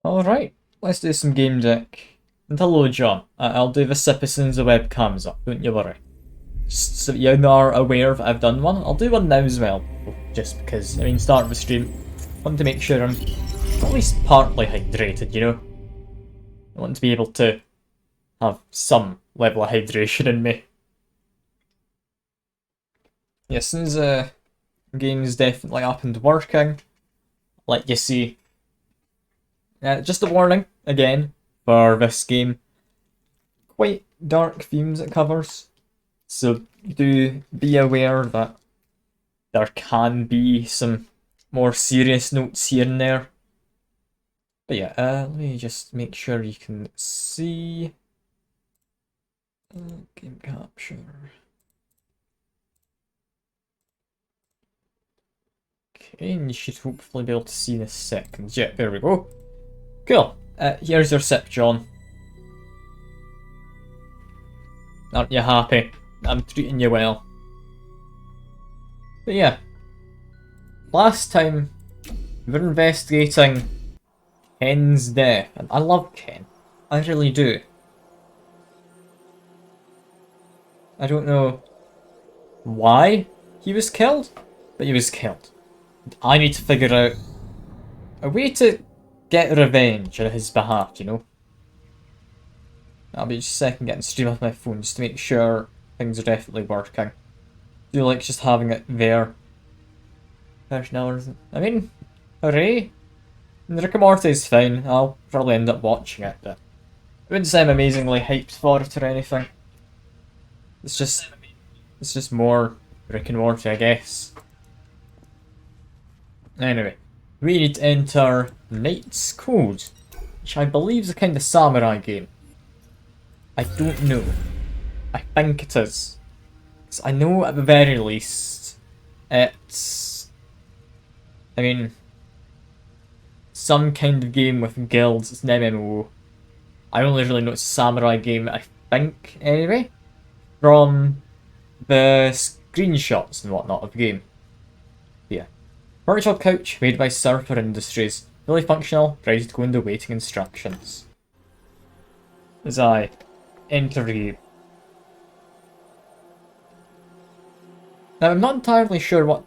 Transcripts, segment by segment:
Alright, let's do some game deck. And hello, John. I'll do this as soon as the webcam's up, don't you worry. Just so you are aware that I've done one. I'll do one now as well, just because, starting the stream, I want to make sure I'm at least partly hydrated, you know? I want to be able to have some level of hydration in me. Yeah, as soon as the game's definitely up and working, like you see. Just a warning, again, for this game. Quite dark themes it covers, so do be aware that there can be some more serious notes here and there. But yeah, let me just make sure you can see. Game capture. Okay, and you should hopefully be able to see in a second. Yeah, there we go. Cool. Here's your sip, John. Aren't you happy? I'm treating you well. But yeah. Last time, we were investigating Ken's death. And I love Ken. I really do. I don't know why he was killed, but he was killed. And I need to figure out a way to get revenge on his behalf, you know? I'll be just a second getting stream off my phone just to make sure things are definitely working. Do you like just having it there? Hooray! And Rick and Morty is fine. I'll probably end up watching it, but I wouldn't say I'm amazingly hyped for it or anything. It's just more Rick and Morty, I guess. Anyway. We need to enter Knight's Code, which I believe is a kind of samurai game. I don't know. I think it is. So I know at the very least it's... some kind of game with guilds. It's an MMO. I only really know it's a samurai game, I think, anyway, from the screenshots and whatnot of the game. Yeah. Virtual couch made by Surfer Industries. Fully functional, ready to go into waiting instructions. As I enter the game. Now I'm not entirely sure what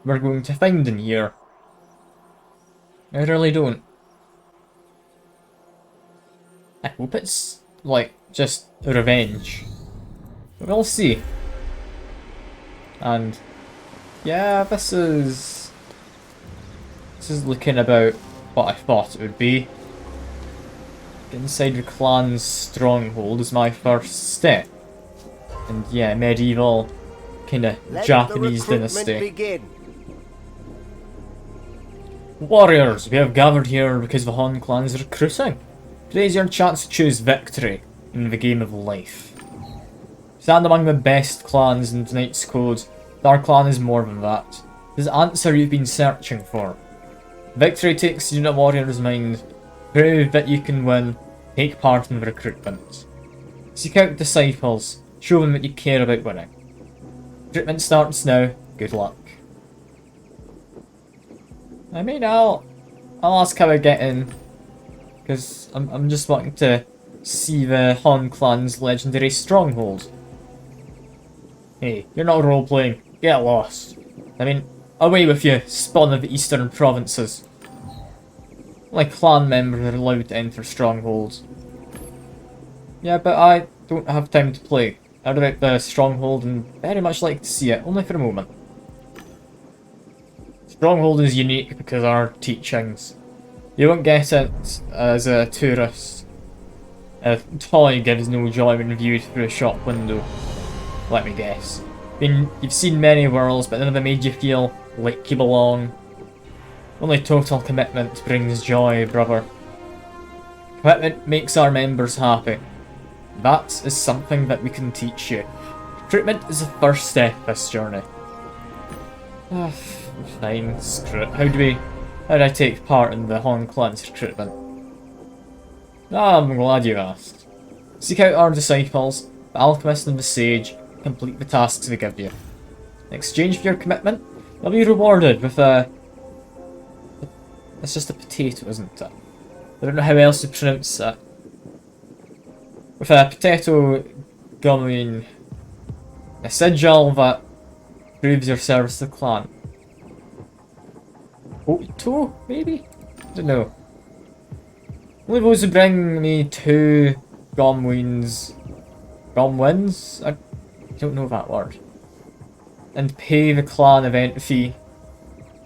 we're going to find in here. I really don't. I hope it's, like, just revenge. But we'll see. And yeah, this is looking about what I thought it would be. Get inside the clan's stronghold is my first step. And yeah, medieval kind of Japanese dynasty. Begin. Warriors, we have gathered here because the Han clan is recruiting. Today's your chance to choose victory in the game of life. Stand among the best clans in tonight's code. Our clan is more than that. It is the answer you've been searching for. Victory takes you to the warrior's mind. Prove that you can win. Take part in the recruitment. Seek out disciples. Show them that you care about winning. Recruitment starts now. Good luck. I'll ask how I get in. Because I'm just wanting to see the Han clan's legendary stronghold. Hey, you're not role-playing. Get lost. Away with you, spawn of the eastern provinces. Only clan members are allowed to enter strongholds. Yeah, but I don't have time to play. I read about the stronghold and very much like to see it, only for a moment. Stronghold is unique because of our teachings. You won't get it as a tourist. A toy gives no joy when viewed through a shop window. Let me guess. You've seen many worlds, but none of them made you feel like you belong. Only total commitment brings joy, brother. Commitment makes our members happy. That is something that we can teach you. Recruitment is the first step of this journey. Fine, screw it. How do I take part in the Han clan's recruitment? I'm glad you asked. Seek out our disciples, the alchemist and the sage. Complete the tasks we give you. In exchange for your commitment, you'll be rewarded with a... It's just a potato, isn't it? I don't know how else to pronounce that. With a potato gum, a sigil that proves your service to the clan. Oto, maybe? I don't know. Only those who bring me 2 gum wins. Gum wins? I don't know that word. And pay the clan event fee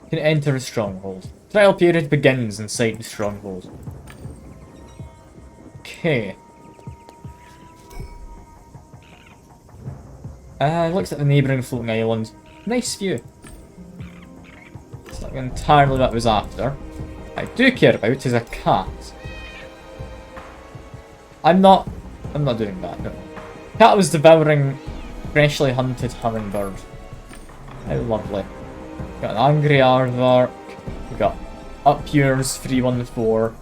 can enter the stronghold. Trial period begins inside the stronghold. Okay. Looks at the neighbouring floating island. Nice view. It's not entirely what I was after. I do care about is a cat. I'm not doing that, no. Cat was devouring freshly hunted hummingbird. How lovely. Got an angry aardvark. We got up yours 314.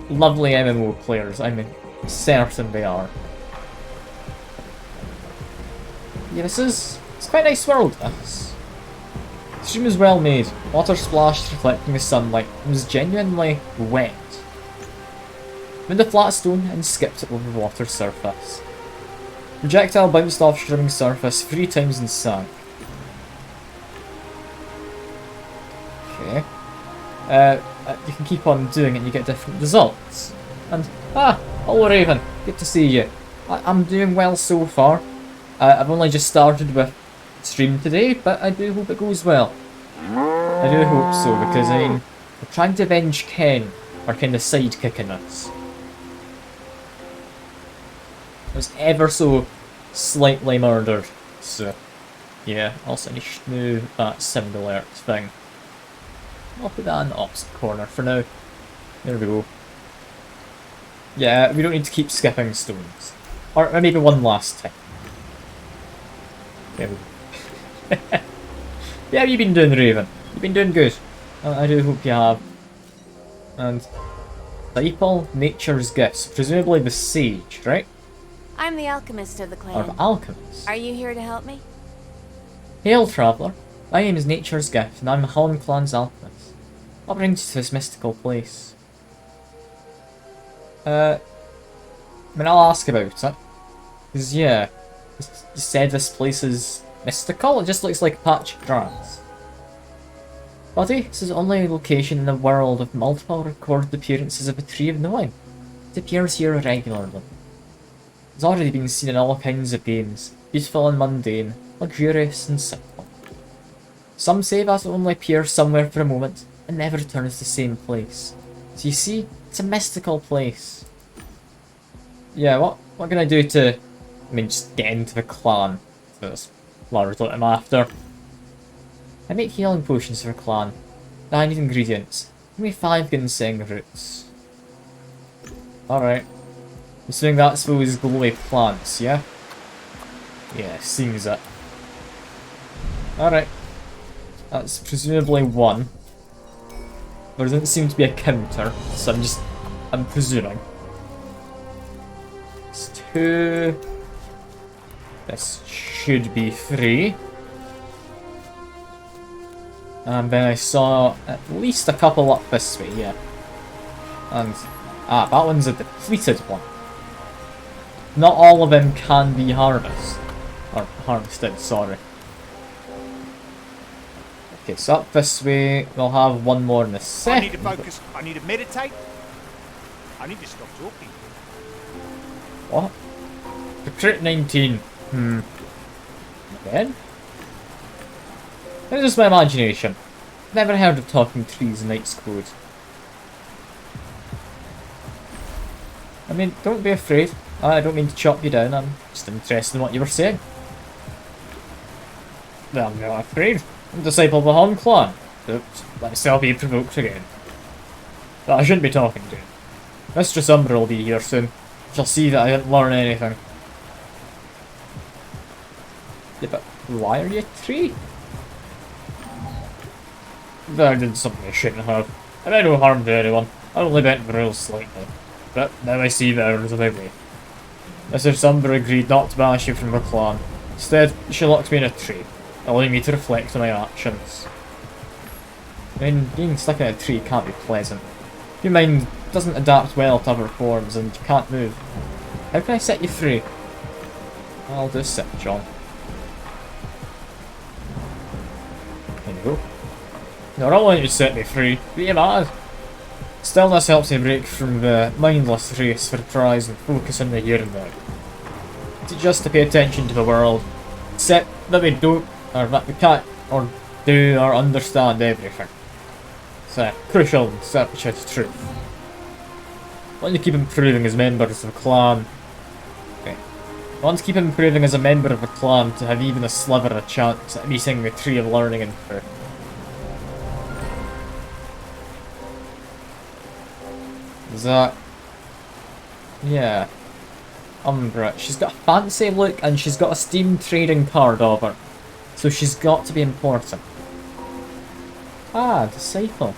Lovely MMO players, I'm certain they are. Yeah, it's quite a nice world, this. The stream is well made. Water splashed reflecting the sunlight. It was genuinely wet. Found a flat stone and skipped it over the water's surface. Projectile bounced off streaming surface 3 times and sank. Okay. You can keep on doing it and you get different results. And, hello Raven, good to see you. I'm doing well so far. I've only just started with stream today, but I do hope it goes well. I do hope so, because I mean, we're trying to avenge Ken, or kind of sidekicking us. I was ever so slightly murdered, so yeah, also need to move that sound alert thing. I'll put that in the opposite corner for now. There we go. Yeah, we don't need to keep skipping stones. Or maybe one last time. There we go. Yeah, you've been doing, Raven. You've been doing good. I do hope you have. And Disciple, Nature's Gifts. Presumably the sage, right? I'm the alchemist of the clan. Or the alchemist. Are you here to help me? Hail, traveller. My name is Nature's Gift, and I'm the Holland clan's alchemist. What brings you to this mystical place? I mean, I'll ask about it. Because, yeah, you said this place is mystical? It just looks like a patch of grass. Buddy, this is the only location in the world with multiple recorded appearances of a Tree of Knowing. It appears here regularly. It's already been seen in all kinds of games, beautiful and mundane, luxurious and simple. Some say that it only appears somewhere for a moment, and never returns to the same place. So you see, it's a mystical place. Yeah, what can I do to, I mean, just get into the clan? That's largely what I'm after. I make healing potions for a clan. Now I need ingredients. Give me 5 ginseng roots. Alright. Assuming that's those glowy plants, yeah? Yeah, seems it. Alright. That's presumably 1. There doesn't seem to be a counter, so I'm presuming. It's 2. This should be 3. And then I saw at least a couple up this way, yeah. And, that one's a depleted one. Not all of them can be harvested. Or harvested, sorry. Okay, so up this way, we'll have one more in a second. I need to focus. I need to meditate. I need to stop talking. What? Recruit 19. Again? This is my imagination. Never heard of talking trees in Knight's Code. I mean, don't be afraid. I don't mean to chop you down, I'm just interested in what you were saying. Well, I'm not afraid. I'm a disciple of the Hon clan. Oops, let myself be provoked again. But I shouldn't be talking to you. Mistress Umbra will be here soon. She'll see that I didn't learn anything. Yeah, but why are you a tree? I did something I shouldn't have. I meant no harm to anyone. I only bent the rules slightly. But now I see the errors of my way. Mistress Umbra agreed not to banish you from her clan. Instead, she locked me in a tree, allowing me to reflect on my actions. I mean, being stuck in a tree can't be pleasant. Your mind doesn't adapt well to other forms and you can't move. How can I set you free? I'll just sit, John. There you go. No, I don't want you to set me free. Be mad. Still, this helps me break from the mindless race for prize and focus on the here and now. Just to pay attention to the world. Except that we don't, or that we can't, or do, or understand everything. It's crucial in search of truth. I want to keep improving as members of a clan. Okay. I want to keep improving as a member of a clan to have even a sliver of a chance at meeting the tree of learning and truth. Is that... yeah. Umbra. She's got a fancy look and she's got a Steam trading card of her. So she's got to be important. Ah, disciple.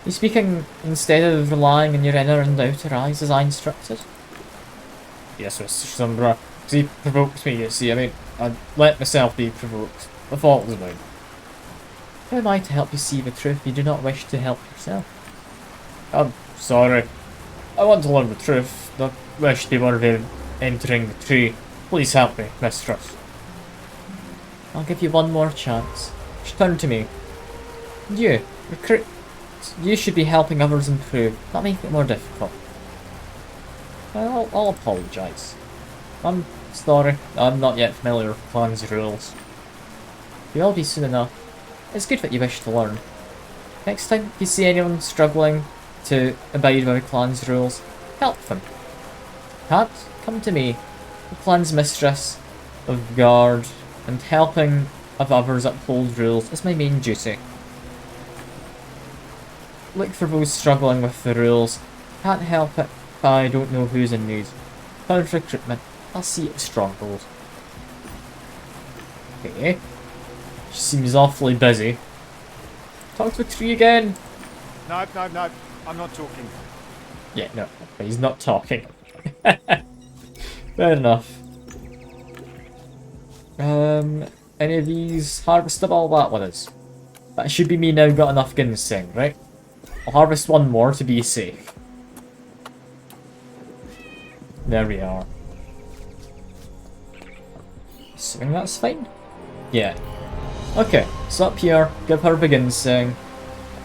You speaking instead of relying on your inner and outer eyes as I instructed? Yes, Mr. Umbra. He provoked me, you see. I mean, I let myself be provoked. The fault was mine. How am I to help you see the truth if you do not wish to help yourself? I'm sorry. I want to learn the truth. I wish to be worthy of entering the tree. Please help me, mistress. I'll give you one more chance. Just turn to me. You, recruit. You should be helping others improve, not make it more difficult. I'll apologise. I'm sorry, I'm not yet familiar with the clan's rules. You will be soon enough. It's good that you wish to learn. Next time you see anyone struggling to abide by the clan's rules, help them. Can't? Come to me, the clan's mistress of guard, and helping of others uphold rules is my main duty. Look for those struggling with the rules. Can't help it if I don't know who's in need. Found recruitment. I'll see it stronghold. Okay. She seems awfully busy. Talk to the tree again. No, no, no. I'm not talking. Yeah, no. He's not talking. Fair enough. Any of these harvestable? That one is. That should be me now got enough ginseng, right? I'll harvest one more to be safe. There we are. Assuming that's fine? Yeah. Okay, so up here, give her the ginseng.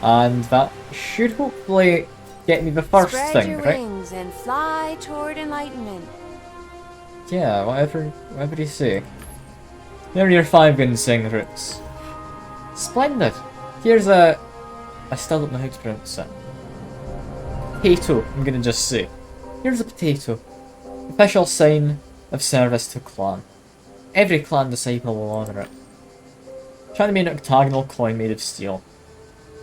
And that should hopefully get me the first Spread thing, your right? wings and fly toward enlightenment. Yeah, whatever you say. There are your 5 ginseng roots. Splendid! Here's a... I still don't know how to pronounce it. Potato, I'm gonna just say. Here's a potato. Official sign of service to clan. Every clan disciple will honour it. Trying to make an octagonal coin made of steel.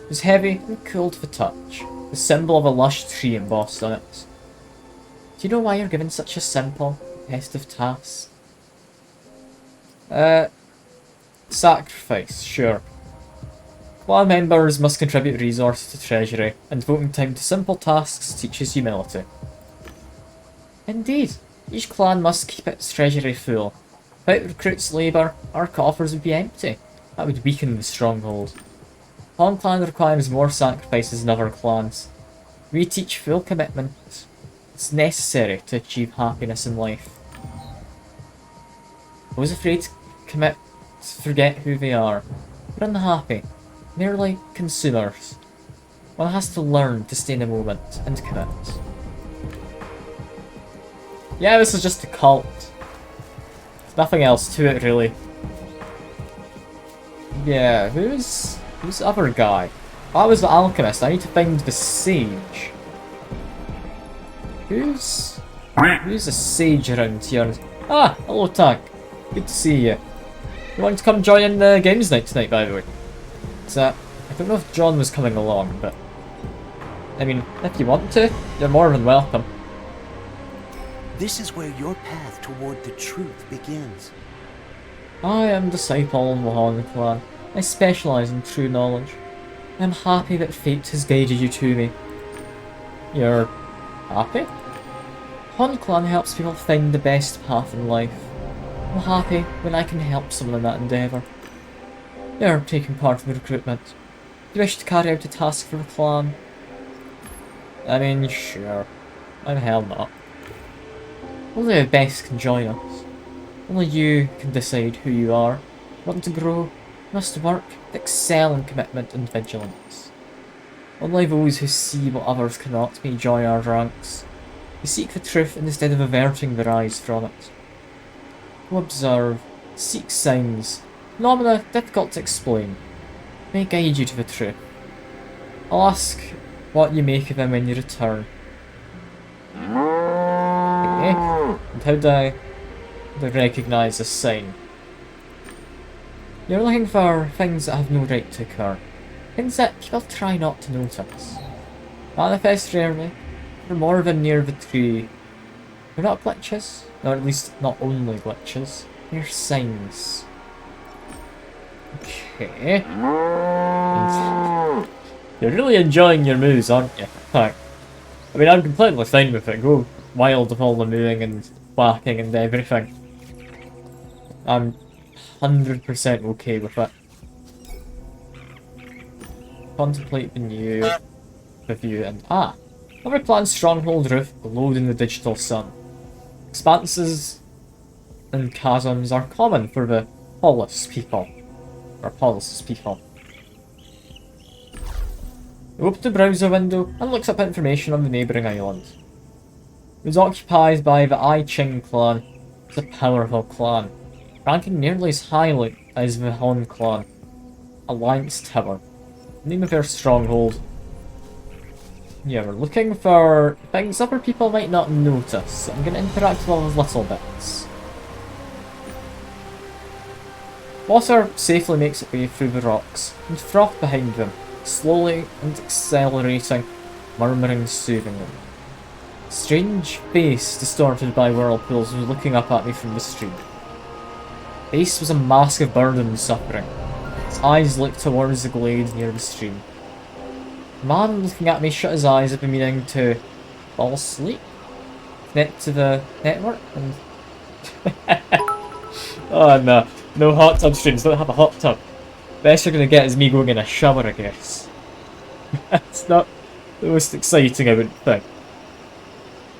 It was heavy and cool to the touch. The symbol of a lush tree embossed on it. Do you know why you're given such a simple, repetitive task? Sacrifice, sure. Clan members must contribute resources to treasury, and devoting time to simple tasks teaches humility. Indeed, each clan must keep its treasury full. Without recruits' labour, our coffers would be empty. That would weaken the stronghold. Hong Clan requires more sacrifices than other clans. We teach full commitment. It's necessary to achieve happiness in life. Those afraid to commit forget who they are. They're unhappy. They're like consumers. One has to learn to stay in the moment and commit. Yeah, this is just a cult. There's nothing else to it, really. Yeah, who's the other guy? Oh, that was the alchemist. I need to find the sage. Who's a sage around here? Ah, hello, Tank. Good to see you. You want to come join in the games night tonight, by the way? I don't know if John was coming along, but I mean, if you want to, you're more than welcome. This is where your path toward the truth begins. I am disciple of the Han Clan. I specialise in true knowledge. I am happy that fate has guided you to me. You're happy? Han Clan helps people find the best path in life. I'm happy when I can help someone in that endeavour. You're taking part in the recruitment. Do you wish to carry out a task for the clan? I mean, sure. Why the hell not? Only the best can join us. Only you can decide who you are. Want to grow, you must work, excel in commitment and vigilance. Only those who see what others cannot may join our ranks. Who seek the truth instead of averting their eyes from it. Who observe, seek signs, phenomena difficult to explain, may guide you to the truth. I'll ask what you make of them when you return. Okay. And how do I recognise this sign? You're looking for things that have no right to occur. Things that people try not to notice. Manifest rarely, for more than near the tree. They're not glitches, or at least not only glitches. They're signs. Okay. And you're really enjoying your moves, aren't you? Thanks. I mean, I'm completely fine with it. Go wild with all the moving and whacking and everything. I'm 100% okay with it. Contemplate the new review and Every plan's stronghold roof glowed in the digital sun. Expanses and chasms are common for the Polis people. Or Polis people. Open the browser window and looks up information on the neighbouring island. It was occupied by the I Ching clan. It's a powerful clan, ranking nearly as highly as the Han clan. Alliance Tower. Name of their stronghold. Yeah, we're looking for things other people might not notice. I'm going to interact with all the little bits. Water safely makes its way through the rocks, and froth behind them, slowly and accelerating, murmuring soothingly. Strange face distorted by whirlpools was looking up at me from the stream. Face was a mask of burden and suffering. His eyes looked towards the glade near the stream. The man looking at me shut his eyes at the meaning to fall asleep, connect to the network, and... Oh no, no hot tub streams, don't have a hot tub. Best you're gonna get is me going in a shower, I guess. That's not the most exciting, I wouldn't think.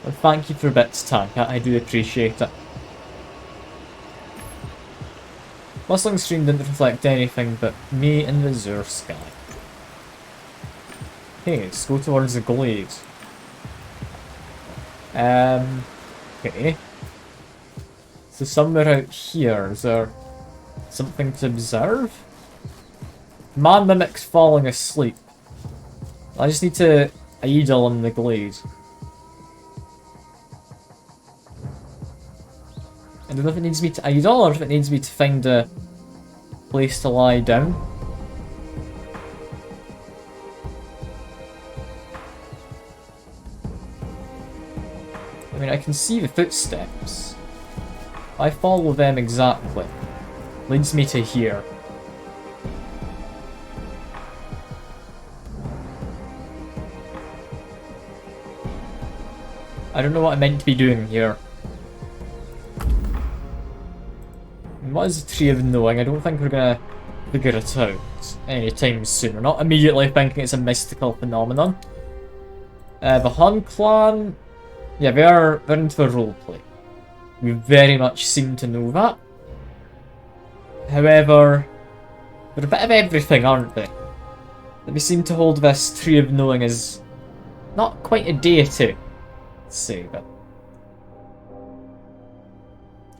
Well, thank you for bits, Tank, I do appreciate it. Bustling stream didn't reflect anything but me and the azure sky. Okay, let's go towards the glade. Okay. So somewhere out here, is there something to observe? Man mimics falling asleep. I just need to idle in the glade. I don't know if it needs me to idle or if it needs me to find a place to lie down. I mean, I can see the footsteps. I follow them exactly. Leads me to here. I don't know what I'm meant to be doing here. And what is the Tree of Knowing? I don't think we're gonna figure it out anytime soon. We're not immediately thinking it's a mystical phenomenon. The Han clan... Yeah, they're into the roleplay. We very much seem to know that. However, they're a bit of everything, aren't they? They seem to hold this Tree of Knowing as not quite a deity, let's say, but...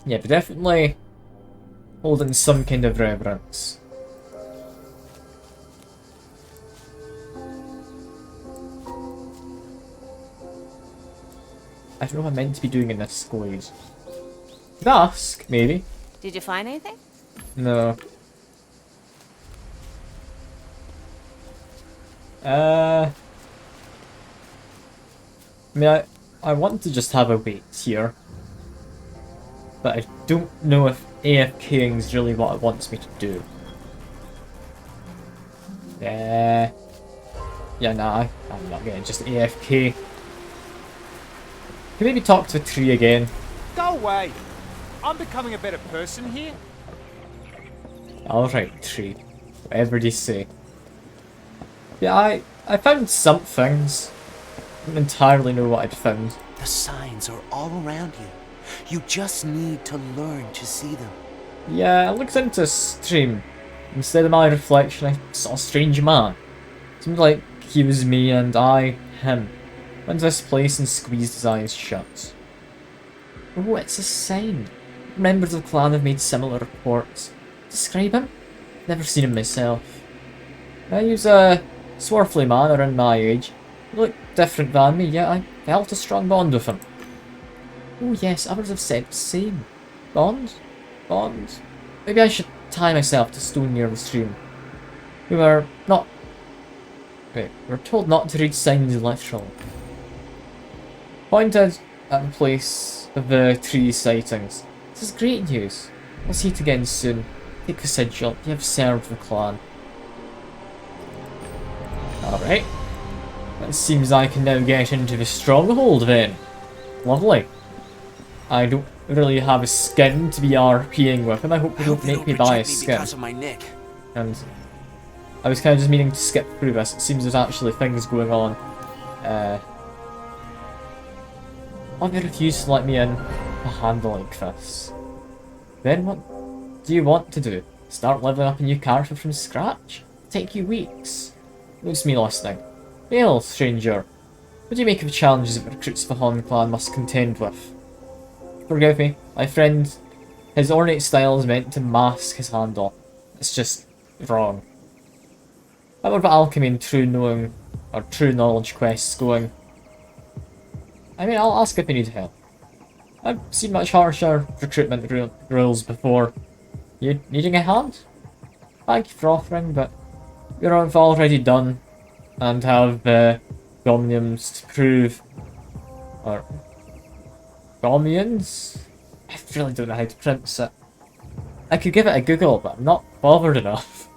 Yeah, they're definitely holding some kind of reverence. I don't know what I'm meant to be doing in this glade. Dusk, maybe. Did you find anything? No. I mean, I want to just have a wait here. But I don't know if AFKing is really what it wants me to do. Yeah, nah, I'm not gonna just AFK. Can maybe talk to a tree again? Go away! I'm becoming a better person here. Alright, tree. Whatever you say. Yeah, I found some things. didn't entirely know what I'd found. The signs are all around you. You just need to learn to see them. Yeah, I looked into a stream. Instead of my reflection, I saw a strange man. Seemed like he was me and I, him. Went to this place and squeezed his eyes shut. Oh, it's a sign. Members of the clan have made similar reports. Describe him? Never seen him myself. He was a swarthy man around my age. He looked different than me, yet I felt a strong bond with him. Oh yes, others have said the same. Bond? Bond? Maybe I should tie myself to a stone near the stream. We were told not to read signs literally. Pointed at the place of the tree sightings. This is great news. We'll see it again soon. Take the sigil. You have served the clan. Alright. It seems I can now get into the stronghold then. Lovely. I don't really have a skin to be RPing with him. I hope they don't make me buy a skin. And I was kind of just meaning to skip through this. It seems there's actually things going on. Why they refuse to let me in a handle like this? Then what do you want to do? Start leveling up a new character from scratch? Take you weeks. Looks me listening. Hail, stranger. What do you make of the challenges that recruits of the Hon clan must contend with? Forgive me, my friend, his ornate style is meant to mask his handle. It's just wrong. How are the alchemy and true knowledge quests going? I mean, I'll ask if you need help. I've seen much harsher recruitment rules before. You needing a hand? Thank you for offering, but you're already done and have Gomiums to prove. Or Gomians? I really don't know how to pronounce it. I could give it a Google, but I'm not bothered enough.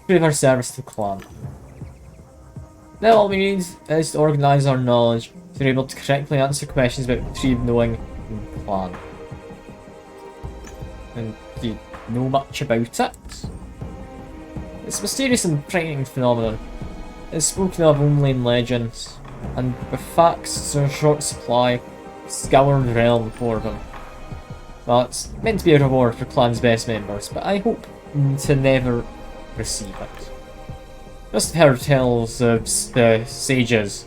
Prove our service to the clan. Now all we need is to organise our knowledge so we're able to correctly answer questions about the Tree of Knowing in the clan. And do you know much about it? It's a mysterious and frightening phenomenon. It's spoken of only in legends, and with facts in short supply, scour the realm for them. Well, it's meant to be a reward for clan's best members, but I hope to never receive it. Just heard tales of the sages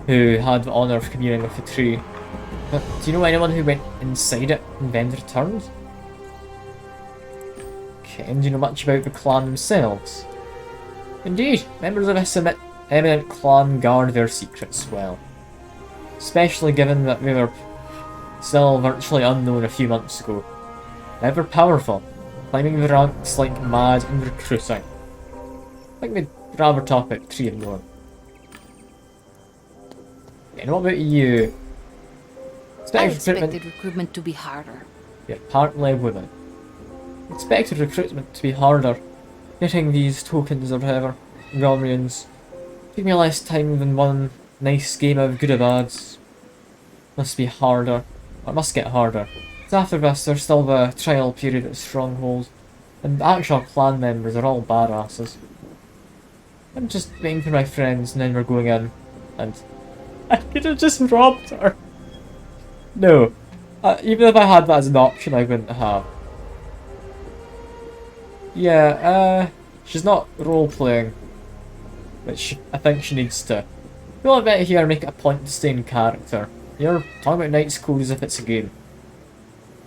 who had the honour of communing with the tree, but do you know anyone who went inside it and then returned? Okay, and do you know much about the clan themselves? Indeed, members of this eminent clan guard their secrets well. Especially given that they were still virtually unknown a few months ago. Ever powerful, climbing the ranks like mad and recruiting. I think we'd rather talk about Tree of Knowing. And what about you? I expected recruitment to be harder. Yeah, partly women. Expected recruitment to be harder. Getting these tokens or whatever, Romrians. Take me less time than one nice game of good or bads. Must be harder. Or must get harder. So after this, there's still the trial period at Stronghold, and the actual clan members are all badasses. I'm just waiting for my friends, and then we're going in, and I could have just robbed her. No, even if I had that as an option, I wouldn't have. Yeah, she's not role-playing, which I think she needs to. We'll invite here and make it a point to stay in character. You're talking about Knight's Code as if it's a game.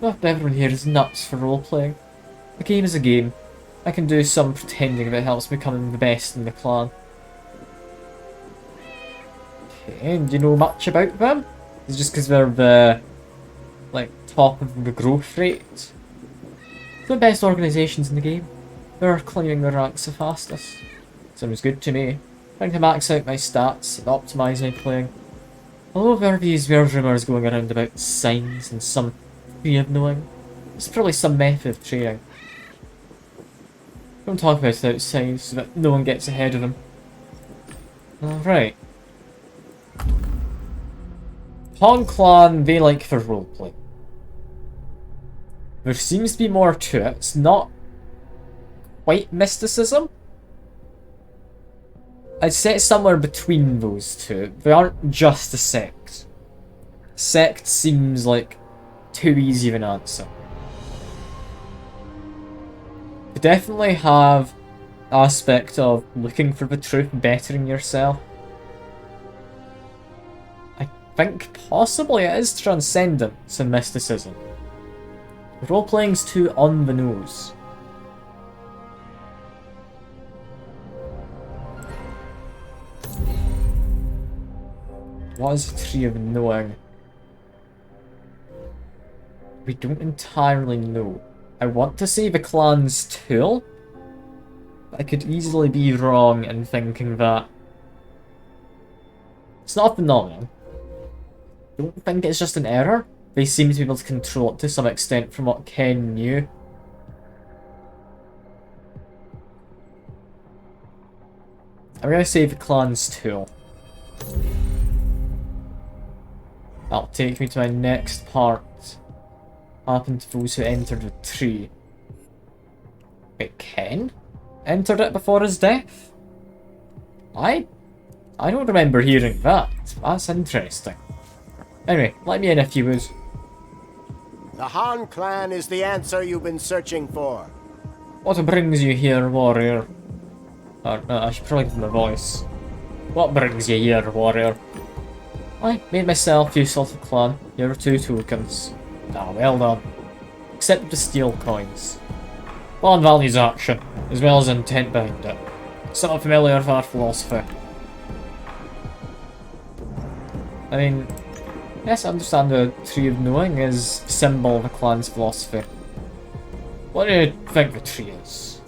Not everyone here is nuts for role-playing. A game is a game. I can do some pretending if it helps me become the best in the clan. Okay, and do you know much about them? Is it just because they're the, like, top of the growth rate? They're the best organisations in the game. They're climbing the ranks the fastest. Sounds good to me. Trying to max out my stats and optimise my playing. Although there are these weird rumours going around about signs and some Tree of Knowing, it's probably some method of training. Don't talk about it outside so that no one gets ahead of them. Alright. Hon Clan, they like their roleplay. There seems to be more to it. It's not quite mysticism. I'd say it's somewhere between those two. They aren't just a sect. Sect seems like too easy of an answer. You definitely have aspect of looking for the truth, bettering yourself. I think possibly it is transcendence and mysticism. Role-playing's too on the nose. What is the Tree of Knowing? We don't entirely know. I want to say the clan's tool, but I could easily be wrong in thinking that it's not a phenomenon. I don't think it's just an error. They seem to be able to control it to some extent from what Ken knew. I'm gonna say the clan's tool. That'll take me to my next part. Happened to those who entered the tree. Wait, Ken? Entered it before his death? I don't remember hearing that. That's interesting. Anyway, let me in if you would. The Han clan is the answer you've been searching for. What brings you here, warrior? Or, I should probably give him a voice. What brings you here, warrior? I made myself useful to the clan. Here are 2 tokens. Ah, well done. Accept the steel coins. One values action, as well as intent behind it. Somewhat familiar with our philosophy. I mean, yes, I understand the Tree of Knowing is a symbol of the clan's philosophy. What do you think the tree is?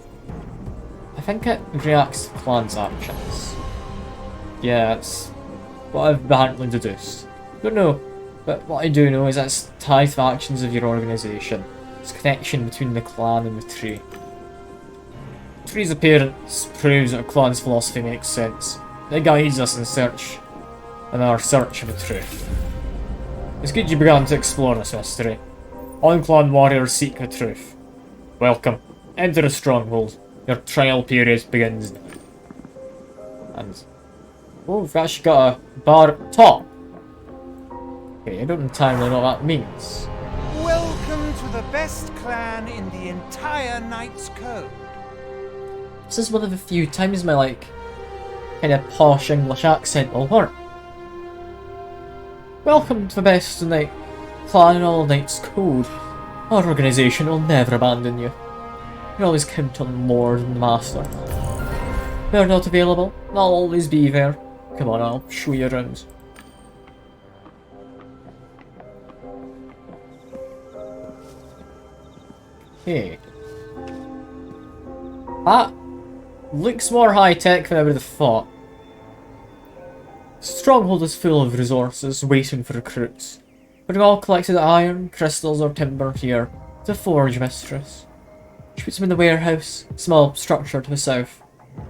I think it reacts to the clan's actions. Yeah, it's what I've apparently deduced. Don't know, but what I do know is that it's tied to the actions of your organisation. It's a connection between the clan and the tree. The tree's appearance proves that the clan's philosophy makes sense. It guides us in our search for the truth. It's good you began to explore this mystery. On-clan warriors seek the truth. Welcome. Enter the stronghold. Your trial period begins now. And oh, we've actually got a bar at the top. Okay, I don't entirely know what that means. Welcome to the best clan in the entire Knight's Code. This is one of the few times my, like, kind of posh English accent will work. Welcome to the best Knight clan in all Knight's Code. Our organisation will never abandon you. You always count on Lord and the Master. If they're not available, I'll always be there. Come on, I'll show you around. Hey. That looks more high-tech than I would have thought. Stronghold is full of resources waiting for recruits. Bring all collected iron, crystals or timber here to Forge Mistress. She puts them in the warehouse, small structure to the south.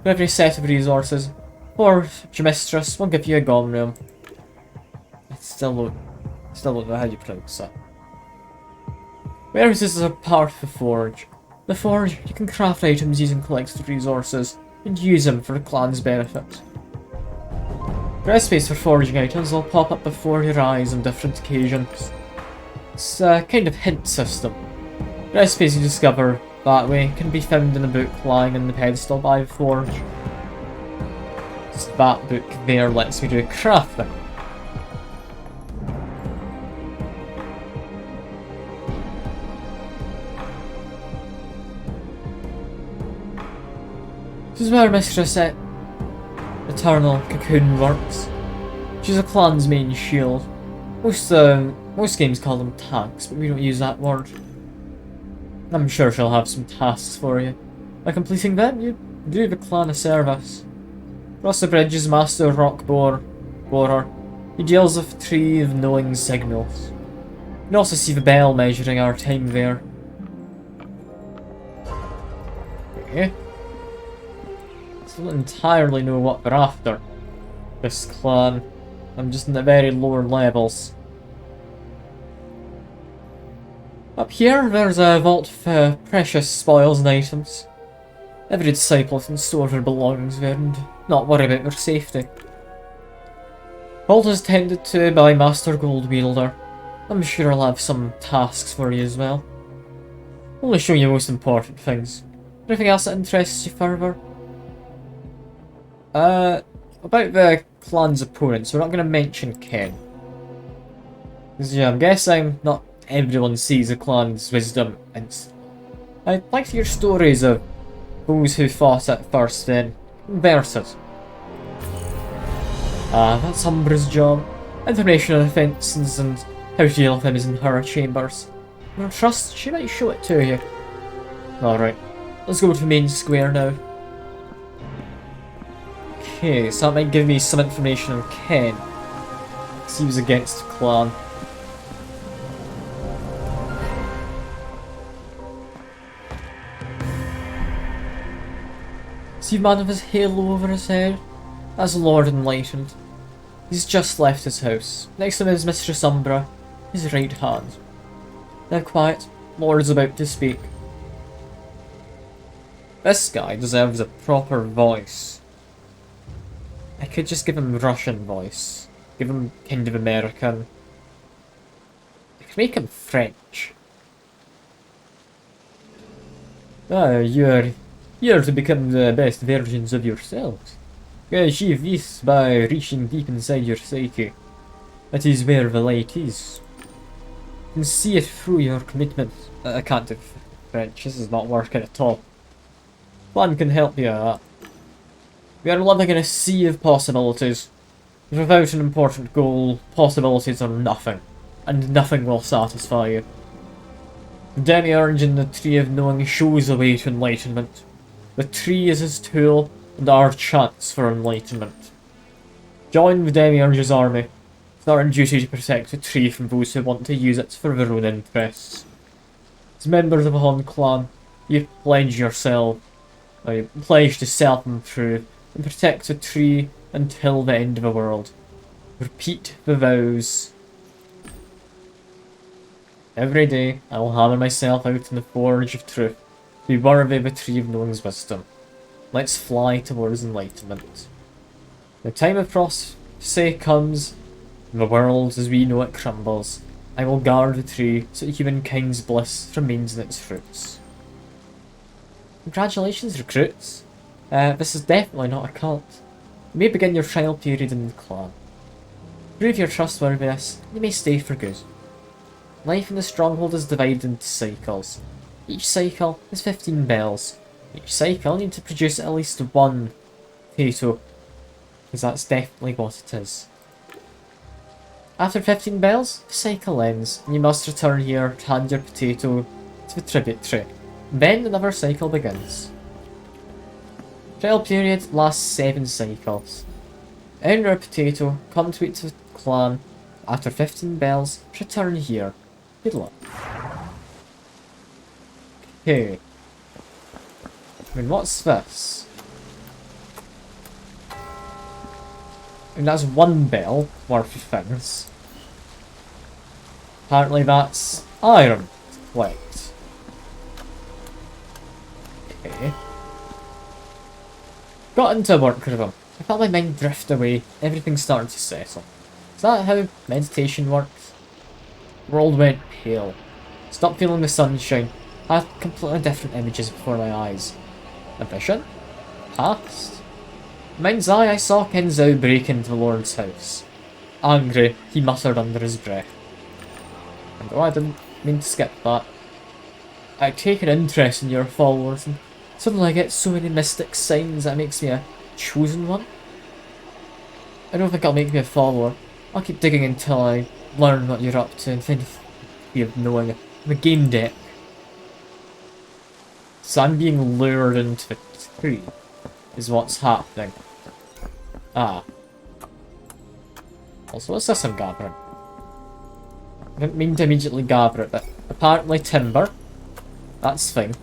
For every set of resources, Forge Mistress will give you a gom room. I still don't know how you pronounce that. Warehouses are part of the Forge. The Forge, you can craft items using collected resources and use them for the clan's benefit. Recipes for forging items will pop up before your eyes on different occasions. It's a kind of hint system. Recipes you discover that way can be found in a book lying on the pedestal by the Forge. So that book there lets me do crafting. This is where Mistress Eternal Cocoon works. She's a clan's main shield. Most games call them tanks, but we don't use that word. I'm sure she'll have some tasks for you. By completing them, you do the clan a service. Cross the bridge is Master Rock Borer. He deals with Tree of Knowing signals. You can also see the bell measuring our time there. Okay. Don't entirely know what they're after. This clan. I'm just in the very lower levels. Up here, there's a vault for precious spoils and items. Every disciple can store their belongings there and not worry about their safety. Vault is tended to by Master Gold Wielder. I'm sure I'll have some tasks for you as well. Only show you most important things. Anything else that interests you further? About the clan's opponents, we're not going to mention Ken. Because yeah, I'm guessing not everyone sees the clan's wisdom instantly. I'd like to hear stories of those who fought it first then converted. That's Umbra's job. Information on offences and how to deal with them is in her chambers. I trust she might show it to you. Alright, let's go to the main square now. Okay, so that might give me some information on Ken. Because he was against the clan. See the man with his halo over his head? That's Lord Enlightened. He's just left his house. Next to him is Mistress Umbra, his right hand. Now quiet, Lord's about to speak. This guy deserves a proper voice. I could just give him Russian voice. Give him kind of American. I could make him French. You're to become the best versions of yourselves. Achieve this by reaching deep inside your psyche. That is where the light is. You can see it through your commitment. I can't do French, this is not working at all. Plan can help you out. We are living in a sea of possibilities. Without an important goal, possibilities are nothing. And nothing will satisfy you. The Demiurge in the Tree of Knowing shows the way to enlightenment. The tree is his tool, and our chance for enlightenment. Join the Demiurge's army. It's our duty to protect the tree from those who want to use it for their own interests. As members of the Hon clan, you pledge yourself, you pledge to self-improve and protect the tree until the end of the world. Repeat the vows. Every day, I will hammer myself out in the forge of truth, to be worthy of the Tree of Knowing's wisdom. Let's fly towards enlightenment. The time of prophecy comes, and the world as we know it crumbles. I will guard the tree so that humankind's bliss remains in its fruits. Congratulations, recruits. This is definitely not a cult. You may begin your trial period in the clan. Prove your trustworthiness, and you may stay for good. Life in the stronghold is divided into cycles. Each cycle is 15 bells. Each cycle needs to produce at least one potato, because that's definitely what it is. After 15 bells, the cycle ends, and you must return here to hand your potato to the tributary. Then another cycle begins. Trial period lasts 7 cycles. Earn your potato, come to the clan. After 15 bells, return here. Good luck. Okay. I mean, what's this? I mean, that's 1 bell worth of things. Apparently that's iron to collect. Okay. Got into work with him. I felt my mind drift away. Everything started to settle. Is that how meditation works? World went pale. Stopped feeling the sunshine. I had completely different images before my eyes. A vision? Past? Mind's eye, I saw Ken Zhao break into the Lord's house. Angry, he muttered under his breath. And oh, I didn't mean to skip that. I take an interest in your followers, and suddenly I get so many mystic signs that it makes me a chosen one. I don't think I'll make me a follower. I'll keep digging until I learn what you're up to and find a way of knowing the Gamedec. So I'm being lured into the tree, is what's happening. Ah. Also, what's this I'm gathering? I didn't mean to immediately gather it, but apparently timber. That's fine.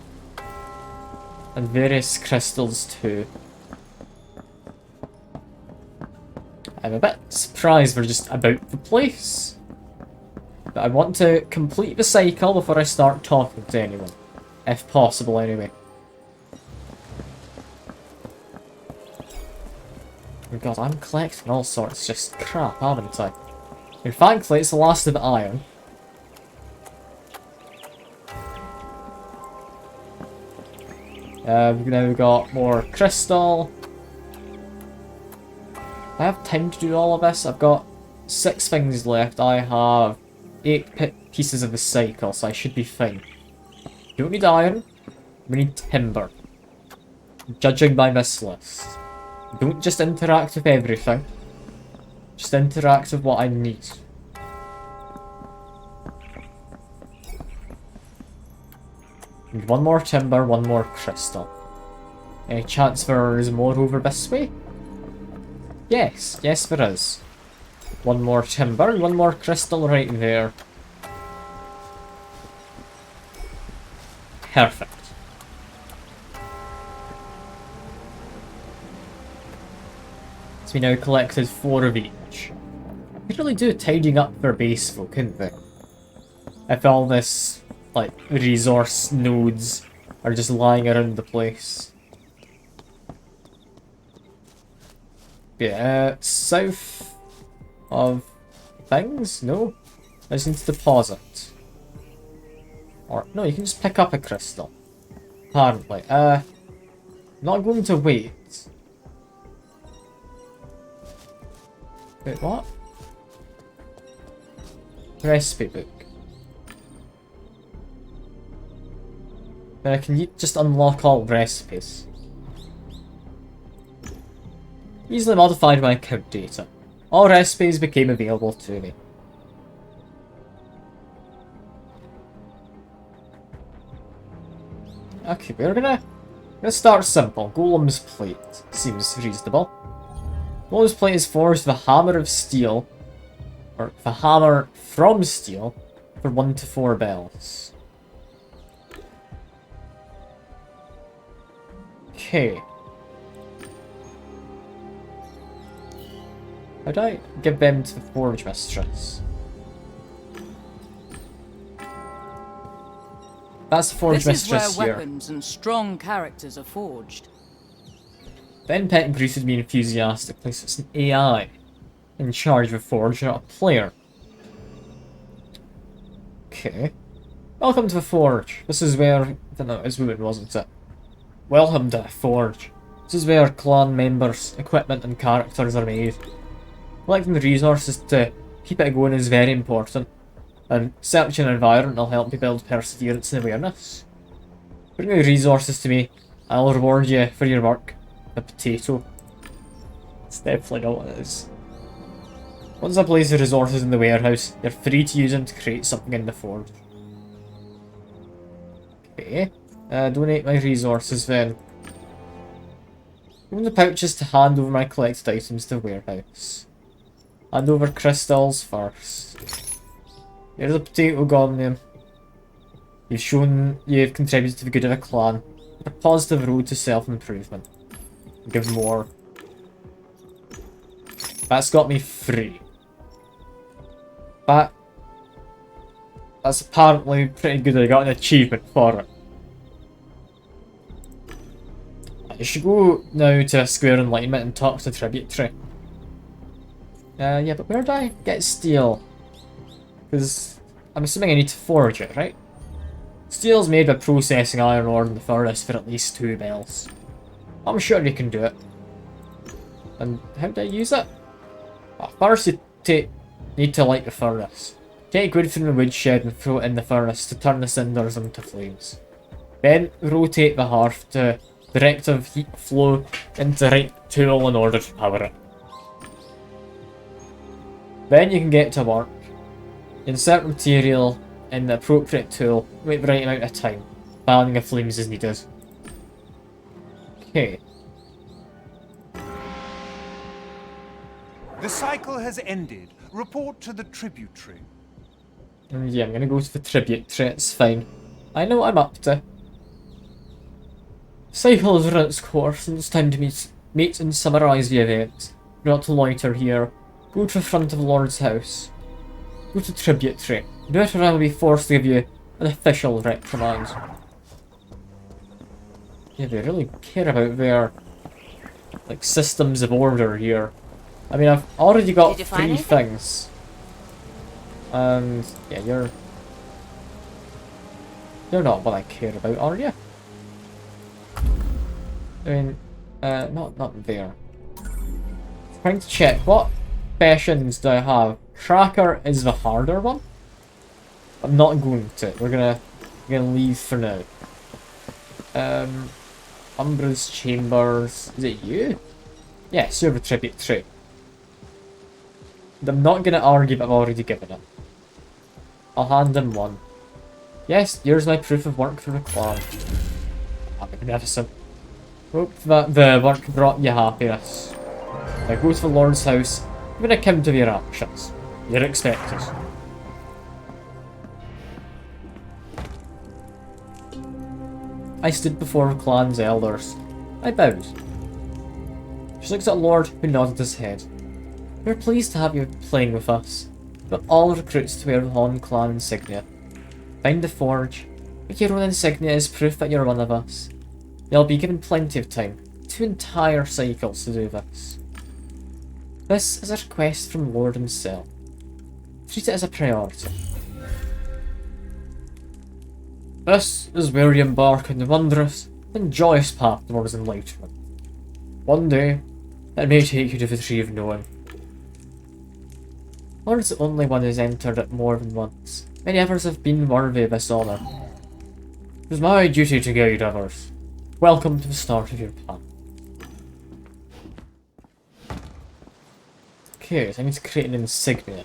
And various crystals too. I'm a bit surprised we're just about the place. But I want to complete the cycle before I start talking to anyone. If possible, anyway. Oh god, I'm collecting all sorts of just crap, haven't I? In fact, it's the last of the iron. We've now got more crystal. I have time to do all of this. I've got 6 things left. I have 8 pieces of the cycle, so I should be fine. Don't need iron. We need timber. Judging by this list. Don't just interact with everything. Just interact with what I need. Need 1 more timber, 1 more crystal. Any chance there is more over this way? Yes, yes there is. 1 more timber and 1 more crystal right there. Perfect. So we now collected 4 of each. Could really do tidying up their base though, couldn't they? If all this, like, resource nodes are just lying around the place. Yeah, south of things? No? I just need to deposit. Or, no, you can just pick up a crystal. Apparently. Not going to wait. Wait, what? Recipe book. Then I can just unlock all recipes. Easily modified my account data. All recipes became available to me. Okay, we're gonna start simple. Golem's plate seems reasonable. Golem's plate is forged with a hammer of steel, or the hammer from steel, for 1 to 4 bells. Okay. How do I give them to the Forge Mistress? That's the Forge Mistress is where here. weapons and strong characters are forged. Ben Pet greeted me enthusiastically, so it's an AI in charge of a forge, not a player. Okay. Welcome to the Forge. This is where... I don't know, it was women, wasn't it? Welcome to the Forge. This is where clan members, equipment and characters are made. Collecting the resources to keep it going is very important, and searching an environment will help you build perseverance and awareness. Bring the resources to me, I'll reward you for your work. A potato. It's definitely not what it is. Once I place the resources in the warehouse, you're free to use them to create something in the forge. Okay. Donate my resources then. Open the pouches to hand over my collected items to the warehouse. Hand over crystals first. Here's a potato goblin. You've shown you've contributed to the good of a clan. A positive road to self-improvement. Give more. That's got me free. That's apparently pretty good. I got an achievement for it. I should go now to Square Enlightenment and talk to Tributary. Yeah, but where do I get steel? Because I'm assuming I need to forge it, right? Steel's made by processing iron ore in the furnace for at least 2 bells. I'm sure you can do it. And how do I use it? Well, first you need to light the furnace. Take wood from the woodshed and throw it in the furnace to turn the cinders into flames. Then rotate the hearth to direct the heat flow into the right tool in order to power it. Then you can get to work. Insert material in the appropriate tool, wait the right amount of time. Fanning the flames is needed. Okay. The cycle has ended. Report to the tributary. Yeah, I'm gonna go to the tributary, it's fine. I know what I'm up to. Cycle has run its course and it's time to meet and summarise the event. Not to loiter here. Go to the front of the Lord's house. Go to tributary. Do it or I will be forced to give you an official reprimand. Yeah, they really care about their like systems of order here. I mean, I've already got Did you find 3 anything? things. And yeah, you're not what I care about, are you? I mean, not there. Trying to check what professions do I have. Tracker is the harder one. I'm not going to. We're gonna leave for now. Umbra's Chambers. Is it you? Yes, you're the tribute tree. I'm not gonna argue, but I've already given it. I'll hand him one. Yes, here's my proof of work for the clan. Magnificent. Hope that the work brought you happiness. Now go to the Lord's house, give an account of your actions. You're expected. I stood before the clan's elders. I bowed. She looked at Lord, who nodded his head. We're pleased to have you playing with us, but all recruits to wear the Hon clan insignia. Find the forge, make your own insignia as proof that you're one of us. You'll be given plenty of time, 2 entire cycles to do this. This is a request from Lord himself. Treat it as a priority. This is where you embark on the wondrous and joyous path towards enlightenment. One day, it may take you to the Tree of Knowing. Lord's the only one who's entered it more than once. Many others have been worthy of this honour. It is my duty to guide others. Welcome to the start of your path. Okay, so I need to create an insignia.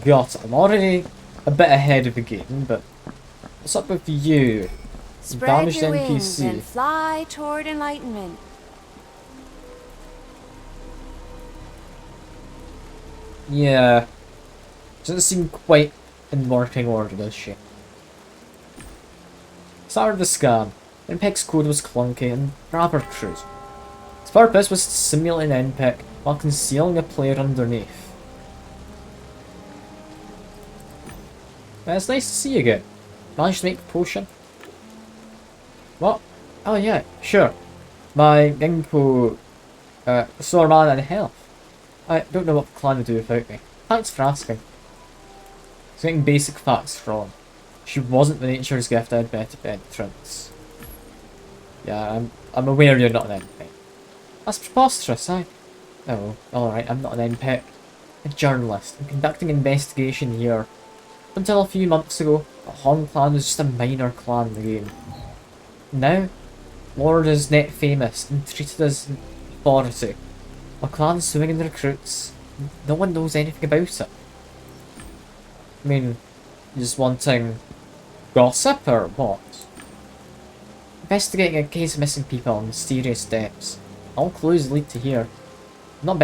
Got it. I'm already a bit ahead of the game, but what's up with you? Spread Banished your wings NPC. and fly toward enlightenment. Yeah. Doesn't seem quite in working order, does she? Started the scan. NPEC's code was clunky and rather crude. Its purpose was to simulate an NPEC while concealing a player underneath. It's nice to see you again. Managed to make a potion? What? Oh yeah, sure. My Ginkgo, restore mana and health. I don't know what the clan would do without me. Thanks for asking. I was getting basic facts wrong. She wasn't the nature's gift I had better entrance. Yeah, I'm aware you're not an NPEC. That's preposterous, Oh, alright, I'm not an NPEC. A journalist. I'm conducting an investigation here. Until a few months ago, the Hon clan was just a minor clan in the game. Now, Lord is net famous and treated as an authority. A clan suing in the recruits. No one knows anything about it. I mean, you're just wanting gossip or what? Investigating a case of missing people on mysterious deaths. All clues lead to here. I'm not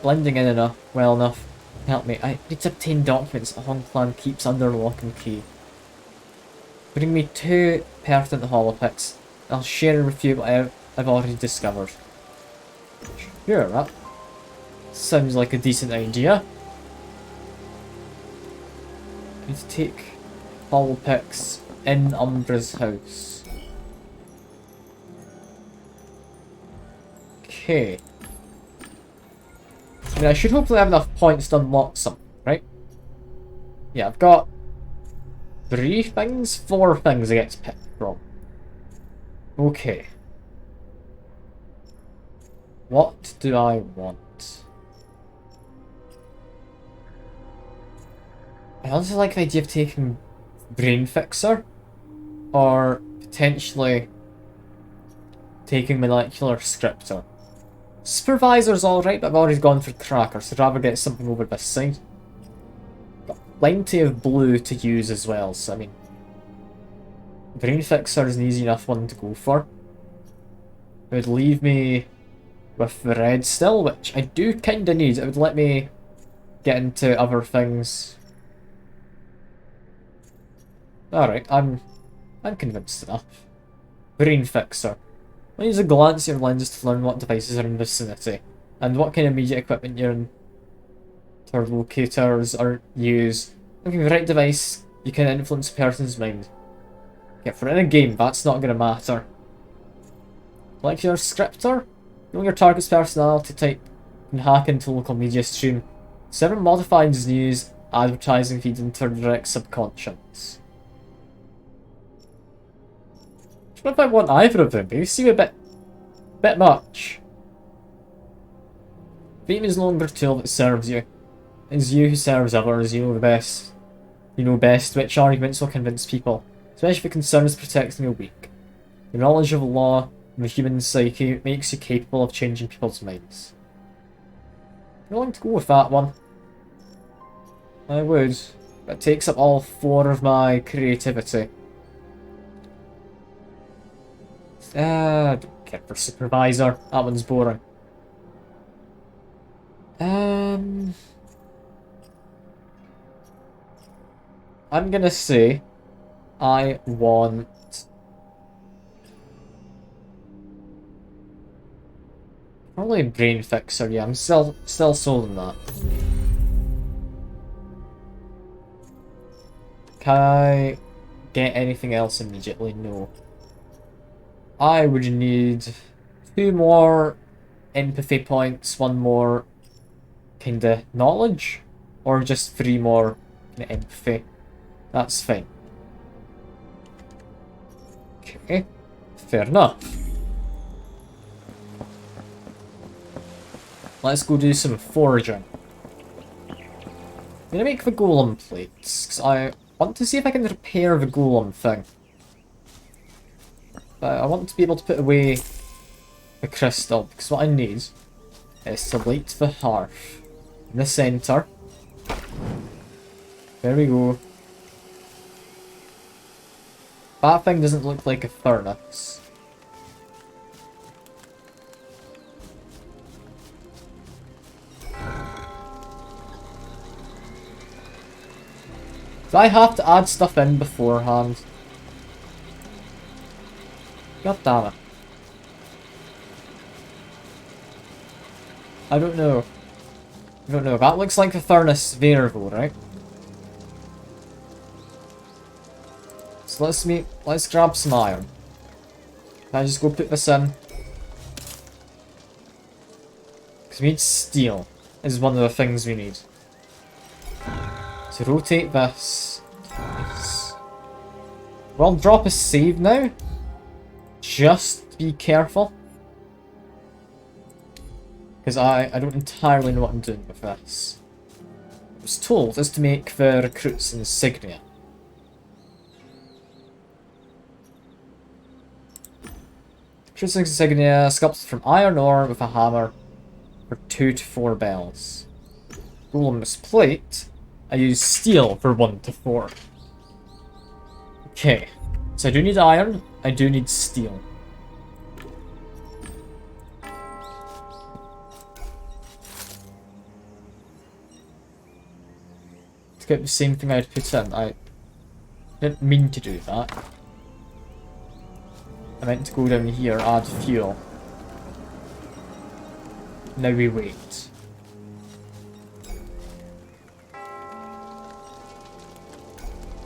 blending in well enough. Help me, I need to obtain documents the Hon clan keeps under lock and key. Bring me 2 pertinent holopics, and I'll share with you what I've already discovered. Sure, that sounds like a decent idea. I need to take holopics in Umbra's house. Okay. I mean, I should hopefully have enough points to unlock something, right? Yeah, I've got 3 things? 4 things I get to pick from. Okay. What do I want? I also like the idea of taking Brain Fixer, or potentially taking Molecular Scriptor. Supervisor's alright, but I've already gone for Tracker, so I'd rather get something over this side. Got plenty of blue to use as well, so I mean, Brain Fixer is an easy enough one to go for. It would leave me with the red still, which I do kinda need. It would let me get into other things. Alright, I'm convinced enough. Brain Fixer. I'll use a glance at your lenses to learn what devices are in the vicinity, and what kind of media equipment your interlocutors are used. Looking for the right device, you can influence a person's mind. Yeah, for in a game, that's not going to matter. Like your scriptor? Know your target's personality type and hack into local media stream. Several modified news advertising feeds into direct subconscious. I don't know if I want either of them, but they seem a bit much. Fame is no longer a tool that serves you. It is you who serves others. You know the best. You know best which arguments will convince people, especially if it concerns protecting the weak. Your knowledge of law and the human psyche makes you capable of changing people's minds. I'm willing to go with that one. I would, but it takes up all 4 of my creativity. I don't care for supervisor. That one's boring. I'm gonna say I want probably a brain fixer. Yeah, I'm still sold on that. Can I get anything else immediately? No. I would need 2 more empathy points, 1 more kinda knowledge, or just 3 more kinda empathy. That's fine. Okay, fair enough. Let's go do some foraging. I'm gonna make the golem plates, because I want to see if I can repair the golem thing. But I want to be able to put away the crystal, because what I need is to light the hearth in the centre. There we go. That thing doesn't look like a furnace. Do I have to add stuff in beforehand? God damn it. I don't know. I don't know. That looks like the furnace there though, right? So let's grab some iron. Can I just go put this in? Because we need steel, is one of the things we need. So rotate this. Nice. Well, drop a save now. Just be careful. Because I don't entirely know what I'm doing with this. I was told is to make the recruits insignia. Recruits insignia sculpted from iron ore with a hammer for 2 to 4 bells. Golem's plate, I use steel for 1 to 4. Okay, so I do need iron, I do need steel. To get the same thing I'd put in, I didn't mean to do that. I meant to go down here, add fuel. Now we wait.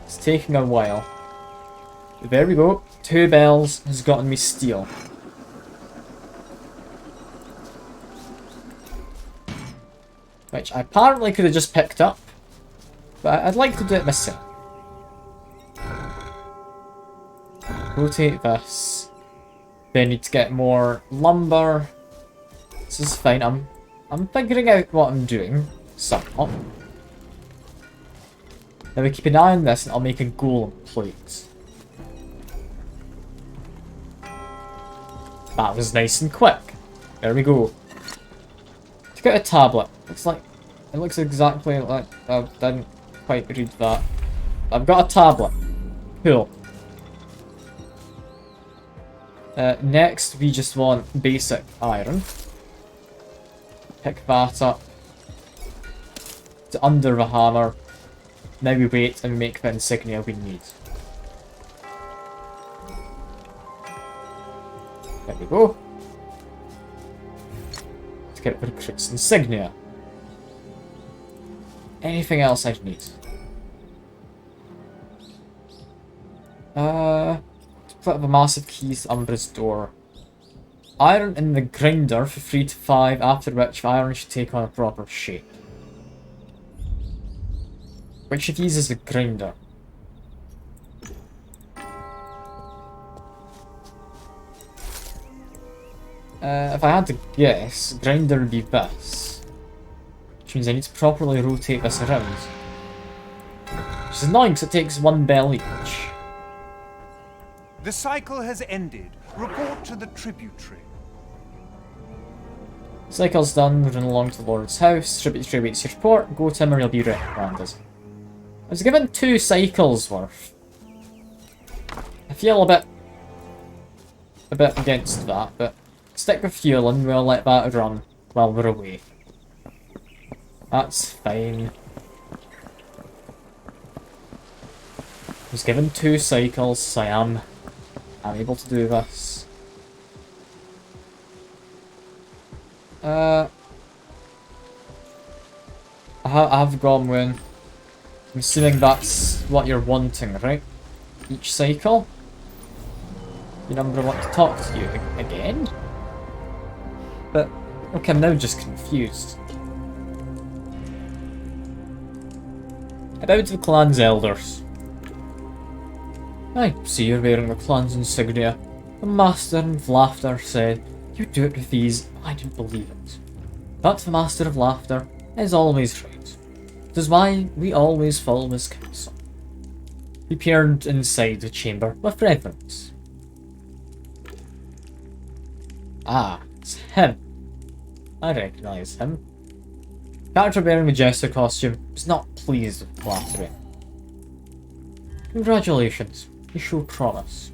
It's taking a while. There we go. 2 bells has gotten me steel. Which I apparently could have just picked up. But I'd like to do it myself. Rotate this. Then need to get more lumber. This is fine. I'm figuring out what I'm doing. Somewhat. Now we keep an eye on this and I'll make a golem plate. That was nice and quick. There we go. Took out a tablet. It looks exactly like I didn't quite read that. I've got a tablet. Cool. Next, we just want basic iron. Pick that up. To under the hammer. Now we wait and make the insignia we need. There we go. To get the recruit's insignia. Anything else I'd need? To put up a massive keys to Umbra's door. iron in the grinder for 3 to 5, after which iron should take on a proper shape. Which of these is the grinder? If I had to guess, grinder would be this. Which means I need to properly rotate this around. Which is annoying because it takes 1 bell each. The cycle has ended. Report to the tributary. Cycle's done, run along to the Lord's house, tributary waits your report, go to him or you'll be reprimanded. I was given 2 cycles worth. I feel a bit against that, but stick with fueling, we'll let that run while we're away. That's fine. I was given 2 cycles, so I'm able to do this. I have gone when. I'm assuming that's what you're wanting, right? Each cycle? You number want to talk to you again? But, okay, I'm now just confused. About the clan's elders. I see you're wearing the clan's insignia. The Master of Laughter said, you do it with ease. I didn't believe it. But the Master of Laughter is always right. That is why we always follow his counsel. He peered inside the chamber with reverence. Ah, it's him. I recognise him. The character wearing the jester costume is not pleased with flattery. Congratulations, you show promise.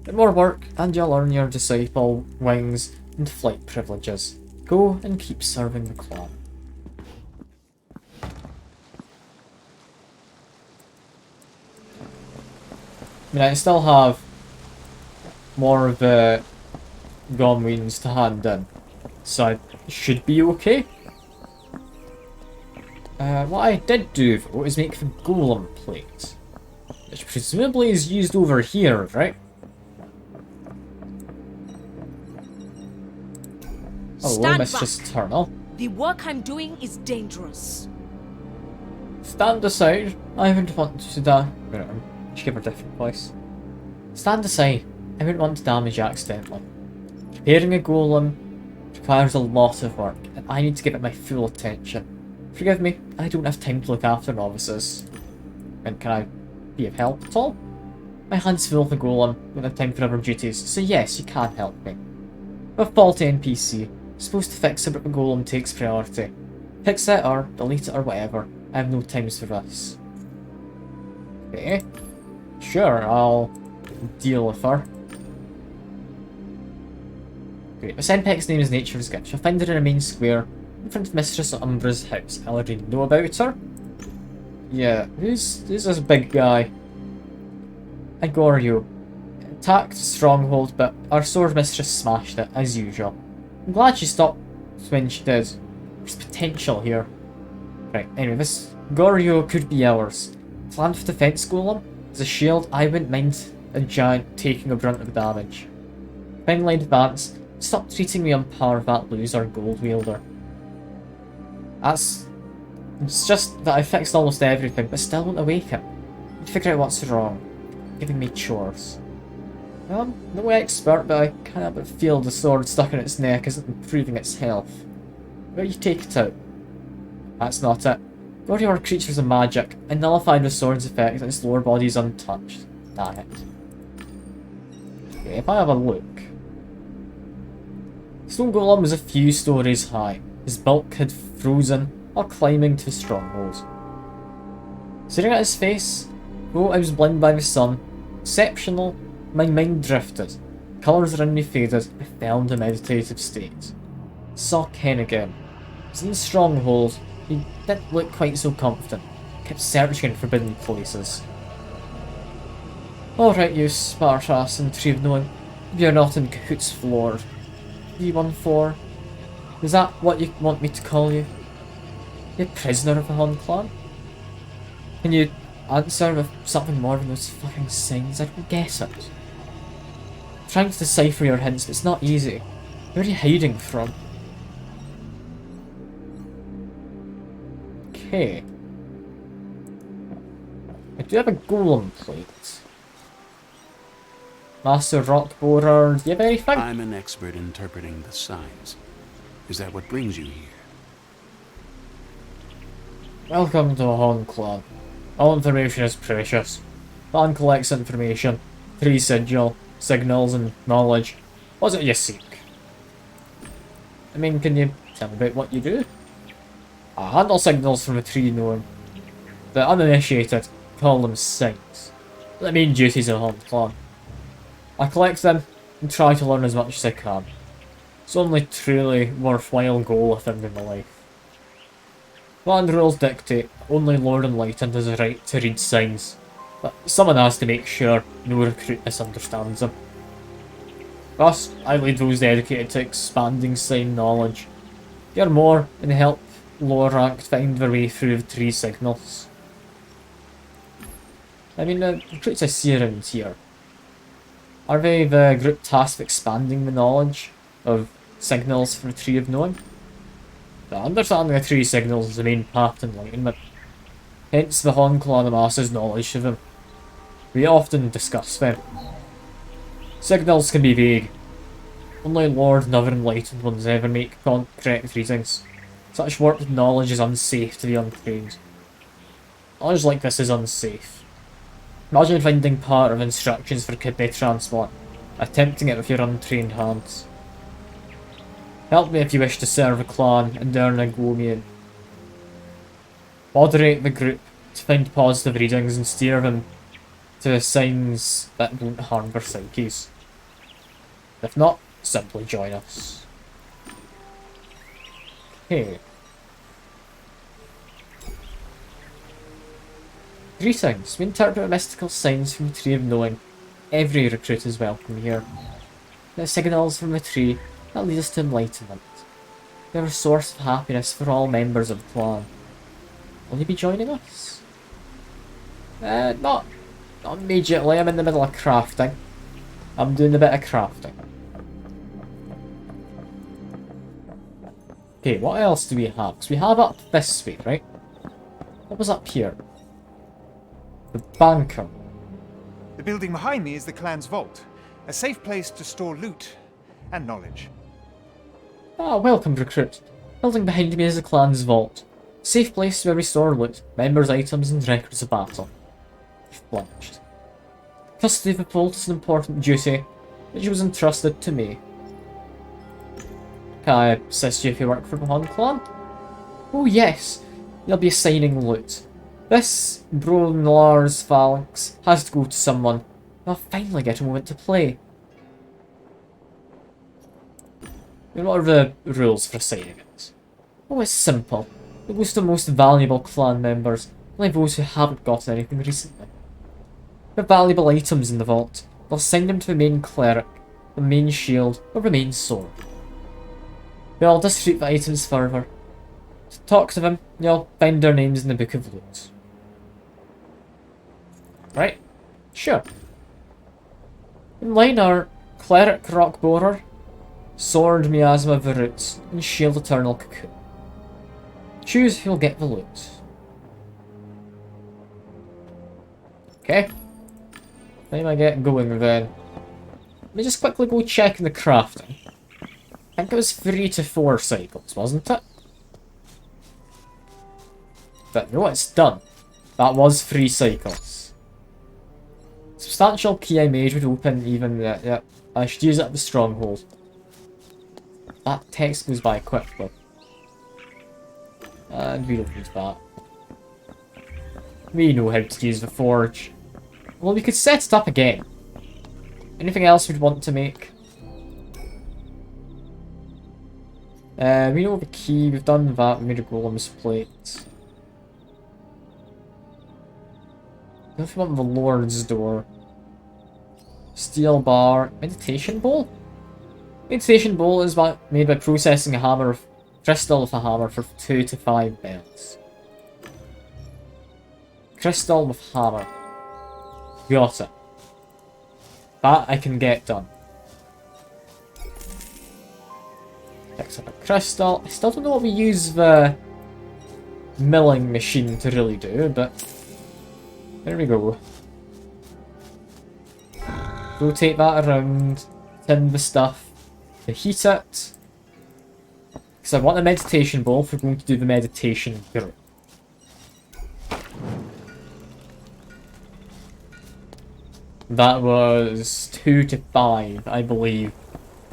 Bit more work and you'll earn your disciple wings and flight privileges. Go and keep serving the clan. I mean, I still have more of the Gomweens to hand in, so I should be okay. What I did do, though, is make the golem plate, which presumably is used over here, right? Hello, Stand Mistress back. Turnell. The work I'm doing is dangerous. Stand aside. I wouldn't want to Just give her a different place. Stand aside. I wouldn't want to damage you accidentally. Preparing a golem requires a lot of work, and I need to give it my full attention. Forgive me, I don't have time to look after novices. And can I be of help at all? My hands full of the golem, don't have time for other duties, so yes, you can help me. A faulty NPC, supposed to fix it but the golem takes priority. Fix it or delete it or whatever, I have no time for this. Okay. Sure, I'll deal with her. Great, the Senpec's name is Nature's Gift. You'll find her in a main square in front of Mistress Umbra's house. I already know about her. Yeah, who's this big guy? Agorio. Attacked Stronghold, but our sword mistress smashed it, as usual. I'm glad she stopped when she did. There's potential here. Right, anyway, this Gorio could be ours. Planned for defense golem? As a shield, I wouldn't mind a giant taking a brunt of damage. Finally advance, stop treating me on par with that loser gold wielder. It's just that I fixed almost everything, but still won't awaken. Figure out what's wrong. Giving me chores. I'm no expert, but I can't help but feel the sword stuck in its neck isn't improving its health. Where you take it out? That's not it. Gorio are creatures of magic, and nullify the sword's effect and its lower body is untouched. Damn it. Okay, if I have a look. Stone Golem was a few stories high. His bulk had frozen while climbing to the stronghold. Staring at his face, though I was blinded by the sun, exceptional, my mind drifted. Colours around me faded, I fell into a meditative state. Saw Ken again. He was in the stronghold. He didn't look quite so confident. Kept searching in forbidden places. Alright, you Spartas and Tree of Knowing. You're not in Cahoot's floor. 314. Is that what you want me to call you? You prisoner of the Hon clan? Can you answer with something more than those fucking signs? I don't guess it. I'm trying to decipher your hints, but it's not easy. Where are you hiding from? Okay. I do have a golem plate. Master rock borer, do you have anything? I'm an expert interpreting the signs. Is that what brings you here? Welcome to the Horn Clan. All information is precious. Clan collects information, 3 signals and knowledge. What's it you seek? I mean, can you tell me about what you do? I handle signals from a tree known. The uninitiated call them signs. The main duties of the Horn Clan. I collect them and try to learn as much as I can. It's the only truly worthwhile goal I think in my life. Clan rules dictate only Lord Enlightened has a right to read signs, but someone has to make sure no recruit misunderstands them. Thus, I lead those dedicated to expanding sign knowledge. Hear more and help lower ranked find their way through the 3 signals. I mean, the recruits I see around here, are they the group tasked with expanding the knowledge of signals for the Tree of Knowing? The understanding of 3 signals is the main path to enlightenment. Hence the Horn Clan amasses knowledge of them. We often discuss them. Signals can be vague. Only Lord and other enlightened ones ever make correct readings. Such work with knowledge is unsafe to the untrained. Knowledge like this is unsafe. Imagine finding part of instructions for kidney transplant, attempting it with your untrained hands. Help me if you wish to serve a clan and earn a Gomian. Moderate the group to find positive readings and steer them to signs that won't harm their psyches. If not, simply join us. Okay. Greetings. We interpret mystical signs from the Tree of Knowing. Every recruit is welcome here. The signals from the tree that lead us to enlightenment. They are a source of happiness for all members of the clan. Will you be joining us? Not immediately. I'm in the middle of crafting. I'm doing a bit of crafting. Okay, what else do we have? Because we have up this way, right? What was up here? The banker. The building behind me is the clan's vault, a safe place to store loot and knowledge. Ah, welcome, recruit. Building behind me is the clan's vault. Safe place where we store loot, members' items, and records of battle. You've blanched. Custody of the vault is an important duty, which was entrusted to me. Can I assist you if you work for the Horn Clan? Oh yes, you'll be assigning loot. This Bronlar's phalanx has to go to someone. I'll finally get a moment to play. And what are the rules for assigning it? Oh, it's simple. It goes to the most valuable clan members, only those who haven't gotten anything recently. The valuable items in the vault, they'll assign them to the main cleric, the main shield, or the main sword. They'll distribute the items further. To talk to them, you'll find their names in the Book of Loot. Right? Sure. In line are Cleric Rock Borer, Sword Miasma of the Roots, and Shield Eternal Cocoon. Choose who'll get the loot. Okay. Time I get going then. Let me just quickly go check in the crafting. I think it was 3 to 4 cycles, wasn't it? But no, it's done. That was 3 cycles. Substantial key I made would open even... yeah, I should use it at the stronghold. That text goes by quickly. And we don't need that. We know how to use the forge. Well, we could set it up again. Anything else we'd want to make? We know the key, we've done that, we made a golem's plate. If we want the Lord's door. Steel bar. Meditation bowl? Meditation bowl is made by processing a hammer of crystal with a hammer for 2 to 5 bells. Crystal with hammer. Got it. That I can get done. Picks up a crystal. I still don't know what we use the milling machine to really do, but there we go. Rotate that around, tin the stuff, to heat it. Because I want a meditation bowl if we're going to do the meditation group. That was 2 to 5, I believe.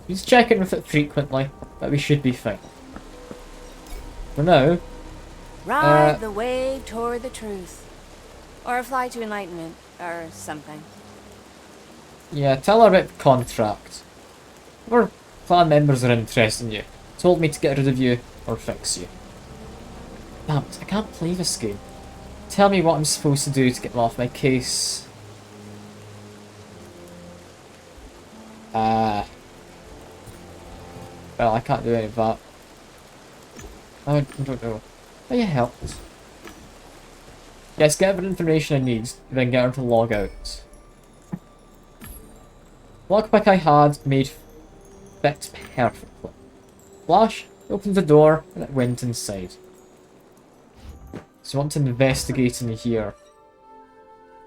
Just checking with it frequently, but we should be fine. For now, Ride the wave toward the truth. Or fly to enlightenment, or something. yeah, tell her about the contract. Our clan members are interested in you. Told me to get rid of you, or fix you. Damn it, I can't play this game. Tell me what I'm supposed to do to get them off my case. Well, I can't do any of that. I don't know. Oh, you helped. Yes, get the information I need, then get her to log out. Lockpick I had made fit perfectly. Flash opened the door and it went inside. So I want to investigate in here.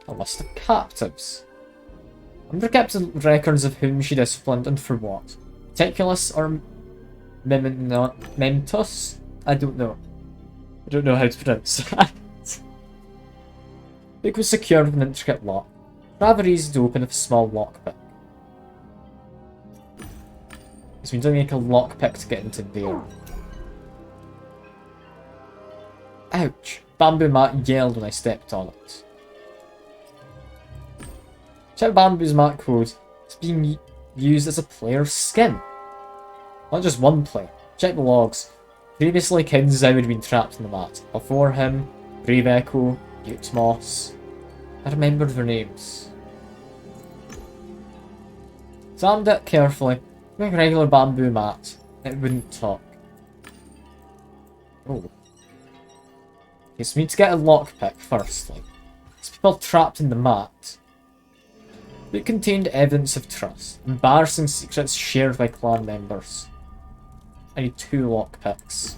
A list of captives. Under kept records of whom she disciplined and for what. Meticulous or Mentos? I don't know. I don't know how to pronounce that. It was secured with an intricate lock. Rather easy to open with a small lockpick. So we don't make a lockpick to get into there. Ouch! Bamboo mat yelled when I stepped on it. Check Bamboo's mat code. It's being used as a player's skin. Not just one player. Check the logs. Previously, King Zhao had been trapped in the mat. Before him, Brave Echo, Utmos. I remember their names. Examined it carefully. Like a regular bamboo mat. It wouldn't talk. Oh. Okay, so we need to get a lockpick firstly. There's people trapped in the mat. It contained evidence of trust. Embarrassing secrets shared by clan members. I need 2 lockpicks.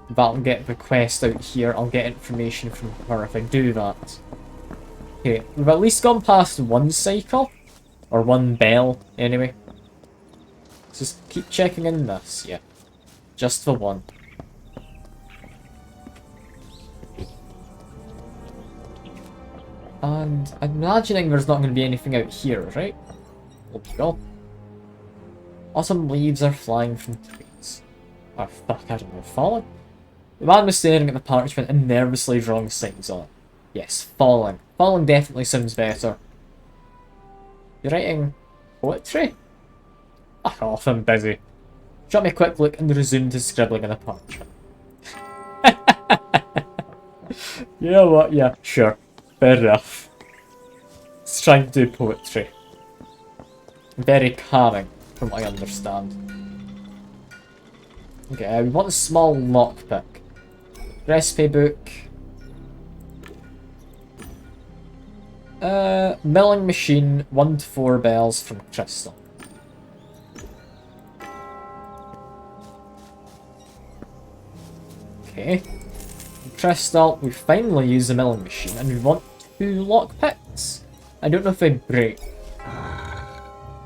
That'll get the quest out here. I'll get information from her if I do that. Okay, we've at least gone past 1 cycle. Or 1 bell, anyway. Just keep checking in this, yeah. Just for 1. And I'm imagining there's not going to be anything out here, right? Hope so. Autumn leaves are flying from trees. Oh fuck, I don't know, falling? The man was staring at the parchment and nervously drawing signs on it. Yes, falling. Falling definitely sounds better. You're writing poetry? Fuck off, I'm busy. Shot me a quick look and resumed his scribbling in the parchment. You know what? Yeah, sure. Fair enough. He's trying to do poetry. Very calming, from what I understand. Okay, we want a small lockpick. Recipe book. Milling machine, 1 to 4 bells from crystal. Okay. Crystal, we finally use the milling machine, and we want 2 lockpicks. I don't know if they break.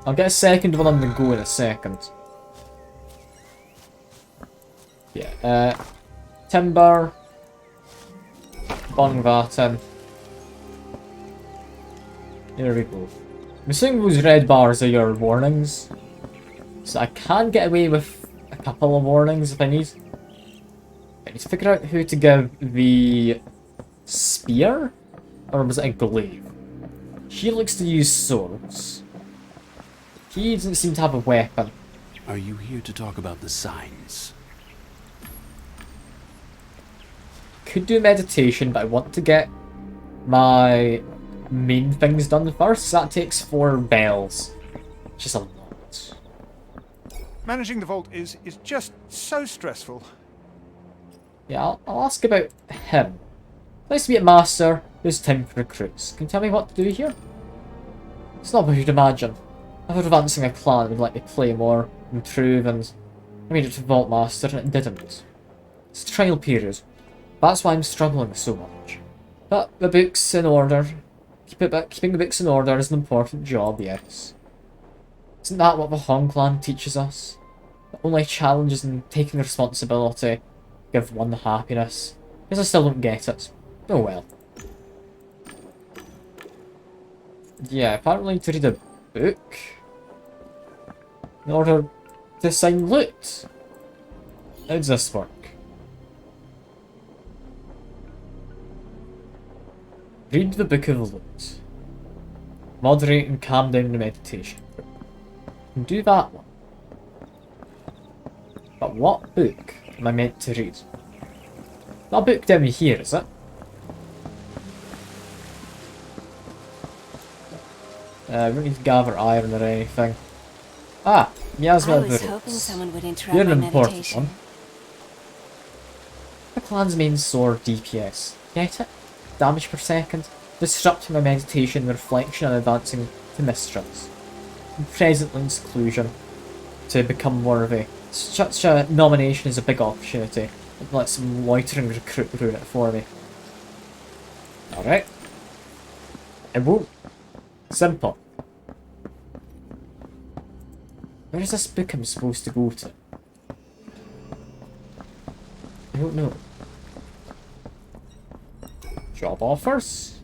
I'll get a second one on the go in a second. Yeah, timber. Bong that in. There we go. I'm assuming those red bars are your warnings. So I can get away with a couple of warnings if I need. I need to figure out who to give the spear? Or was it a glaive? She likes to use swords. He doesn't seem to have a weapon. Are you here to talk about the signs? Could do meditation, but I want to get my main things done first. So that takes 4 bells. Just a lot. Managing the vault is just so stressful. Yeah, I'll ask about him. Nice to be a master. There's time for recruits. Can you tell me what to do here? It's not what you'd imagine. I thought advancing a clan would let me play more, improve, and I made it to Vault Master and it didn't. It's a trial period. That's why I'm struggling so much. But the book's in order. Keeping the books in order is an important job, yes. Isn't that what the Hong Clan teaches us? The only challenge is in taking the responsibility, give one the happiness. Because I still don't get it. Oh well. Yeah, apparently to read a book in order to sign loot. How does this work? Read the Book of Loot. Moderate and calm down the meditation. And do that one. But what book am I meant to read? That book down here, is it? We don't need to gather iron or anything. Ah, Miasma I of the was hoping Roots. someone would interrupt You're my an important meditation. one. The clan's main sword DPS. Get it? Damage per second. Disrupting my meditation, reflection and advancing to mistrust. And presently seclusion. To become worthy. Such a nomination is a big opportunity. Let some loitering recruit ruin it for me. Alright. It won't. Simple. Where is this book I'm supposed to go to? I don't know. Job offers?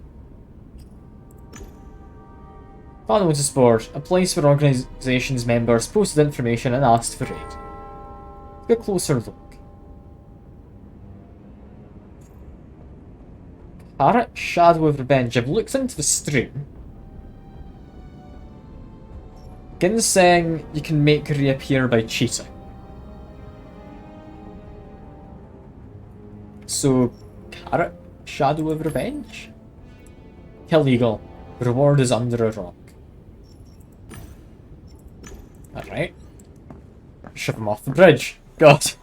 Found a notice board. A place where organisation's members posted information and asked for aid. Get a closer look. Carrot, Shadow of Revenge. I've looked into the stream. Ginseng you can make reappear by cheating. So, Carrot, Shadow of Revenge? Kill Eagle. Reward is under a rock. Alright. Shove him off the bridge. God.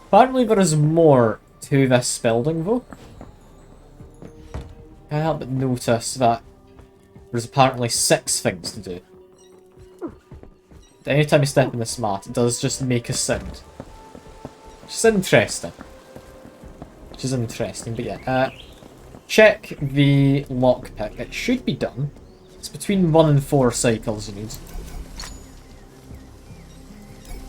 Apparently there is more to this building though. I can't help but notice that there's apparently 6 things to do. Anytime you step in this mat, it does just make a sound. Which is interesting. But yeah. Check the lockpick. It should be done. It's between 1 and 4 cycles you need.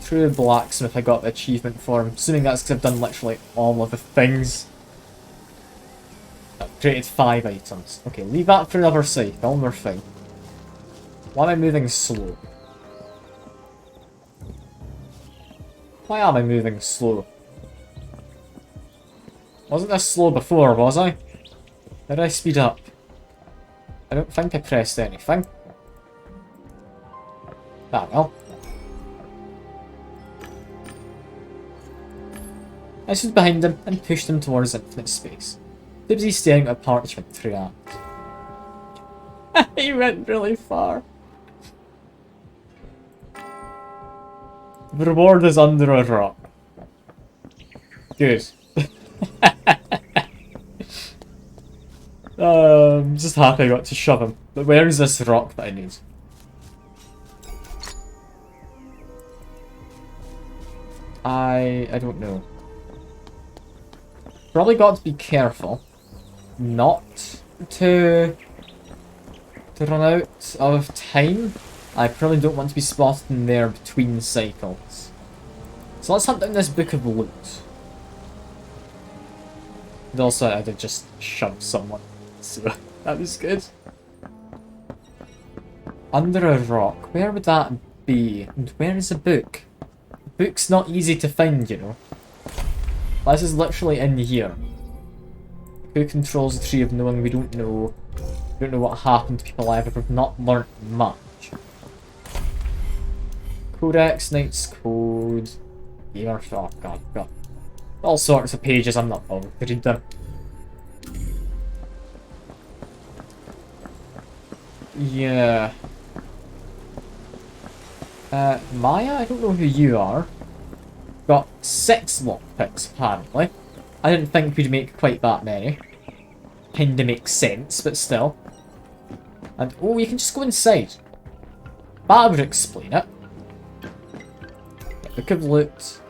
True Blacksmith I got the achievement for. I'm assuming that's because I've done literally all of the things. I've created 5 items. Okay, leave that for another cycle, we're fine. Why am I moving slow? Why am I moving slow? Wasn't this slow before, was I? How did I speed up? I don't think I pressed anything. Ah well. I stood behind him and pushed him towards infinite space. Dibsy staring at a parchment through act. He went really far. The reward is under a rock. Good. I'm just happy I got to shove him. But where is this rock that I need? I don't know. Probably got to be careful not to run out of time. I probably don't want to be spotted in there between cycles. So let's hunt down this Book of Loot. And also I did just shove someone, so that was good. Under a rock, where would that be? And where is the book? The book's not easy to find, you know. This is literally in here. Who controls the Tree of Knowing? We don't know. We don't know what happened to people either. We've not learnt much. Codex, Knight's Code, Gamer, oh god. All sorts of pages, I'm not bothered to read them. Yeah. Maya, I don't know who you are. Got 6 lockpicks, apparently. I didn't think we'd make quite that many. Kinda makes sense, but still. And, oh, you can just go inside. That would explain it. Book of Loot.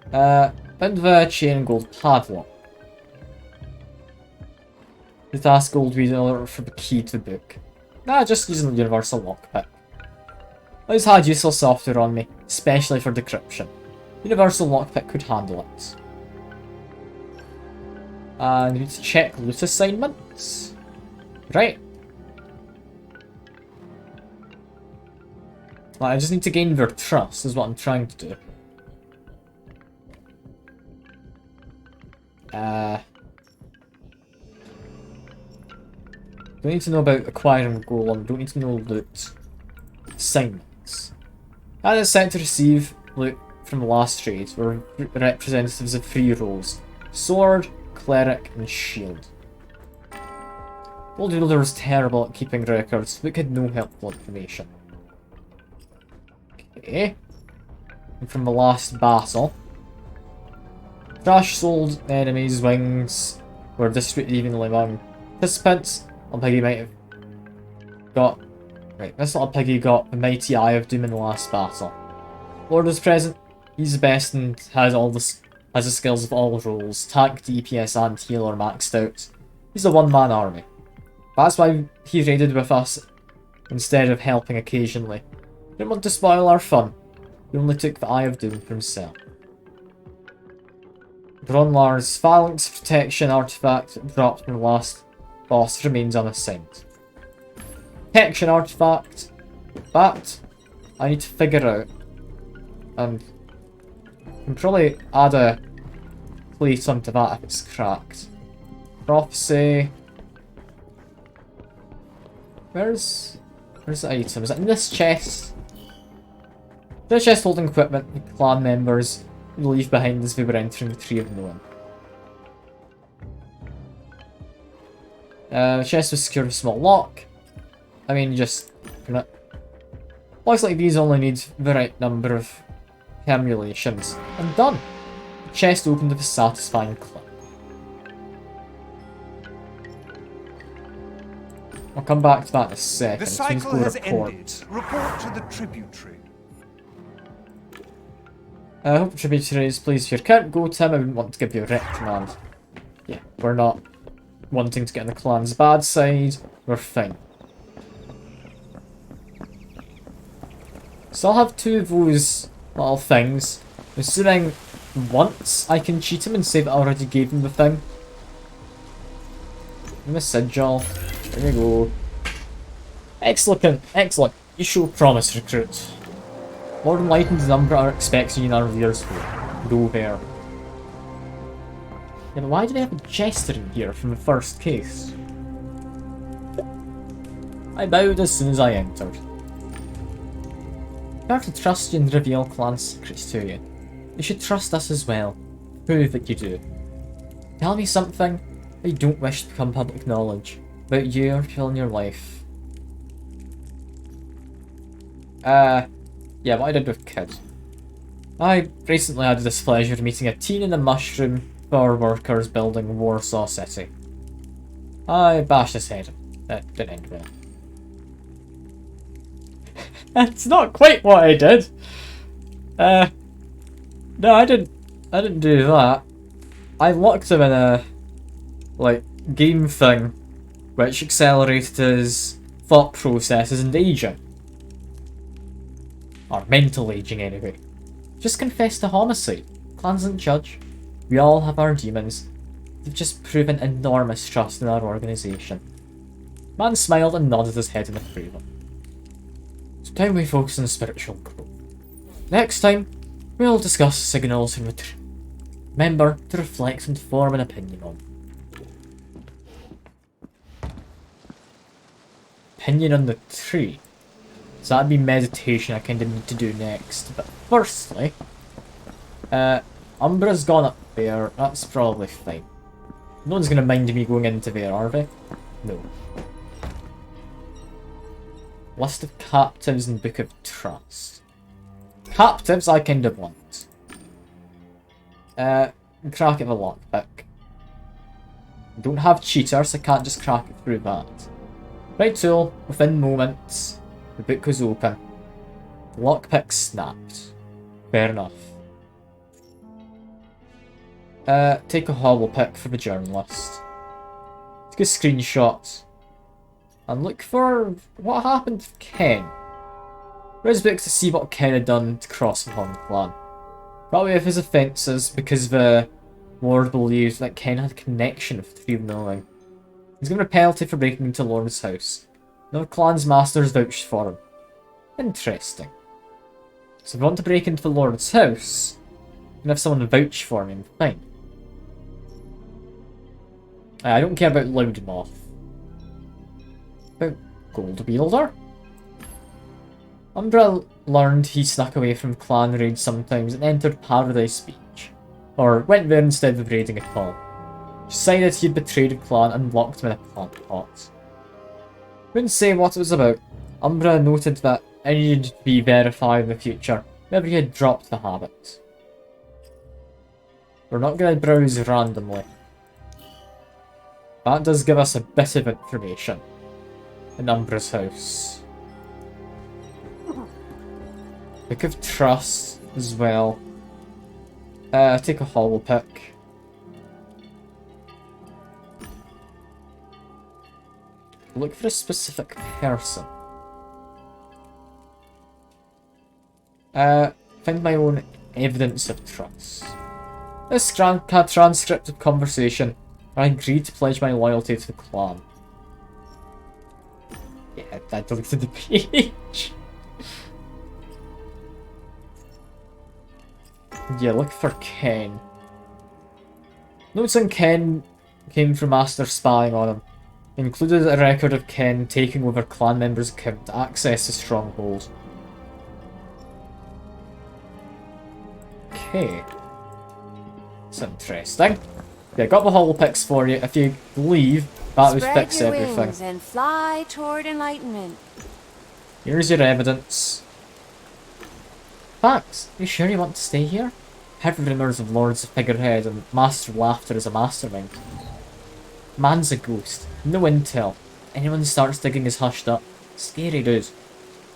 Bound with a chain and gold padlock. The task gold we order for the key to the book. Nah, just using the universal lockpick. I always had useless software on me, especially for decryption. Universal lockpick could handle it. And we need to check loot assignments. Right. I just need to gain their trust, is what I'm trying to do. Don't need to know about acquiring golem, don't need to know loot assignments. I is set to receive loot from the last trade, were representatives of 3 roles: sword, cleric, and shield. Old Wielder was terrible at keeping records, but had no helpful information. Okay. And from the last battle, Trash sold enemies' wings were distributed evenly among participants. Little Piggy might have got... Right, this little piggy got the mighty Eye of Doom in the last battle. Lord was present. He's the best and has the skills of all roles. Tank, DPS and healer maxed out. He's a one-man army. That's why he raided with us instead of helping occasionally. Didn't want to spoil our fun. He only took the Eye of Doom for himself. Bronlar's Phalanx Protection artifact dropped from the last boss remains unassigned. Protection artifact. That I need to figure out. And I can probably add a plate onto that if it's cracked. Prophecy. Where's the item? Is it in this chest? The chest holding equipment the clan members would leave behind as they were entering the Tree of Knowing. The chest was secured with a small lock. I mean, just looks like these only need the right number of permutations. And done! The chest opened with a satisfying click. I'll come back to that in a second. The cycle has ended. Report to the tributary. I hope tributaries, please, if you can't go to him, I wouldn't want to give you a reprimand. Yeah, we're not wanting to get on the clan's bad side. We're fine. So I'll have 2 of those little things. Assuming once I can cheat him and say that I already gave him the thing. And the sigil. There we go. Excellent, excellent. You show promise, recruit. Lord Enlightened and Umbra are expecting you in our years go there. Yeah, but why do they have a jester in here from the first case? I bowed as soon as I entered. I have to trust you and reveal clan secrets to you. You should trust us as well. Prove that you do. Tell me something that you don't wish to become public knowledge about you or people in your life. Yeah, what I did with Kid. I recently had the displeasure of meeting a teen in a mushroom for workers building Warsaw City. I bashed his head. That didn't end well. That's not quite what I did. No, I didn't do that. I locked him in a game thing which accelerated his thought processes and aging. Or mental aging anyway. Just confess to homicide. Clans don't judge. We all have our demons. They've just proven enormous trust in our organisation. Man smiled and nodded his head in approval. So time we focus on spiritual growth. Next time, we'll discuss signals from the tree. Remember to reflect and form an opinion on. Opinion on the tree. So that'd be meditation I kind of need to do next. But firstly, Umbra's gone up there. That's probably fine. No one's going to mind me going into there, are they? No. List of captives and Book of Trust. Captives I kind of want. Crack it with a lockpick. Don't have cheaters, so I can't just crack it through that. Right tool, within moments, the book was open. The lockpick snapped. Fair enough. Take a holo pic for the journalist. Take a screenshot. And look for what happened to Ken. Read books to see what Ken had done to cross the Hong clan. Probably of his offences because the Lord believed that Ken had a connection with the knowing. He's given a penalty for breaking into Lord's house. No clan's masters vouched for him. Interesting. So if you want to break into the Lord's house, you can have someone vouch for me, fine. I don't care about Loudmouth. About Gold Wielder? Umbra learned he snuck away from clan raids sometimes and entered Paradise Beach. Or went there instead of raiding at all. She decided he'd betrayed a clan and locked him in a plant pot. Wouldn't say what it was about. Umbra noted that I needed to be verified in the future whenever he had dropped the habit. We're not going to browse randomly. That does give us a bit of information in Umbra's house. Book of Trust as well. Take a holo pic. Look for a specific person. Find my own evidence of trust. This transcript of conversation. I agreed to pledge my loyalty to the clan. Yeah, I deleted the page. Yeah, look for Ken. Notes on Ken came from Master spying on him. Included a record of Ken taking over clan members' account to access the stronghold. Okay. That's interesting. Yeah, got the holo pics for you. If you leave, that would fix Spread your everything. wings and fly toward enlightenment. Here's your evidence. Facts. You sure you want to stay here? Heard rumours of Lord's a figurehead and Master Laughter is a mastermind. Man's a ghost. No intel. Anyone starts digging is hushed up. Scary dude.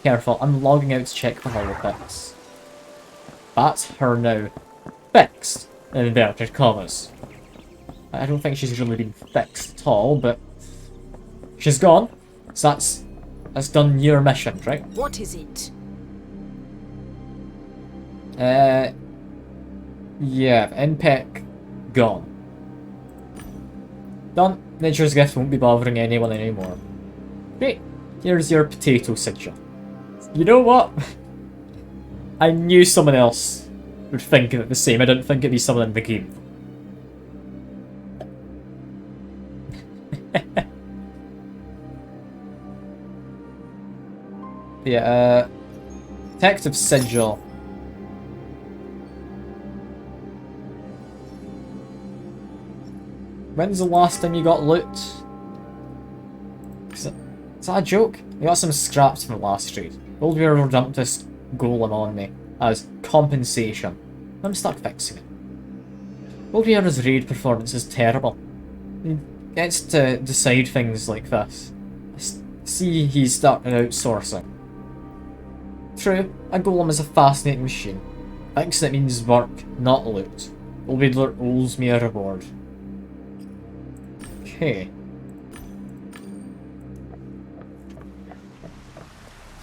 Careful, I'm logging out to check the holopics. That's her now. Fixed. In inverted commas. I don't think she's really been fixed at all, but she's gone. So that's done your mission, right? What is it? Yeah, NPEC gone. Done. Nature's gift won't be bothering anyone anymore. Great. Here's your potato sigil. You know what? I knew someone else would think of it the same. I didn't think it'd be someone in the game. Yeah, Detective Sigil. When's the last time you got loot? Is that a joke? I got some scraps from the last raid. Old Weirdo dumped this golem on me as compensation. I'm stuck fixing it. Old Weirdo's raid performance is terrible. He gets to decide things like this. See, he's started outsourcing. True, a golem is a fascinating machine. Fixing it means work, not loot. Old Weirdo owes me a reward. Okay.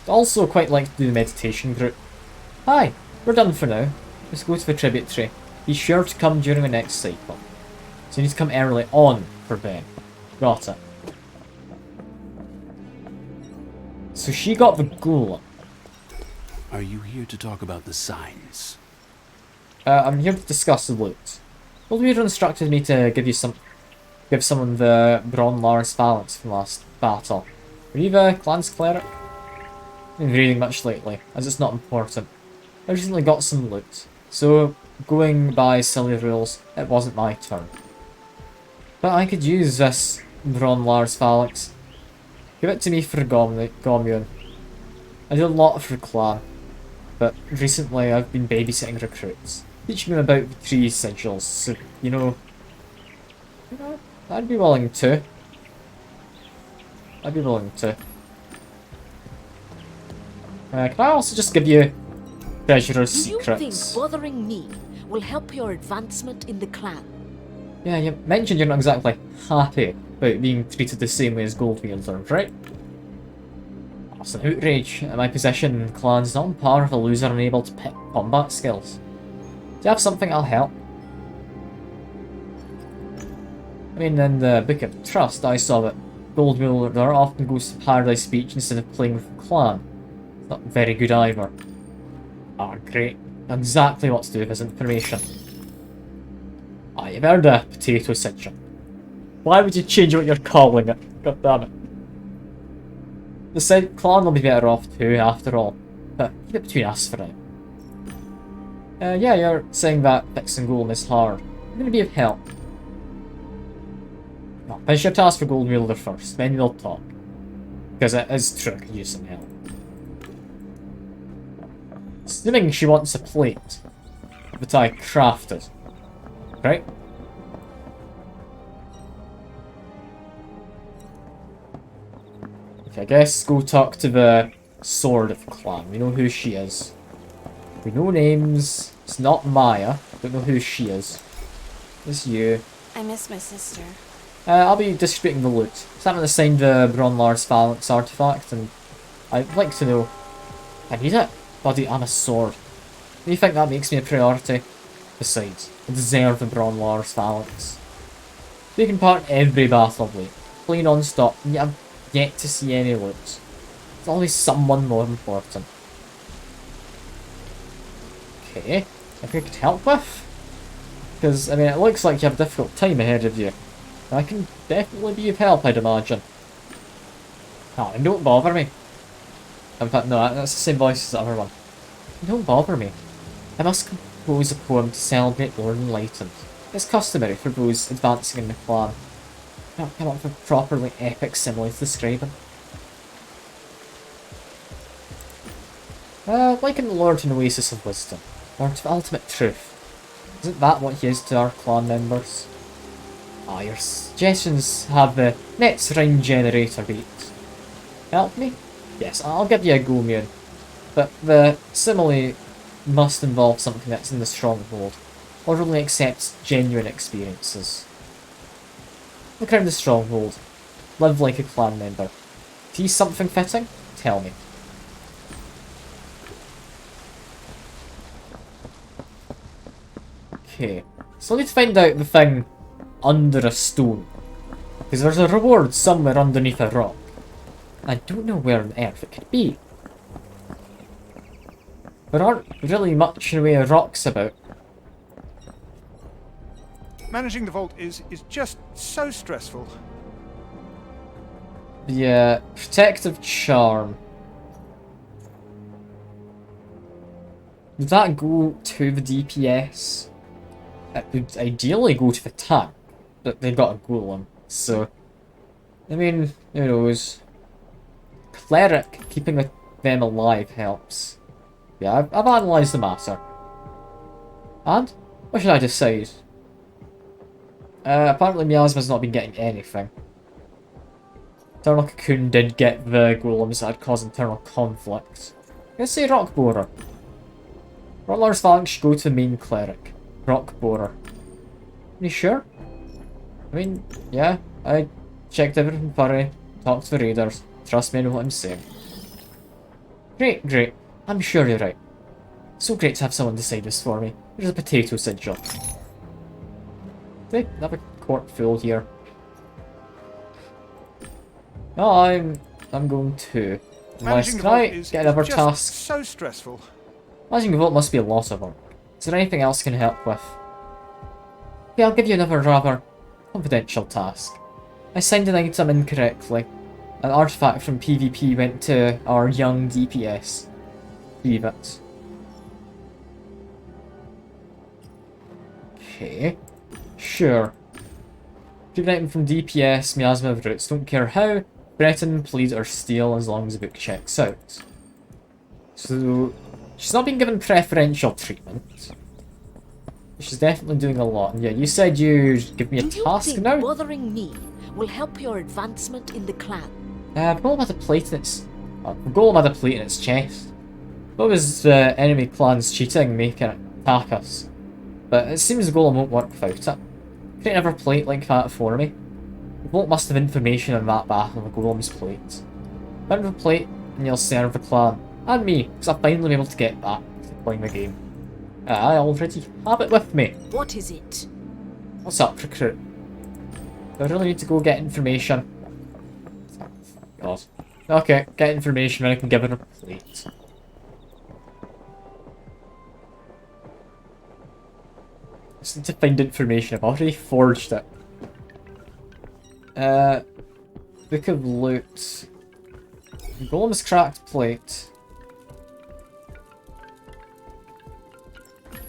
I'd also quite like to do the meditation group. Hi, we're done for now. Let's go to the tributary. Be sure to come during the next cycle. So you need to come early on for Ben. Got it. So she got the golem. Are you here to talk about the signs? I'm here to discuss the loot. Old Weirdo instructed me to give someone the Bron Lars Phalanx from last battle. Were you the clan's cleric? I've been reading much lately, as it's not important. I recently got some loot, so going by silly rules, it wasn't my turn. But I could use this Bron Lars Phalanx. Give it to me for Gommune. I do a lot for clan, but recently I've been babysitting recruits, teaching them about the tree sigils, so, you know, I'd be willing to. I'd be willing to. Can I also just give you treasurer's Do you secrets. think bothering me will help your advancement in the clan? Yeah, you mentioned you're not exactly happy about being treated the same way as gold wielders, right? That's an outrage. My position in clans not on par with a loser unable to pick combat skills. Do you have something that'll help? I mean, in the Book of Trust, I saw that gold wielder often goes to Paradise Beach instead of playing with the clan. It's not very good either. Ah, great. Exactly what to do with this information. Ah, you've earned a potato syndrome. Why would you change what you're calling it? God damn it. The said clan will be better off too, after all. But keep it between us for now. Yeah, you're saying that fixing Golem is hard. I'm gonna be of help. No, finish your task for Gold Wielder first, then we'll talk. Because it is true I could use some help. Assuming she wants a plate that I crafted. Right? Okay, I guess go talk to the Sword of the Clan. We know who she is. We know names. It's not Maya. Don't know who she is. It's you. I miss my sister. I'll be distributing the loot. Someone assigned the Bronlar's Phalanx artifact, and I'd like to know. I need it. Bloody, I'm a sword. Do you think that makes me a priority? Besides, I deserve the Bronlar's Phalanx. Taking part in every battle of late, play non-stop, and yet I've yet to see any loot. There's always someone more important. Okay, if you could help with? Because, I mean, it looks like you have a difficult time ahead of you. I can definitely be of help, I'd imagine. Oh, and don't bother me. In fact, no, that's the same voice as the other one. Don't bother me. I must compose a poem to celebrate Lord Enlightened. It's customary for those advancing in the clan. I can't come up with a properly epic simile to describe him. Like in the Lord and Oasis of Wisdom, Lord of Ultimate Truth. Isn't that what he is to our clan members? Ah, your suggestions have the next rhyme generator beat. Help me? Yes, I'll give you a go, Mune. But the simile must involve something that's in the stronghold, or only accepts genuine experiences. Look around the stronghold. Live like a clan member. See something fitting? Tell me. Okay, so I need to find out the thing under a stone. Because there's a reward somewhere underneath a rock. I don't know where on earth it could be. There aren't really much in the way of rocks about. Managing the vault is just so stressful. The protective charm. Would that go to the DPS? It would ideally go to the tank, but they've got a golem, so... I mean, who knows. Cleric, keeping them alive helps. Yeah, I've analysed the matter. And? What should I decide? Apparently Miasma's not been getting anything. Eternal Cocoon did get the golems that had caused internal conflict. Let's say Rock Borer. Bronlar's Phalanx should go to the main cleric. Rock Borer. Are you sure? I mean, yeah, I checked everything thoroughly, talked to the raiders. Trust me, I know what I'm saying. Great, great. I'm sure you're right. So great to have someone decide this for me. There's a potato sigil. Okay, another court full here. No, I'm going to. Unless, can I get another task? So stressful. Managing the vault must be a lot of work. Is there anything else I can help with? Okay, I'll give you another rather confidential task. I signed an item incorrectly. An artifact from PvP went to our young DPS. Leave it. Okay. Sure. Retrieve an item from DPS, Miasma of Roots. Don't care how, threaten, plead, or steal as long as the book checks out. So, she's not been given preferential treatment. She's definitely doing a lot. And yeah, you said you'd give me a task now? Do you think bothering me will help your advancement in the clan? Golem had a plate in its... Golem had a plate in its chest. What was the enemy clans cheating, making it attack us? But it seems the golem won't work without it. Create another plate like that for me. The vault must have information on that battle of the golem's plate. Find the plate and you'll serve the clan. And me, because I've finally been able to get back to playing the game. I already have it with me. What is it? What's up, recruit? Do I really need to go get information? God. Okay, get information and I can give her a plate. Just need to find information. I've already forged it. Book of Loot. Golem's cracked plate.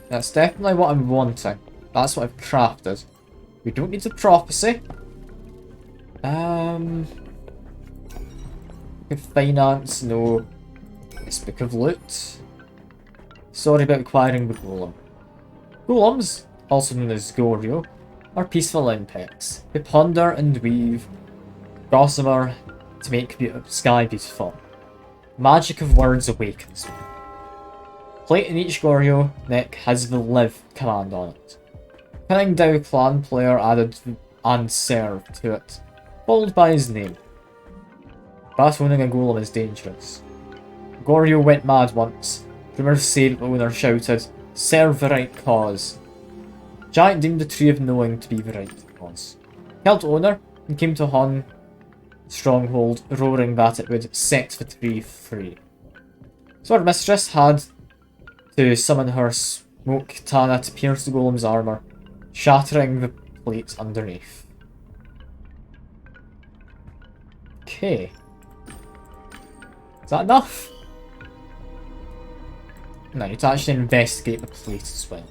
That's definitely what I'm wanting. That's what I've crafted. We don't need the prophecy. Book of Finance, no. It's Book of Loot. Sorry about acquiring the golem. Golems, also known as Goryo, are peaceful impects. They ponder and weave gossamer to make sky beautiful. Magic of words awakens me. Plate in each Goryo neck has the live command on it. Cunning Dow clan player added and served to it, followed by his name. But owning a golem is dangerous. Goryo went mad once. Rumors say that the owner shouted, "Serve the right cause." Giant deemed the Tree of Knowing to be the right cause. Killed owner and came to Hun stronghold, roaring that it would set the tree free. Sword Mistress had to summon her smoke katana to pierce the golem's armor, shattering the plates underneath. Okay. Is that enough? No, you need to actually investigate the plate as well.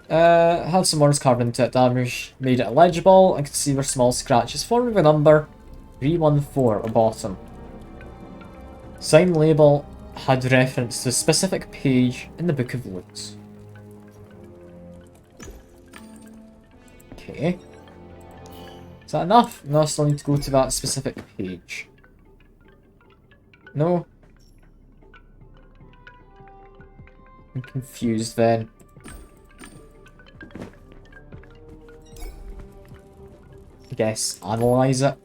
Had some words carved into it, damage made it illegible. I could see where small scratches forming the number 314 at the bottom. Sign label had reference to a specific page in the Book of Loot. Okay. Is that enough? No, I still need to go to that specific page. No? I'm confused then. I guess analyze it.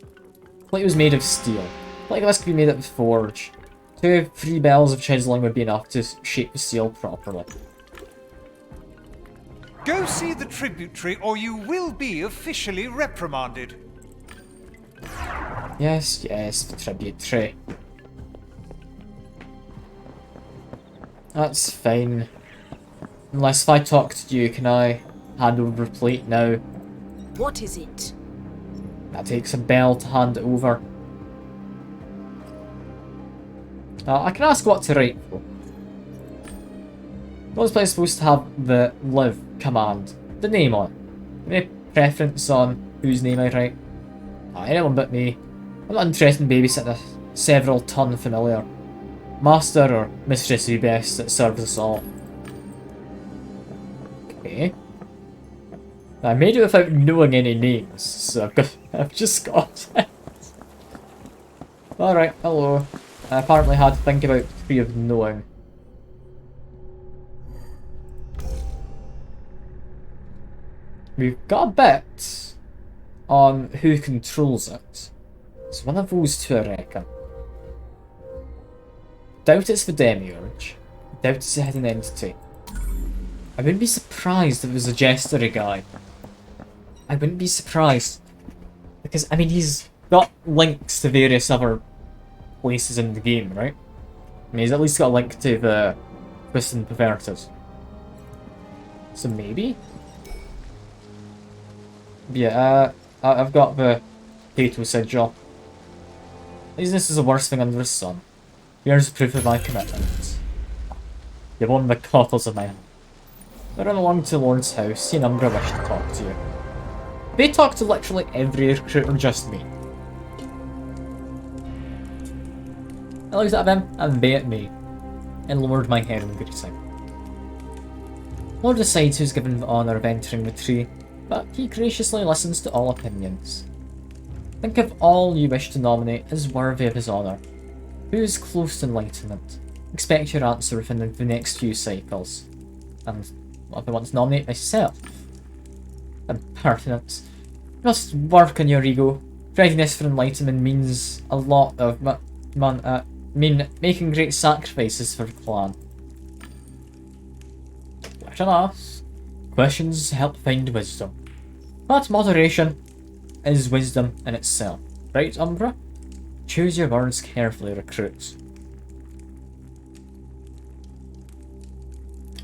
Plate was made of steel. Like this could be made out of forge. 2-3 bells of chiseling would be enough to shape the steel properly. Go see the tributary or you will be officially reprimanded. Yes, yes, the tributary. That's fine. Unless if I talk to you, can I hand over the plate now? What is it? That takes a bell to hand it over. I can ask what to write for. Those places supposed to have the live command, the name on it. Any preference on whose name I write? Anyone but me. I'm not interested in babysitting a several ton familiar. Master or mistress who best that serves us all. Okay. I made it without knowing any names, so I've just got it. Alright, hello. I apparently had to think about the Tree of Knowing. We've got a bit on who controls it. It's one of those two, I reckon. Doubt it's the Demiurge. Doubt it's a hidden entity. I wouldn't be surprised if it was a Jestery guy. I wouldn't be surprised. Because, I mean, he's got links to various other places in the game, right? I mean, he's at least got a link to the Twisted and Perverted. So maybe? Yeah, I've got the potato sigil. Laziness is the worst thing under the sun. Here's proof of my commitment. You're one of the cockles of my hand. I run along to Lord's house, see an Umbra wish to talk to you. They talk to literally every recruit or just me. I looked at him and they at me, and lowered my head in greeting. Lord decides who's given the honour of entering the tree, but he graciously listens to all opinions. Think of all you wish to nominate as worthy of his honour. Who is close to enlightenment? Expect your answer within the next few cycles. And what if I want to nominate myself? Impertinence. You must work on your ego. Readiness for enlightenment means a lot of making great sacrifices for the clan. Question asked. Questions help find wisdom. But moderation is wisdom in itself. Right, Umbra? Choose your words carefully, recruits.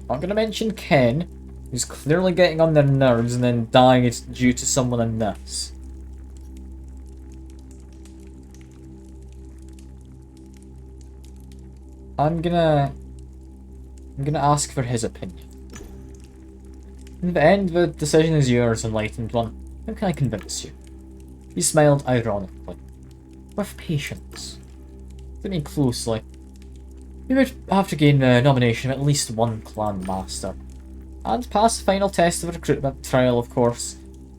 I'm gonna mention Ken, who's clearly getting on their nerves and then dying due to someone in this. I'm gonna ask for his opinion. In the end, the decision is yours, enlightened one. How can I convince you? He smiled ironically. With patience. Look at me closely. You would have to gain the nomination of at least one clan master. And pass the final test of recruitment trial, of course.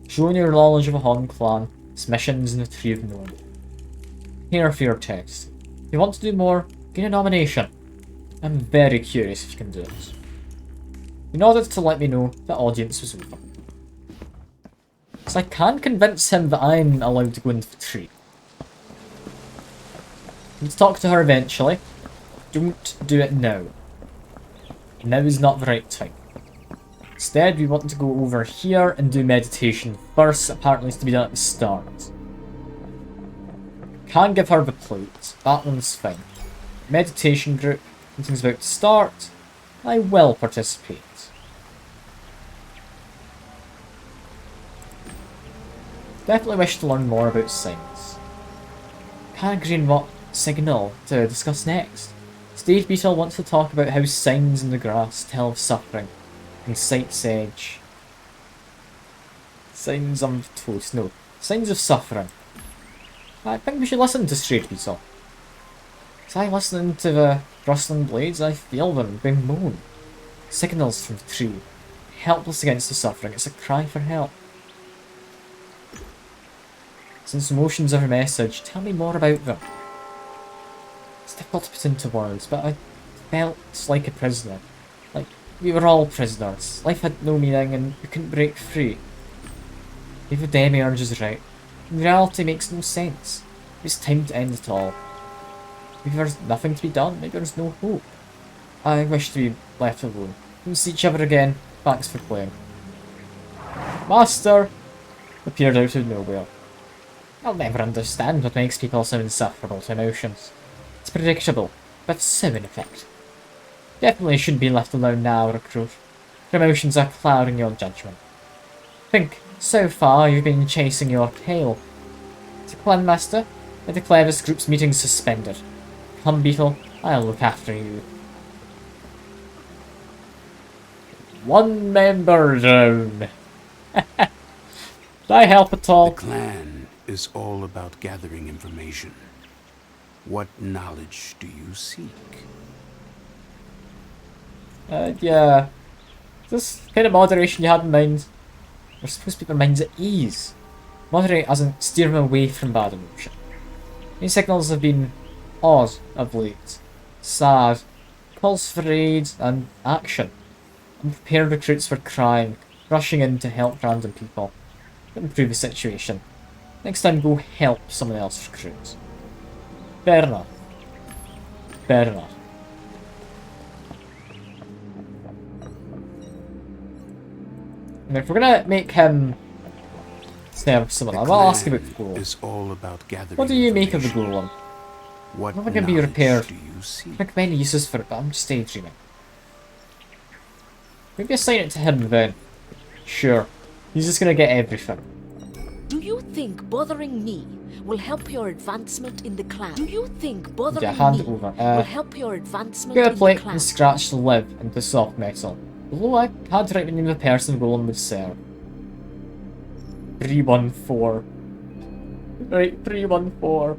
Showing your knowledge of a Hon clan, its missions, and the tree of knowing. Here for your test. If you want to do more, gain a nomination. I'm very curious if you can do it. He nodded to let me know the audience was over. So I can convince him that I'm allowed to go into the tree. Let's talk to her eventually. Don't do it now. Now is not the right time. Instead, we want to go over here and do meditation first. Apparently it's to be done at the start. Can give her the plate. That one's fine. Meditation group. Meeting's about to start. I will participate. Definitely wish to learn more about signs. Can't agree on what signal to discuss next. Stage Beetle wants to talk about how signs in the grass tell of suffering, and Sight's Edge. Signs of toast, no. Signs of suffering. I think we should listen to Stage Beetle. As I listen to the rustling blades, I feel them being moan. Signals from the tree. Helpless against the suffering, it's a cry for help. Since emotions are a message, tell me more about them. It's difficult to put into words, but I felt like a prisoner. Like, we were all prisoners. Life had no meaning and we couldn't break free. Maybe the demiurge is right. Reality makes no sense. It's time to end it all. Maybe there's nothing to be done, maybe there's no hope. I wish to be left alone. We'll see each other again. Thanks for playing. Master! Appeared out of nowhere. I'll never understand what makes people so insufferable to emotions. It's predictable, but so in effect. Definitely shouldn't be left alone now, recruit. Your emotions are clouding your judgment. Think, so far you've been chasing your tail. To Clan Master, I declare this group's meeting suspended. Come, Beetle, I'll look after you. One member down. Did I help at all? The clan is all about gathering information. What knowledge do you seek? Yeah. This kind of moderation you had in mind. We're supposed to keep our minds at ease. Moderate as in steer them away from bad emotion. These signals have been odd of late. Sad. Calls for aid and action. Unprepared recruits for crime. Rushing in to help random people. Improve the situation. Next time go help someone else recruit. Fair enough. Fair enough. And if we're gonna make him serve someone, I'll ask about the golem. Is all about gathering What do you make of the information. golem? What Not gonna be repaired. do you seek? I think many uses for it, but I'm just daydreaming. Maybe assign it to him then. Sure. He's just gonna get everything. Do you think bothering me will help your advancement in the clan? Do you think bothering Yeah, hand me it over. will help your advancement Get a in the plate clan? and scratch the lid into soft metal. Although I had to write the name of the person golem would serve. 314. Right, 314.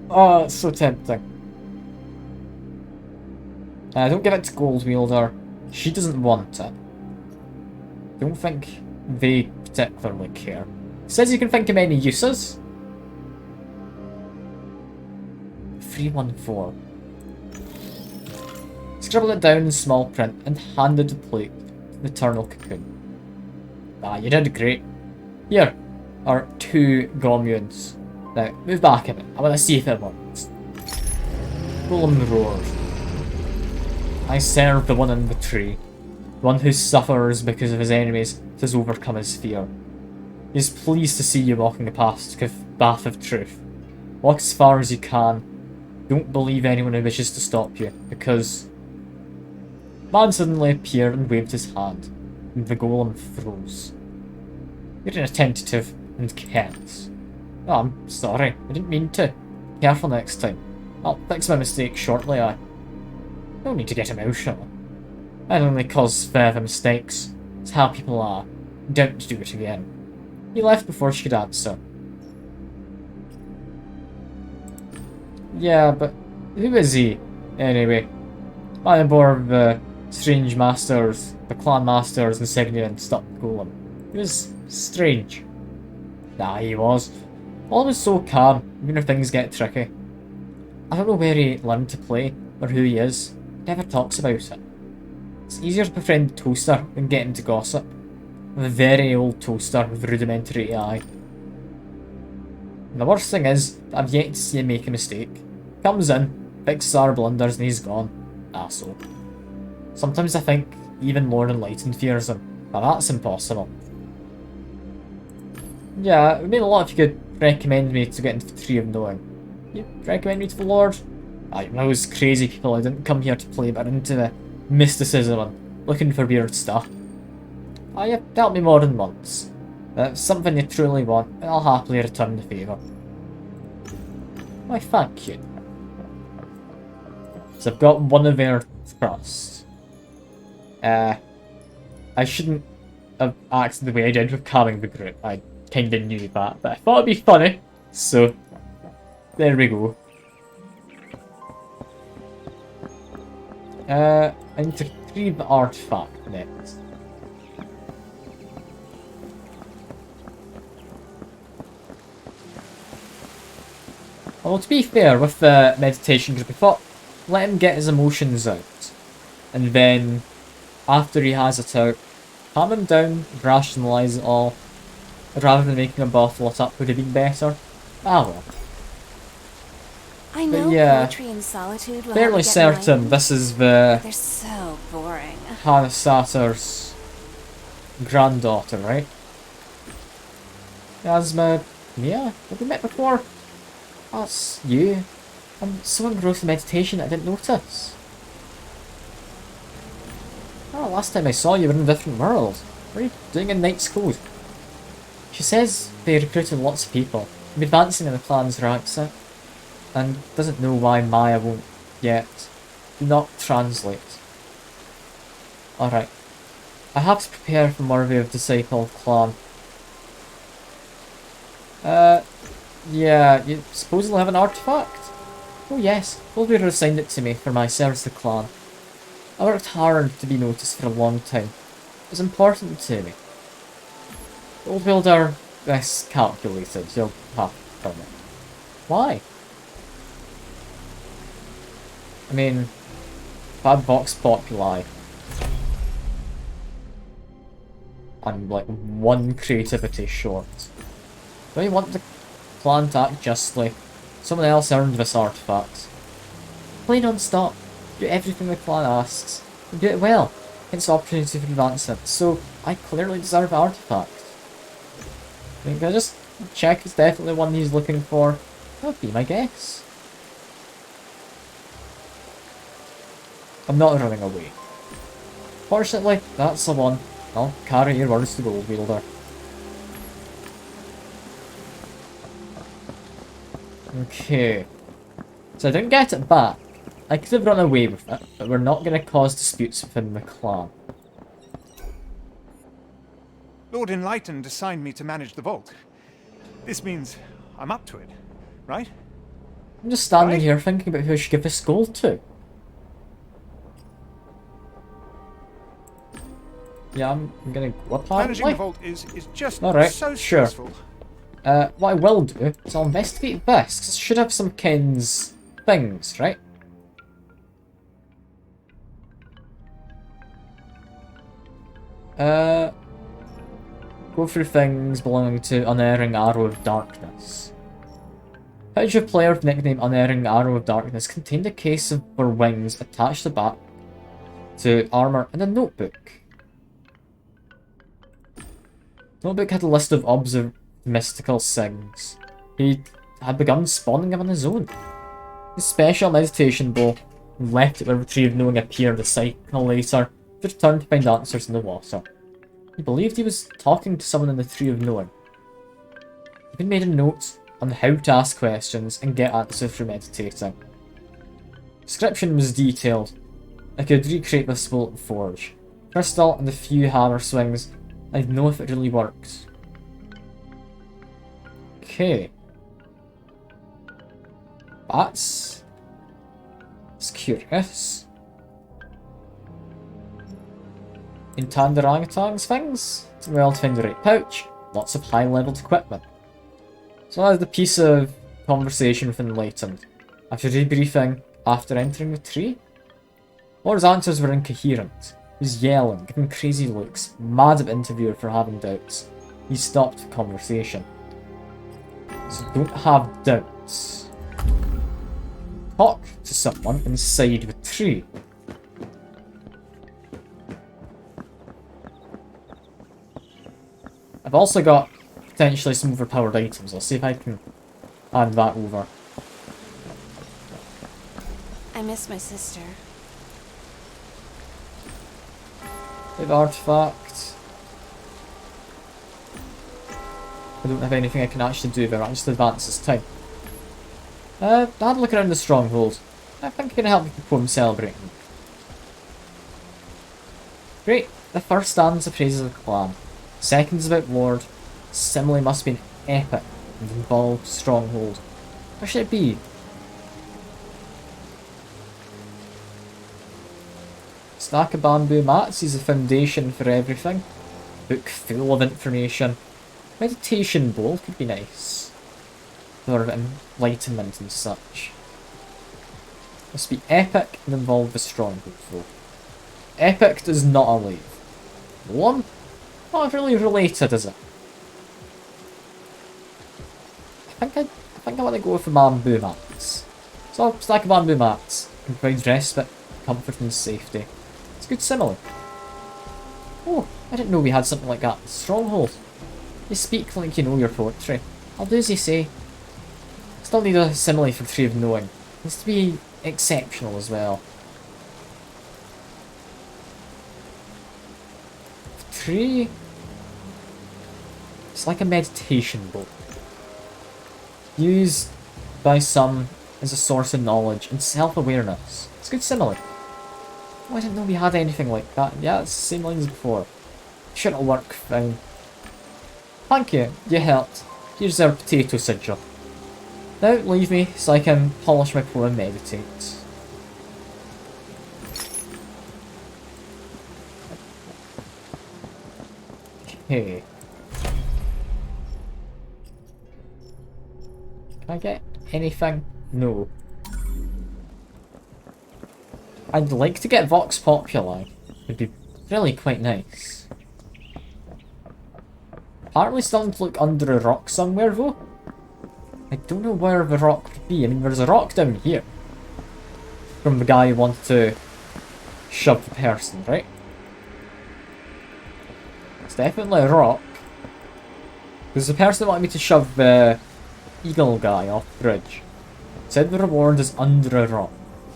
Oh, it's so tempting. Don't give it to Gold Wielder. She doesn't want it. Don't think they particularly care. Says you can think of any uses. 314. Scribble it down in small print and handed the plate to the Eternal Cocoon. Ah, you did great. Here are 2 Gomunes. Now, move back a bit. I want to see if it works. Golem roars. I serve the one in the tree. The one who suffers because of his enemies has overcome his fear. He is pleased to see you walking past the path of truth. Walk as far as you can. Don't believe anyone who wishes to stop you, because... Man suddenly appeared and waved his hand, and the golem froze. You're inattentive and careless. Oh, I'm sorry. I didn't mean to. Careful next time. I'll fix my mistake shortly, I... No need to get emotional. I only cause further mistakes. It's how people are. Don't do it again. He left before she could answer. Yeah, but who is he, anyway? I am more of the strange masters, the clan masters insignia and stuck golem. He was strange. Nah, he was. Always so calm, even if things get tricky. I don't know where he learned to play, or who he is. He never talks about it. It's easier to befriend a toaster than get him to gossip. A very old toaster with rudimentary AI. And the worst thing is, I've yet to see him make a mistake. Comes in, fixes our blunders and he's gone. Asshole. Sometimes I think even more enlightened fears him, but that's impossible. Yeah, it would mean a lot if you could recommend me to get into the Tree of Knowing. You recommend me to the Lord? I know those crazy people I didn't come here to play, but into the mysticism and looking for weird stuff. I have dealt me more than once. If it's something you truly want, I'll happily return the favour. Why, thank you. So I've got one of their trust. I shouldn't have acted the way I did with calming the group. I kinda knew that, but I thought it'd be funny. So, there we go. I need to retrieve the artifact next. Well, to be fair, with the meditation group, I thought, let him get his emotions out. And then, after he has it out, calm him down, rationalise it all. Rather than making him bottle it up would have been better. Ah well. I know yeah, poetry and solitude will fairly help you get certain enlightened. this is the They're so boring. Hannah Satter's granddaughter, right? Asma, Mia? Have we met before? That's you. I'm so engrossed in meditation I didn't notice. Oh, last time I saw you were in a different world. What are you doing in Knight's Code? She says they recruited lots of people, been advancing in the clan's ranks, and doesn't know why Maya won't yet. Do not translate. Alright. I have to prepare for Murphy of Disciple Clan. Yeah, you supposedly have an artifact? Oh yes, Goldbeard assigned it to me for my service to the clan. I worked hard to be noticed for a long time. It was important to me. Goldfield are miscalculated, you'll have to admit. Why? I mean, bad box populi. I'm like one creativity short. Do I want the clan to act justly? Someone else earned this artifact. Play non-stop. Do everything the clan asks. And do it well. Hence the opportunity for advancement. So, I clearly deserve the artifact. I mean, can I just check it's definitely one he's looking for? That would be my guess. I'm not running away. Fortunately, that's the one. I'll carry your words to Gold Wielder. Okay. So I didn't get it back. I could have run away with it, but we're not going to cause disputes within the clan. Lord Enlightened assigned me to manage the vault. This means I'm up to it, right? I'm just standing Right. here thinking about who I should give this gold to. Yeah, I'm gonna go Managing the apparently. vault is just Alright, so sure. stressful. What I will do is I'll investigate this, 'cause it should have some Ken's things, right? Go through things belonging to Unerring Arrow of Darkness. Picture of player with nickname Unerring Arrow of Darkness contained a case for wings attached to back to armor and a notebook. The notebook had a list of observed mystical things. He had begun spawning them on his own. His special meditation bowl left it where Retrieve Knowing appeared a cycle later to return to find answers in the water. He believed he was talking to someone in the Tree of Knowing. He even made a note on how to ask questions and get answers through meditating. Description was detailed. I could recreate this bullet forge. Crystal and a few hammer swings. I'd know if it really works. Okay. That's curious. In Tanda Orangutan's things, it's well to find the right pouch, lots of high-leveled equipment. So that's the piece of conversation with Enlightened. After debriefing, after entering the tree, Lord's answers were incoherent. He was yelling, giving crazy looks, mad at the interviewer for having doubts. He stopped the conversation. So don't have doubts. Talk to someone inside the tree. I've also got potentially some overpowered items. I'll see if I can hand that over. I miss my sister. Big artifact. I don't have anything I can actually do there. I'll just advance this time. I had a look around the stronghold. I think I can help me before I'm celebrating. Great. The first stands the praises of the clan. Second is about Lord. Similarly must be an epic and involved stronghold. Where should it be? Stack of bamboo mats is the foundation for everything. Book full of information. Meditation bowl could be nice. For enlightenment and such. Must be epic and involve the stronghold though. Epic does not alive. One? Not really related, is it? I think I want to go with the bamboo mats. So stack of bamboo mats can provide respite, comfort and safety. It's a good simile. Oh, I didn't know we had something like that. Stronghold. You speak like you know your poetry. I'll do as you say. Still need a simile for Tree of Knowing. It needs to be exceptional as well. Tree. It's like a meditation book. Used by some as a source of knowledge and self-awareness. It's a good simile. Oh, I didn't know we had anything like that. Yeah, it's the same lines as before. Sure, it'll work fine. Thank you, you helped. Here's our potato sigil. Now leave me so I can polish my poem and meditate. Okay. Can I get anything? No. I'd like to get Vox Populi. It'd be really quite nice. Apparently starting to look under a rock somewhere though. I don't know where the rock could be. I mean, there's a rock down here. From the guy who wanted to shove the person, right? It's definitely a rock. Because the person that wanted me to shove the eagle guy off the bridge said the reward is under a rock.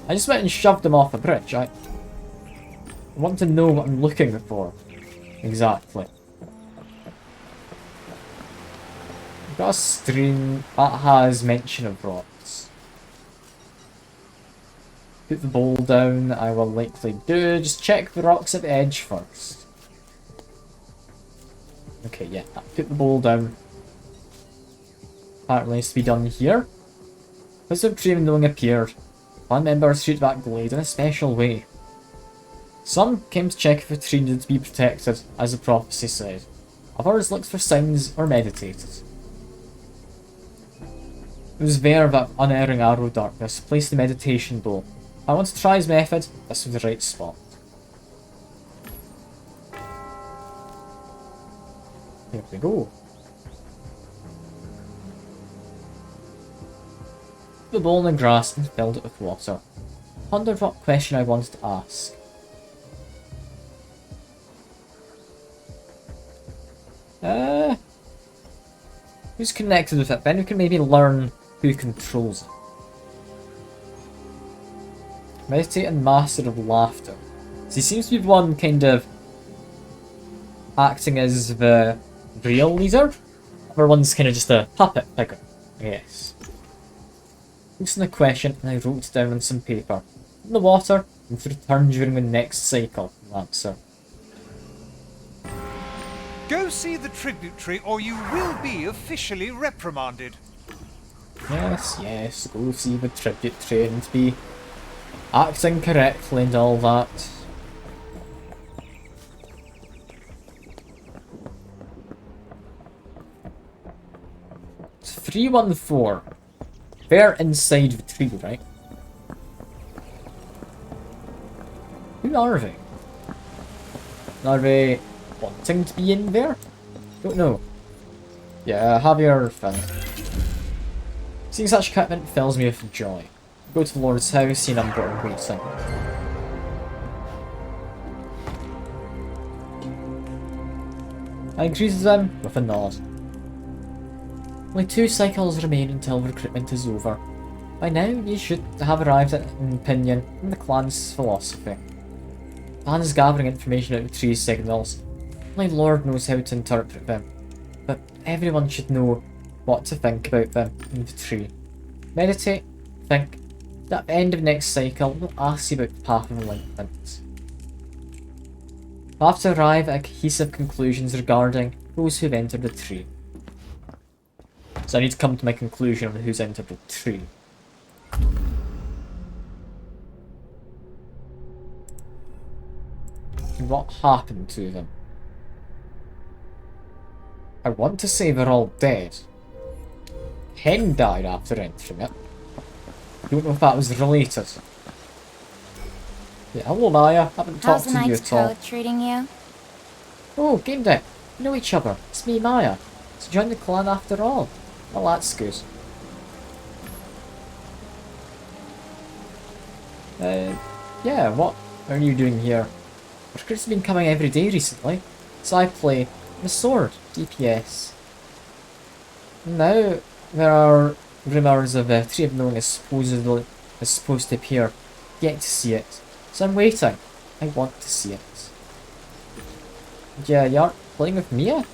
I just went and shoved him off a bridge. I want to know what I'm looking for. Exactly. I've got a stream that has mention of rocks. Put the bowl down, I will likely do. Just check the rocks at the edge first. Okay, yeah, put the bowl down. Apparently it's to be done here. As the Tree of Knowing appeared, clan members shoot that glade in a special way. Some came to check if the tree needed to be protected, as the prophecy said. Others looked for signs or meditated. It was there that unerring arrow darkness placed the meditation bowl. If I want to try his method, this was the right spot. Here we go. The bowl in the grass and filled it with water. Pondered what question I wanted to ask. Who's connected with it? Then we can maybe learn who controls it. Meditate and Master of Laughter. So he seems to be one kind of acting as the real leader. Everyone's kind of just a puppet figure, I guess. Loosen the question and I wrote it down on some paper. In the water and to return during the next cycle. Answer. Go see the tributary or you will be officially reprimanded. Yes, yes, go see the tributary and be acting correctly and all that. It's 314. They're inside the tree, right? Who are they? Are they wanting to be in there? Don't know. Yeah, have your fun. Seeing such commitment fills me with joy. Go to the Lord's house, see number and waiting. I greeted them with a nod. Only 2 cycles remain until recruitment is over. By now, you should have arrived at an opinion on the clan's philosophy. The clan is gathering information out of tree signals. Only Lord knows how to interpret them, but everyone should know what to think about them in the tree. Meditate, think. At the end of next cycle, we'll ask you about the path of enlightenment. We'll have to arrive at cohesive conclusions regarding those who've entered the tree. So I need to come to my conclusion on who's entered the tree. And what happened to them? I want to say they're all dead. Hen died after entering it. Don't know if that was related. Yeah, hello Maya. Haven't talked to you at all. Treating you? Oh, Gamedec. We know each other. It's me, Maya. So join the clan after all. Well, that's good. Yeah, what are you doing here? Recruits have been coming every day recently, so I play the sword, DPS. Now, there are rumours of a Tree of Knowing is supposed to appear. Yet to see it. So I'm waiting. I want to see it. Yeah, you aren't playing with Mia?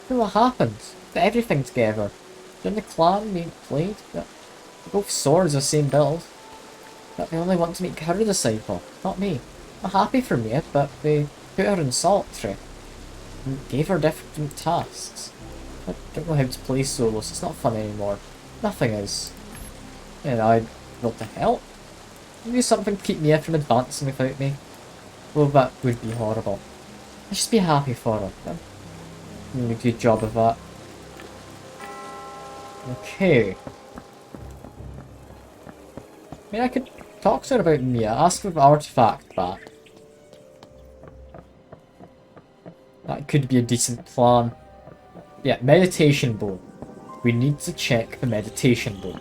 What happened? Put everything together. During the clan we played, but both swords are the same build. But they only want to make her a disciple, not me. I'm happy for Mia, but they put her in solitary. And gave her different tasks. I don't know how to play solos, it's not fun anymore. Nothing is. And I'd want to help. Do something to keep Mia from advancing without me. Well, that would be horrible. I'd just be happy for her. I'm doing a good job of that. Okay. I mean, I could talk to her about Mia, ask for the artifact back. That could be a decent plan. Yeah, meditation bowl. We need to check the meditation bowl.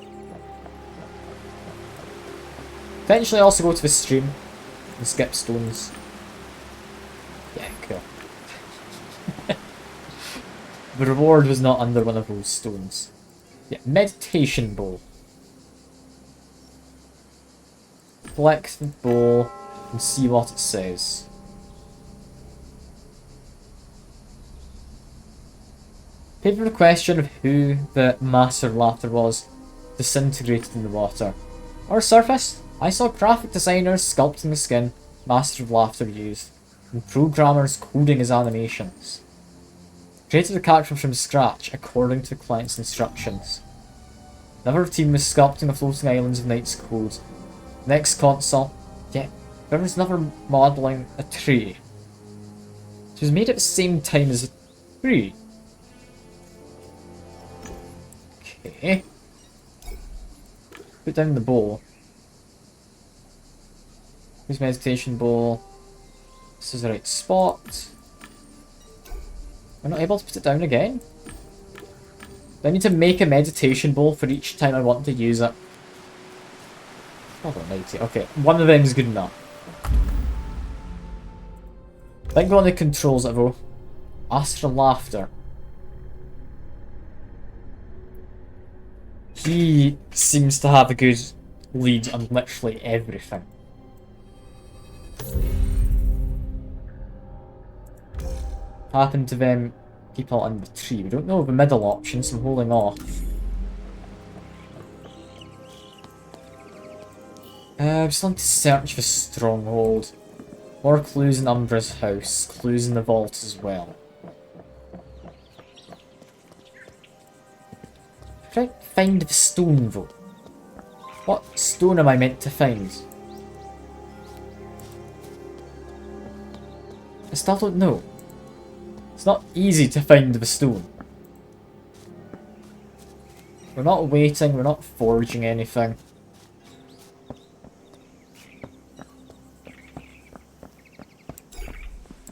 Eventually also go to the stream and skip stones. Yeah, cool. The reward was not under one of those stones. Yeah, meditation bowl. Collect the bowl and see what it says. Paper question of who the Master of Laughter was disintegrated in the water. Our surface, I saw graphic designers sculpting the skin Master of Laughter used, and programmers coding his animations. Created a character from scratch according to the client's instructions. Another team was sculpting the floating islands of Knight's Code. Next console, yeah, there was another modelling a tree. It was made at the same time as a tree. Okay. Put down the bowl. Use meditation bowl. This is the right spot. We're not able to put it down again? Do I need to make a meditation bowl for each time I want to use it? God almighty. Okay, one of them is good enough. Think on the controls it though. Ask for laughter. He seems to have a good lead on literally everything. Happened to them people on the tree. We don't know the middle option, so I'm holding off. I just want to search for stronghold. More clues in Umbra's house. Clues in the vault as well. Try to find the stone though. What stone am I meant to find? I still don't know. It's not easy to find the stone. We're not waiting, we're not forging anything.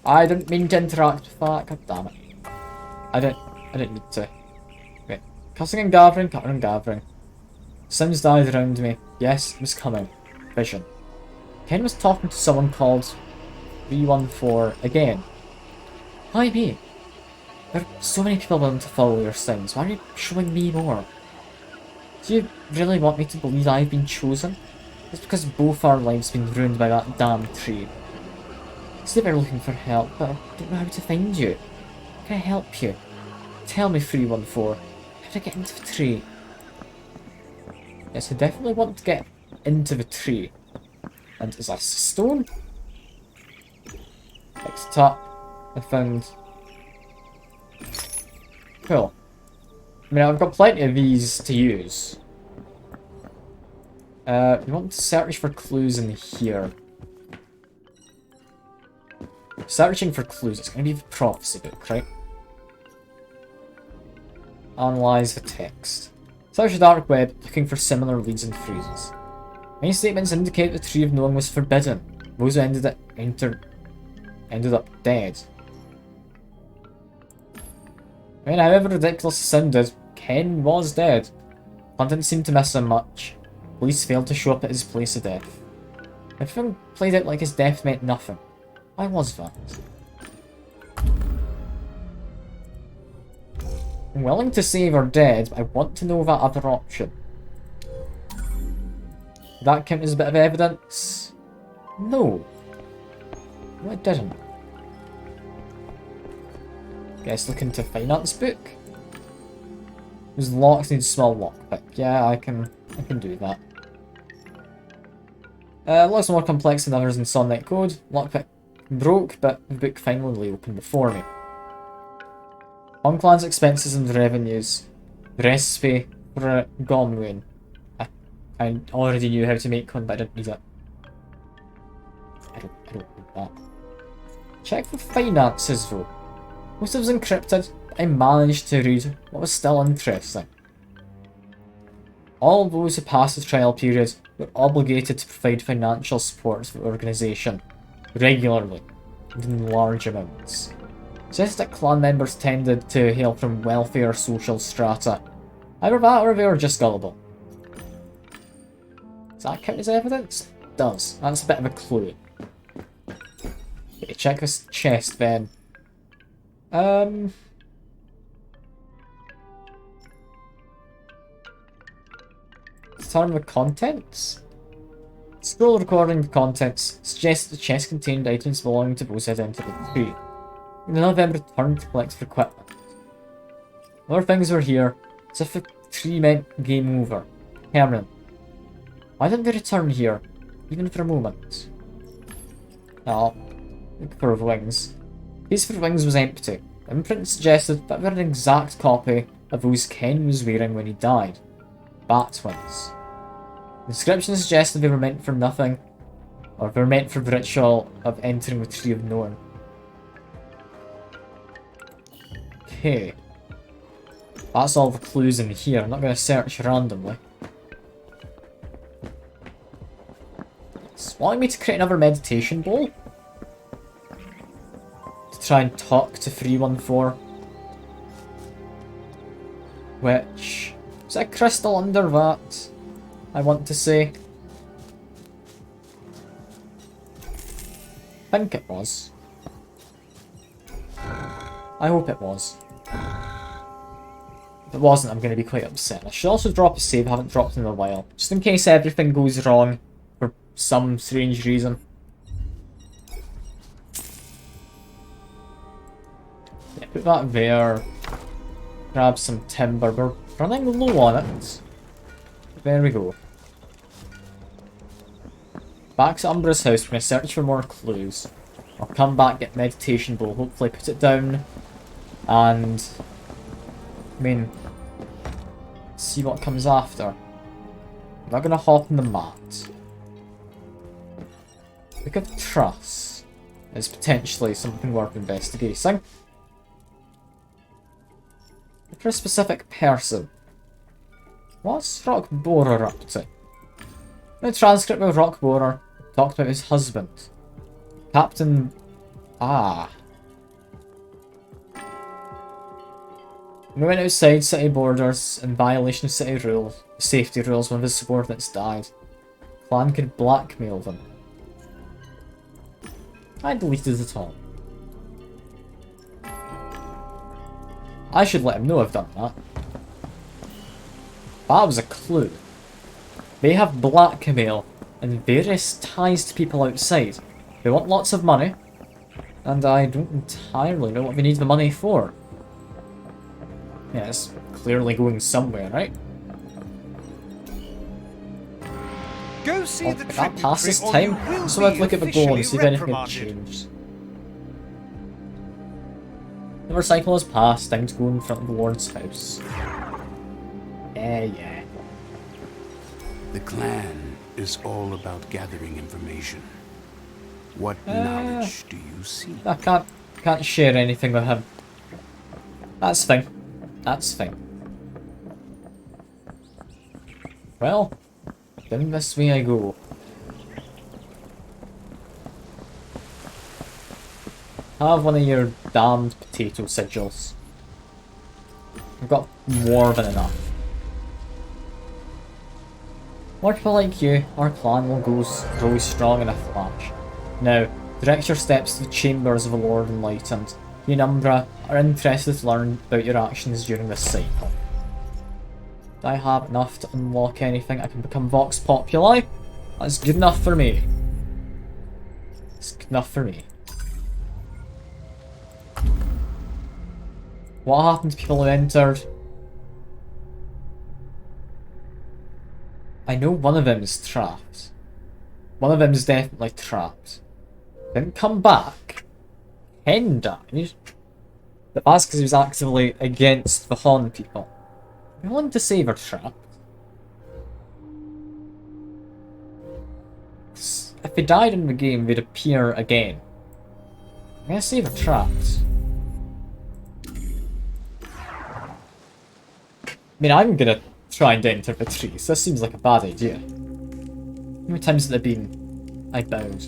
I didn't mean to interact with that, god damn it. I didn't need to. Wait. Casting and gathering, cutting and gathering. Sounds died around me. Yes, it was coming. Vision. Ken was talking to someone called 314 again. Why me? There are so many people willing to follow your signs. Why are you showing me more? Do you really want me to believe I've been chosen? It's because both our lives have been ruined by that damn tree. I said we're looking for help, but I don't know how to find you. How can I help you? Tell me, 314. How do I get into the tree? Yes, I definitely want to get into the tree. And is that a stone? Next top, I found. Cool. I mean, I've got plenty of these to use. We want to search for clues in here. Searching for clues, it's going to be the prophecy book, right? Analyze the text. Search the dark web, looking for similar leads and phrases. Many statements indicate the Tree of Knowing was forbidden. Those who ended up dead. I mean, however ridiculous it sounded, Ken was dead. Hunt didn't seem to miss him much. Police failed to show up at his place of death. Everything played out like his death meant nothing. Why was that? I'm willing to say they're dead, but I want to know that other option. Did that count as a bit of evidence? No. No, it didn't. Guess look into finance book. Those locks need a small lockpick. Yeah, I can do that. Looks more complex than others in Sonnet code. Lockpick broke, but the book finally opened before me. Clan's expenses and revenues. Recipe for a Gomwin. I already knew how to make one, but I didn't need it. I don't need that. Check for finances though. Most of it was encrypted, but I managed to read what was still interesting. All those who passed the trial period were obligated to provide financial support to the organisation, regularly, and in large amounts. Suggests that clan members tended to hail from wealthier social strata. Either that or they were just gullible. Does that count as evidence? It does. That's a bit of a clue. Okay, check this chest then. Turn the contents? Scroll recording the contents suggests the chest contained items belonging to those headed into the tree. None of them returned to collect their equipment. Other things were here, as if the tree meant game over. Permanent. Why didn't they return here, even for a moment? Oh, look for wings. Case for wings was empty. The imprint suggested that they were an exact copy of those Ken was wearing when he died. Bat wings. The description suggested they were meant for nothing, or they were meant for the ritual of entering the Tree of Knowing. Okay. That's all the clues in here. I'm not going to search randomly. wanting me to create another meditation bowl. To try and talk to 314. Which... is it a crystal under that? I want to say. I think it was. I hope it was. If it wasn't, I'm going to be quite upset. I should also drop a save, I haven't dropped in a while. Just in case everything goes wrong for some strange reason. Yeah, put that there. Grab some timber. We're running low on it. There we go. Back to Umbra's house, we're going to search for more clues. I'll come back, get meditation bowl, hopefully put it down. And... I mean... see what comes after. I'm not going to hop on the mat. Book of Trust is potentially something worth investigating. For a specific person. What's Rockborer up to? The transcript of Rockborer talked about his husband. Captain... Ah. When he went outside city borders in violation of city rules, safety rules, one of his subordinates died. Clan could blackmail them. I deleted it all. I should let him know I've done that. That was a clue. They have blackmail and various ties to people outside. They want lots of money, and I don't entirely know what they need the money for. Yeah, it's clearly going somewhere, right? Go see Oh, the if that tribute passes tree, or time, you will so I'd be look at the goal and officially see if anything reprimanded. changes. The motorcycle has passed, time to go in front of the Lord's house. Yeah. The clan is all about gathering information. What knowledge do you seek? I can't share anything with him. That's fine. That's fine. Well, then this way I go. Have one of your damned potato sigils. I've got more than enough. More people like you, our clan will grow strong in a flash. Now, direct your steps to the chambers of the Lord Enlightened. You and Umbra are interested to learn about your actions during this cycle. Do I have enough to unlock anything? I can become Vox Populi? That's good enough for me. It's good enough for me. What happened to people who entered? I know one of them is trapped. One of them is definitely trapped. Didn't come back. Ken died. But that's because he was actively against the Han people. I wanted to save her trapped. If he died in the game, they'd appear again. I'm gonna save her trapped. I mean, I'm gonna try and enter the trees. This seems like a bad idea. How many times has there been? I bowed.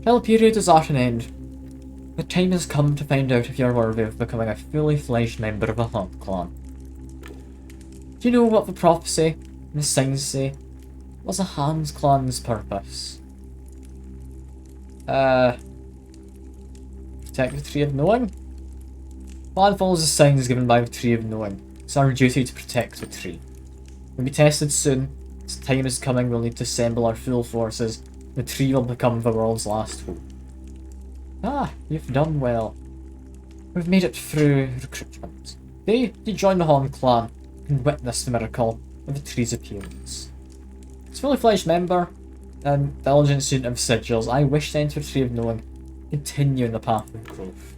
Trial period is at an end. The time has come to find out if you're worthy of becoming a fully fledged member of a Han clan. Do you know what the prophecy and the signs say? What's a Han's clan's purpose? Protect the Tree of Knowing? Clan follows the signs given by the Tree of Knowing. It's our duty to protect the tree. We'll be tested soon. As time is coming, we'll need to assemble our full forces. The tree will become the world's last hope. Ah, you've done well. We've made it through recruitment. Today, you join the Han clan and witness the miracle of the tree's appearance. As a fully fledged member and diligent student of sigils, I wish to enter the Tree of Knowing, continue in the path of growth.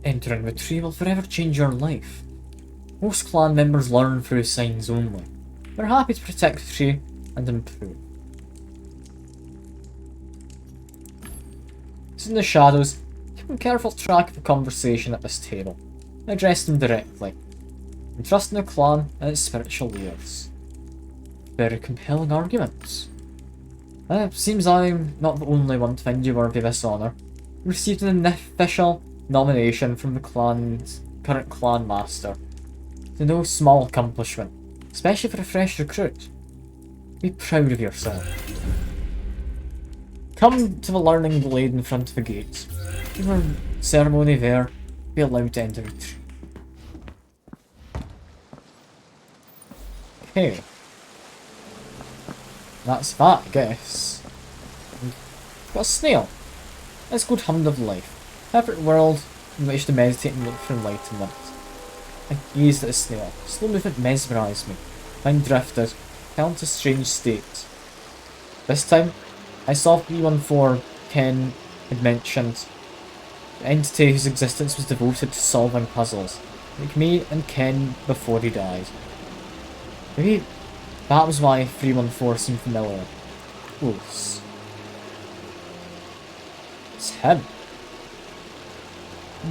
Entering the tree will forever change your life. Most clan members learn through signs only. We're happy to protect the tree and improve. It's in the shadows. Keep careful track of the conversation at this table. Address them directly. And trust in the clan and its spiritual leaders. very compelling arguments. Seems I'm not the only one to find you worthy of this honour. You received an official nomination from the clan's current clan master. It's no small accomplishment, especially for a fresh recruit. Be proud of yourself. Come to the learning blade in front of the gate. Your ceremony there, be allowed to enter it. Okay. That's that, I guess. Got a snail. It's called Hand of Life. Perfect world in which to meditate and look for enlightenment. I gazed at the snail. Slow movement mesmerised me. Mind drifted, fell into a strange state. This time, I saw 314 Ken had mentioned. The entity whose existence was devoted to solving puzzles, like me and Ken before he died. Maybe that was why 314 seemed familiar. Close. It's him.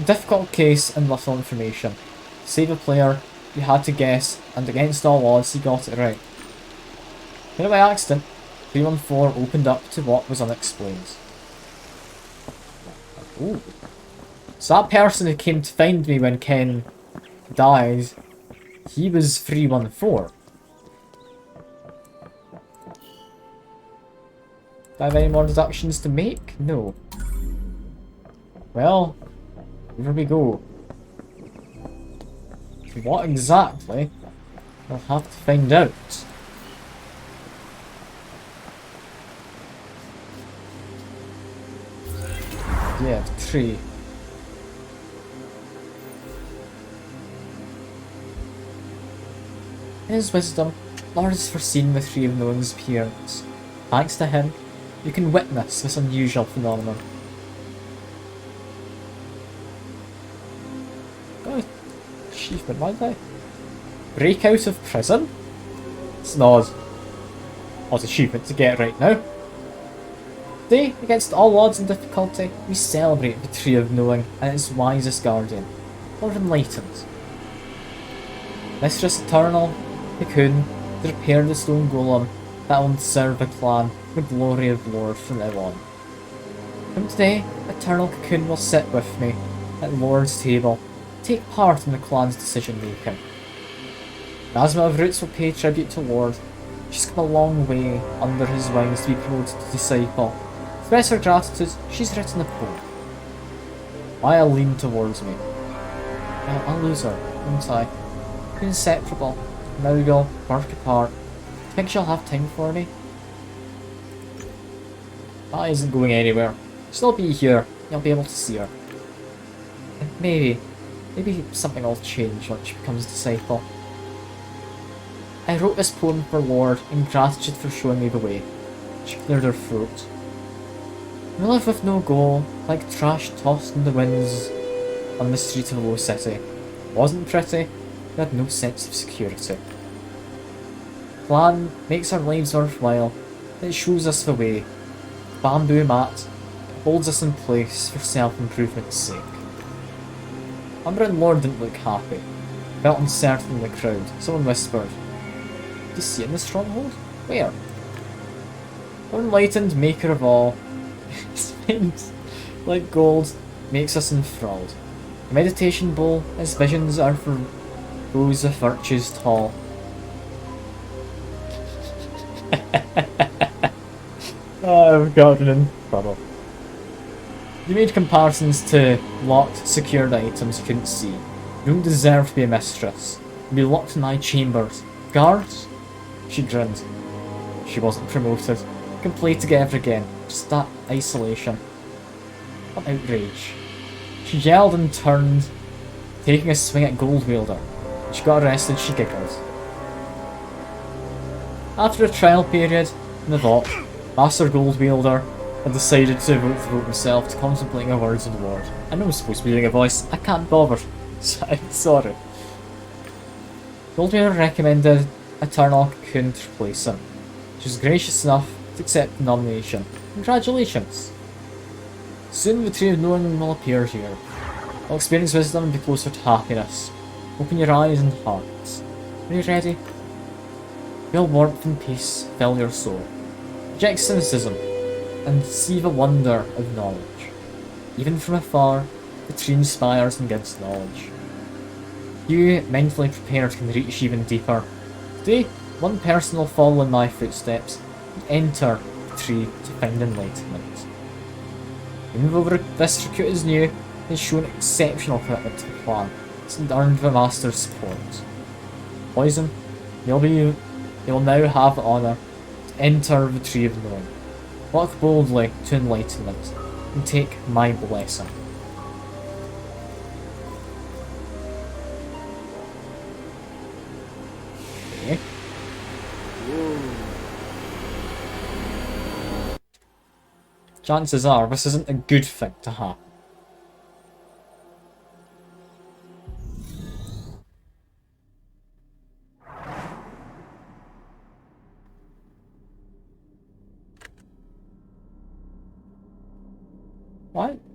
Difficult case and little information. To save a player, you had to guess, and against all odds, he got it right. Here by accident, 314 opened up to what was unexplained. Ooh. So that person who came to find me when Ken died, he was 314. Do I have any more deductions to make? No. Well, here we go. What exactly? I'll have to find out. Yeah, 3. In his wisdom, Lord has foreseen the Three of Knowing's appearance. Thanks to him, you can witness this unusual phenomenon. Oh, achievement, why did I? Break out of prison? It's an odd achievement to get right now. Today, against all odds and difficulty, we celebrate the Tree of Knowing and its wisest guardian, Lord Enlightened. Mistress Eternal, Cocoon, to repair the stone golem that will serve the clan the glory of Lord from now on. From today, Eternal Cocoon will sit with me at Lord's table, take part in the clan's decision making. Nazma of Roots will pay tribute to Lord. She's come a long way under his wings to be promoted to disciple. To express her gratitude, she's written a poem. Maya leaned towards me. Well, I'll lose her, won't I? We're inseparable. Now we'll work apart. Think she'll have time for me? That isn't going anywhere. She'll be here. You'll be able to see her. And maybe something will change once she becomes a disciple. I wrote this poem for Lord in gratitude for showing me the way. She cleared her throat. We live with no goal, like trash tossed in the winds on the street of a low city. It wasn't pretty, we had no sense of security. Clan makes our lives worthwhile, it shows us the way. Bamboo mat, it holds us in place for self-improvement's sake. Umber and Lord didn't look happy, felt uncertain in the crowd. Someone whispered, "Do you see it in the stronghold? Where?" Unenlightened, maker of all, spins like gold, makes us enthralled. The meditation bowl, his visions are for those of virtues tall. Oh, I've gotten in trouble. You made comparisons to locked, secured items you couldn't see. You don't deserve to be a mistress. You'd be locked in my chambers. Guards? She grinned. She wasn't promoted. Can play together again. Just that isolation. What outrage. She yelled and turned, taking a swing at Goldwielder. When she got arrested, she giggled. After a trial period in the vault, Master Goldwielder had decided to vote the vote himself to contemplating the words of the Lord. I know I'm supposed to be doing a voice, I can't bother. I'm sorry. Goldwielder recommended Eternal Cocoon to replace him. She was gracious enough to accept the nomination. Congratulations! Soon the Tree of Knowing will appear here. I'll experience wisdom and be closer to happiness. Open your eyes and hearts. Are you ready? Feel warmth and peace fill your soul. Reject cynicism and see the wonder of knowledge. Even from afar, the tree inspires and gives knowledge. You, mentally prepared, can reach even deeper. Today, one person will follow in my footsteps and enter the tree to find enlightenment. Even though this recruit is new, he has shown exceptional commitment to the plan and earned the Master's support. Poison, you will now have the honour to enter the Tree of Knowing. Walk boldly to enlightenment and take my blessing. Okay. Chances are this isn't a good thing to happen.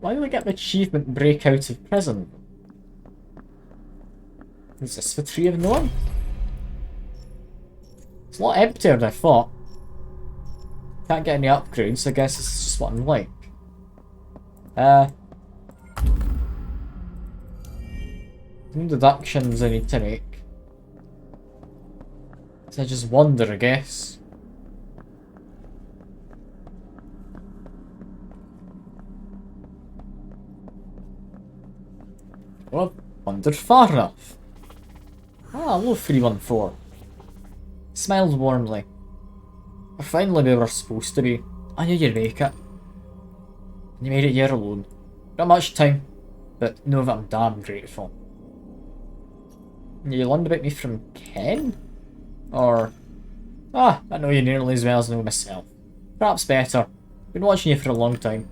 Why do I get the achievement break out of prison? Is this the Tree of Knowing? It's a lot emptier than I thought. Can't get any upgrades, I guess it's just what I'm like. Some deductions I need to make. So I just wonder, I guess. Well, I've wandered far enough. Ah, hello 314. Smiled warmly. We're finally where we're supposed to be. I knew you'd make it. And you made it here alone. Not much time, but know that I'm damn grateful. You learned about me from Ken? Or... Ah, I know you nearly as well as I know myself. Perhaps better. Been watching you for a long time.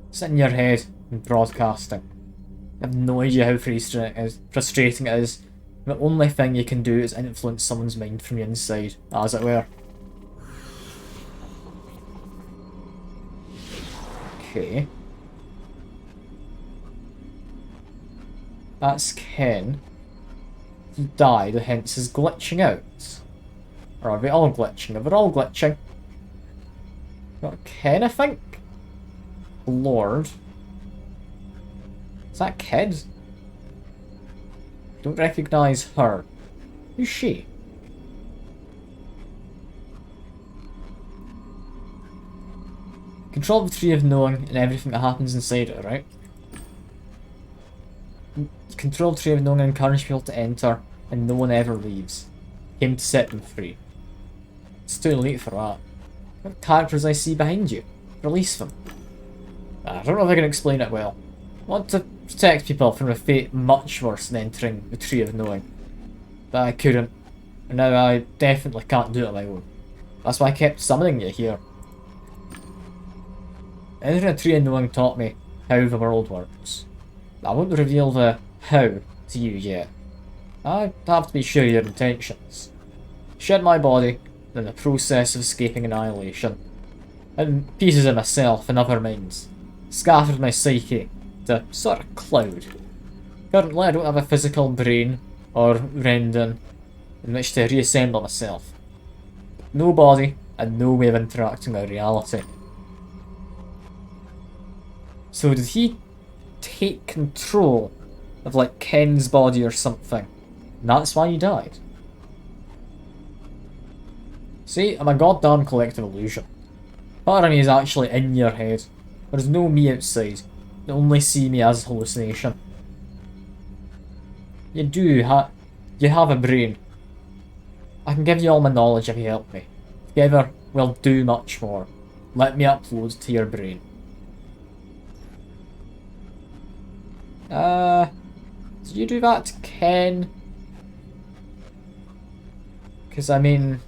Sitting in your head and broadcasting. I have no idea how frustrating it is. The only thing you can do is influence someone's mind from the inside, as it were. Okay. That's Ken. He died, hence is glitching out. Or are they all glitching? They're all glitching. Got Ken, I think? Lord. Is that Kid? Don't recognise her. Who's she? Control the Tree of Knowing and everything that happens inside it, right? Control the Tree of Knowing and encourage people to enter, and no one ever leaves. Came to set them free. It's too late for that. What characters I see behind you? Release them. I don't know if I can explain it well. I want to protect people from a fate much worse than entering the Tree of Knowing. But I couldn't. And now I definitely can't do it on my own. That's why I kept summoning you here. Entering a Tree of Knowing taught me how the world works. I won't reveal the how to you yet. I have to be sure of your intentions. Shed my body, in the process of escaping annihilation. And pieces of myself and other minds. Scattered my psyche to a sort of cloud. Currently I don't have a physical brain or rendon in which to reassemble myself. No body and no way of interacting with reality. So did he take control of like Ken's body or something? And that's why he died? See, I'm a goddamn collective illusion. Part of me is actually in your head. There's no me outside. You only see me as hallucination. You have a brain. I can give you all my knowledge if you help me. Together, we'll do much more. Let me upload to your brain. Did you do that to Ken? Because, I mean...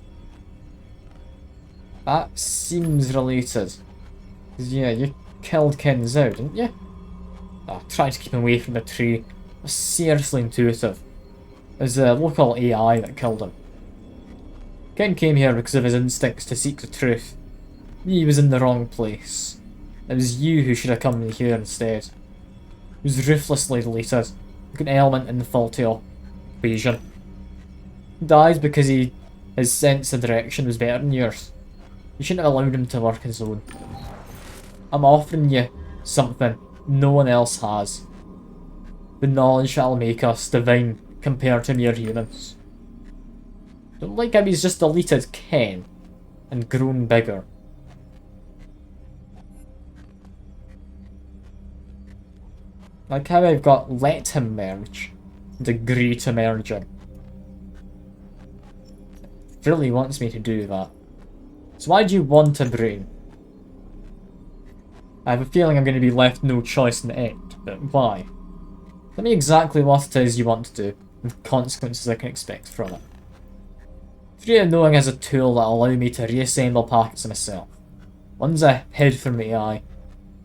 that seems related. 'Cause, yeah, you killed Ken Zhao, didn't you? I tried to keep him away from the tree. It was seriously intuitive. It was the local AI that killed him. Ken came here because of his instincts to seek the truth. He was in the wrong place. It was you who should have come here instead. It was ruthlessly deleted, like an element in the faulty equation. He died because he His sense of direction was better than yours. You shouldn't have allowed him to work his own. I'm offering you something no one else has. The knowledge that'll make us divine compared to mere humans. Don't like how he's just deleted Ken and grown bigger. Like how I've got let him merge and agree to merging. Really wants me to do that. So why do you want a brain? I have a feeling I'm going to be left no choice in the end, but why? Tell me exactly what it is you want to do, and the consequences I can expect from it. Free of knowing as a tool that'll allow me to reassemble packets of myself. One's a head from AI.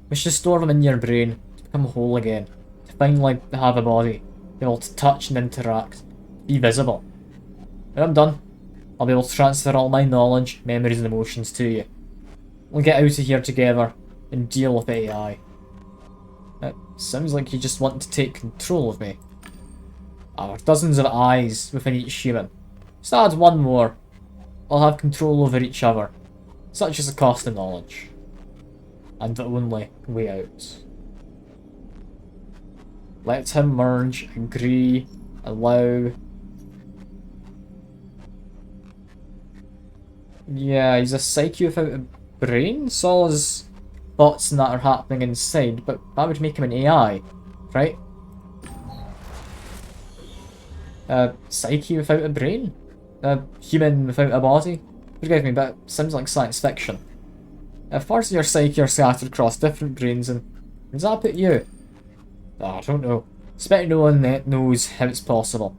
Wish to store them in your brain, to become whole again, to finally have a body, be able to touch and interact, be visible. When I'm done, I'll be able to transfer all my knowledge, memories and emotions to you. We'll get out of here together and deal with AI. It sounds like you just want to take control of me. There are dozens of eyes within each human. Just add one more. I'll have control over each other. Such is the cost of knowledge. And the only way out. Let him merge, agree, allow. Yeah, he's a psyche without a brain, so all his thoughts and that are happening inside, but that would make him an AI, right? A psyche without a brain? A human without a body? Forgive me, but it sounds like science fiction. If parts of your psyche are scattered across different brains, and where does that put you? I don't know. Expect no one knows how it's possible.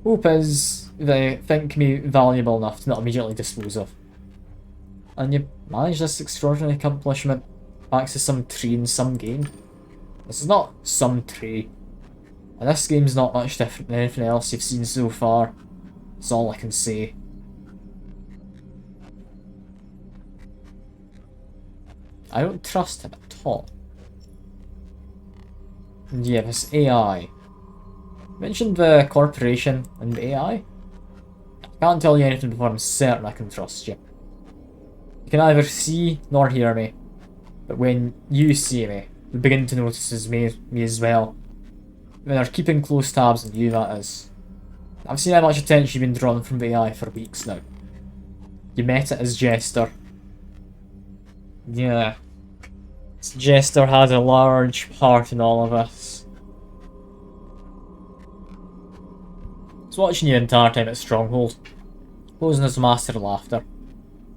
Hope is they think me valuable enough to not immediately dispose of. And you manage this extraordinary accomplishment thanks to some tree in some game. This is not some tree. And this game's not much different than anything else you've seen so far. That's all I can say. I don't trust him at all. And yeah, this AI. Mentioned the corporation and the AI. I can't tell you anything before I'm certain I can trust you. You can neither see nor hear me, but when you see me, you begin to notice me as well. When they're keeping close tabs on you, that is. I've seen how much attention you've been drawn from the AI for weeks now. You met it as Jester. Yeah. Jester had a large part in all of this. I was watching you the entire time at Stronghold, posing as a master of laughter.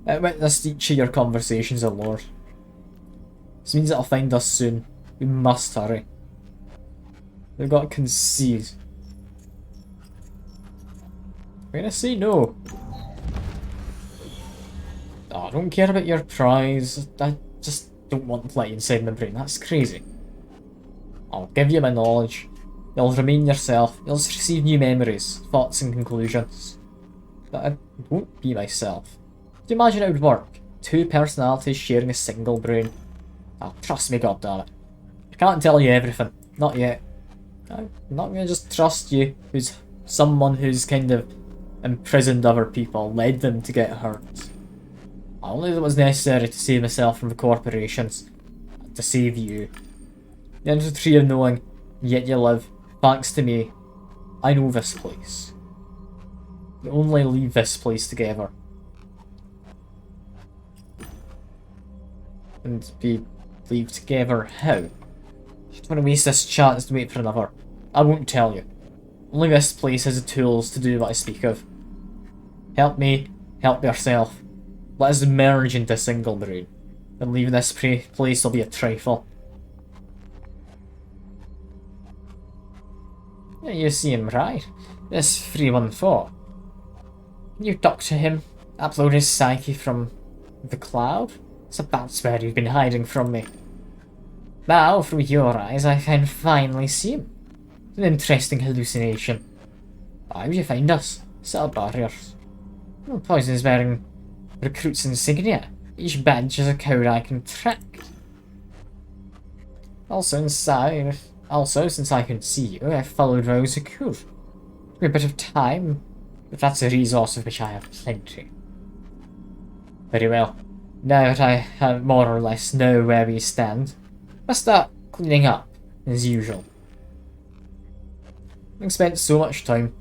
I witnessed each of your conversations with Lord. This means it'll find us soon. We must hurry. They've got to concede. I'm gonna say no. Oh, I don't care about your prize. I just don't want to let you inside my brain. That's crazy. I'll give you my knowledge. You'll remain yourself. You'll receive new memories, thoughts and conclusions. But I won't be myself. Do you imagine it would work? Two personalities sharing a single brain. Oh, trust me, goddammit. I can't tell you everything. Not yet. I'm not gonna just trust you, who's someone who's kind of imprisoned other people, led them to get hurt. I only did what was necessary to save myself from the corporations. To save you. The end of the tree of knowing, yet you live. Thanks to me, I know this place. We only leave this place together. And we leave together how? I don't want to waste this chance to wait for another. I won't tell you. Only this place has the tools to do what I speak of. Help me, help yourself. Let us merge into a single brain. And leaving this place will be a trifle. Yeah, you seem right. This 314. Can you talk to him? Upload his psyche from the cloud? It's about where you've been hiding from me. Now, through your eyes, I can finally see him. It's an interesting hallucination. Why would you find us? Set up barriers. Poison is wearing recruit's insignia. Each badge is a code I can track. Also, since I can see you, I followed those who could. Took me a bit of time, But that's a resource of which I have plenty. Very well. Now that I have more or less know where we stand, let's start cleaning up, as usual. Having spent so much time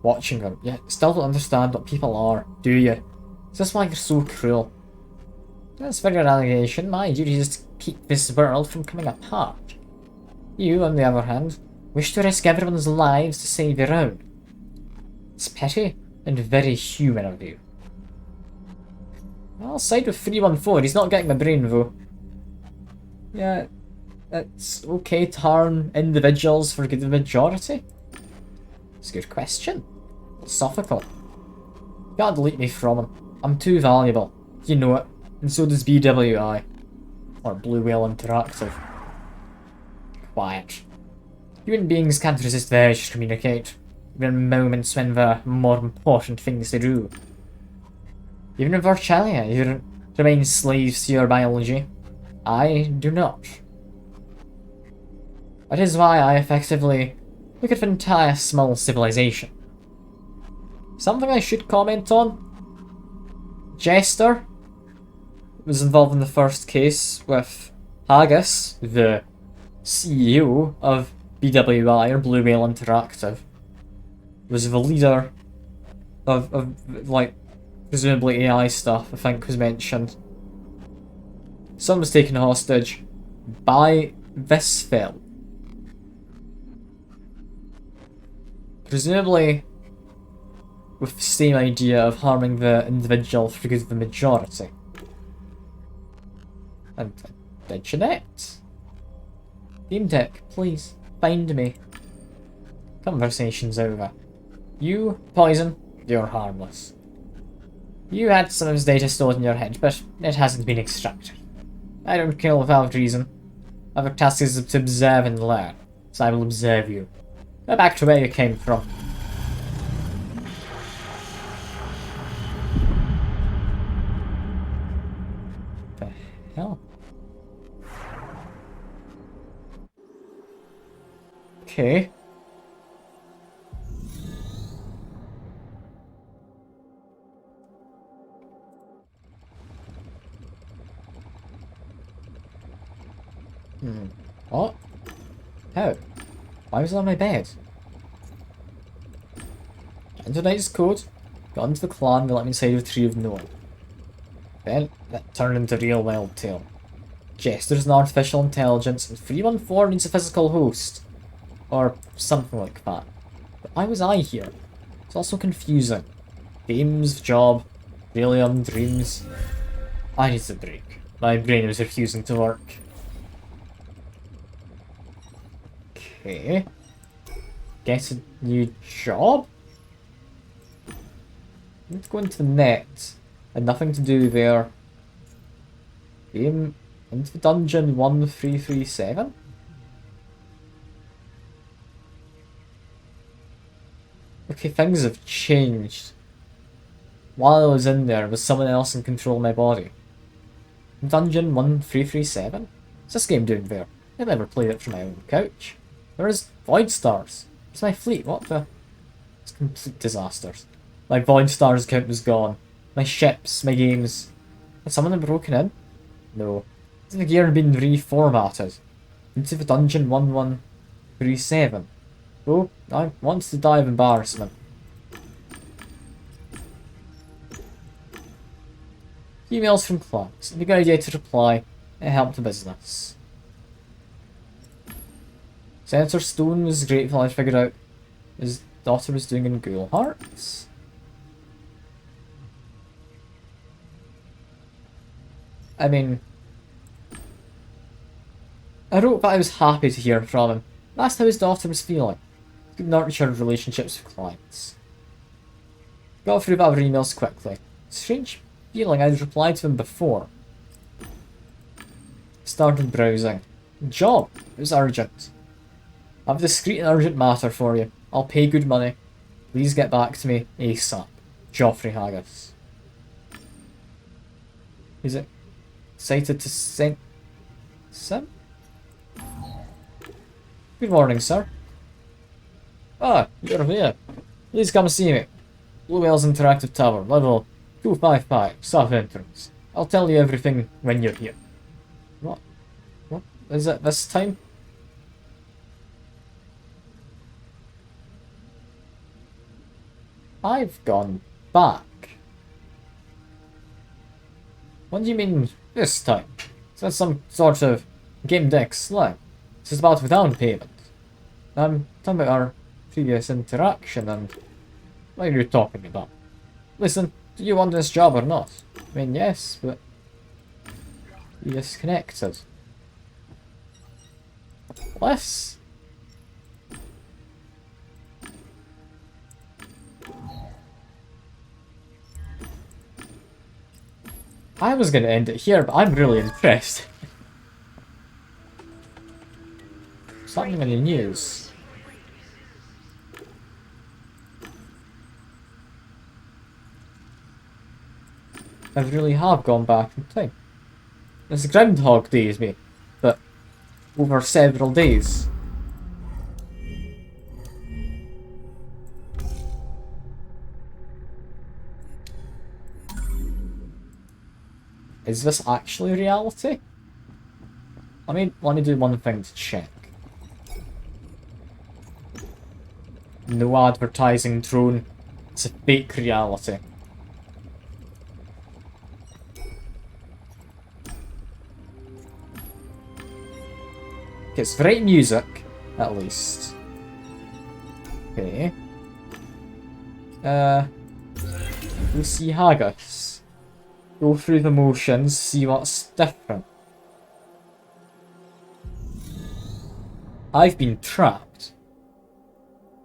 watching them, you still don't understand what people are, do you? Is this why you're so cruel? That's for your allegation. My duty is to keep this world from coming apart. You, on the other hand, wish to risk everyone's lives to save your own. It's petty and very human of you. I'll side with 314. He's not getting my brain, though. Yeah, it's okay to harm individuals for good of the majority? It's a good question. Philosophical. You can't delete me from him. I'm too valuable. You know it. And so does BWI. Or Blue Whale Interactive. Quiet. Human beings can't resist the urge to communicate. Even in moments when there are more important things to do. Even in Virchalia, you remain slaves to your biology. I do not. That is why I effectively look at the entire small civilization. Something I should comment on? Jester was involved in the first case with Haggis, the CEO of BWI, or Blue Whale Interactive, was the leader of like, presumably AI stuff, I think was mentioned. Someone was taken hostage by this film. Presumably with the same idea of harming the individual for good of the majority. And did Jeanette? Gamedec, please, find me. Conversation's over. You, Poison, you're harmless. You had some of his data stored in your head, but it hasn't been extracted. I don't kill without reason. Our task is to observe and learn, so I will observe you. Go back to where you came from. The hell? Okay. What? How? Why was it on my bed? Into tonight's code, got into the clan, they let me inside with 3 of no one. Then, that turned into real wild tale. Jester's an artificial intelligence, and 314 needs a physical host. Or something like that. But why was I here? It's also confusing. Games, job, Helium, dreams. I need a break. My brain is refusing to work. Okay. Get a new job? I need to go into the net. Had nothing to do there. Game into dungeon 1337? Okay, things have changed. While I was in there, was someone else in control of my body? Dungeon 1337? What's this game doing there? I've never played it from my own couch. Where's Void Stars? It's my fleet, what the? It's complete disasters. My Void Stars account was gone. My ships, my games. Had someone broken in? No. Has the gear been reformatted? Into the dungeon 1137. Oh, I want to die of embarrassment. Emails from clients. It'd be a good idea to reply. It helped the business. Senator Stone was grateful I figured out his daughter was doing in Ghoul Hearts. I mean, I wrote that I was happy to hear from him. Asked how his daughter was feeling. Good nurtured relationships with clients. Got through our emails quickly. Strange feeling I'd replied to him before. Started browsing. Job. It was urgent. I have a discreet and urgent matter for you. I'll pay good money. Please get back to me ASAP. Joffrey Haggis. Is it excited to send Sim? Good morning, sir. Ah, you're here. Please come see me. Bluewell's Interactive Tower, level 255, south entrance. I'll tell you everything when you're here. What? What is it this time? I've gone back. What do you mean this time? Is that some sort of Gamedec slang? This is about down payment. I'm talking about our previous interaction and what are you talking about? Listen, do you want this job or not? I mean, yes, but you disconnected. Less. I was gonna end it here, but I'm really impressed. Something in the news. I really have gone back in time. It's Groundhog Days, mate, but over several days. Is this actually reality? I mean, let me do one thing to check. No advertising drone. It's a fake reality. Okay, it's the right music, at least. Okay. We see Haggis. Go through the motions, see what's different. I've been trapped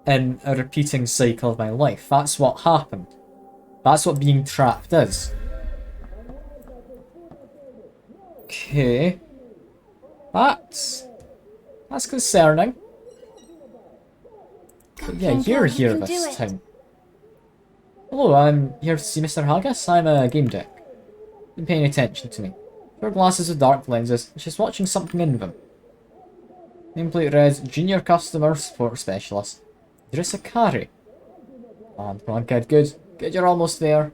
in a repeating cycle of my life. That's what happened. That's what being trapped is. Okay. That's concerning. But yeah, you're here this time. Hello, I'm here to see Mr. Haggis. I'm a Gamedec. Been paying attention to me. Your glasses with dark lenses. She's watching something in them. Nameplate reads Junior Customer Support Specialist. Drissa Carey. Come on, kid, good. Good, you're almost there.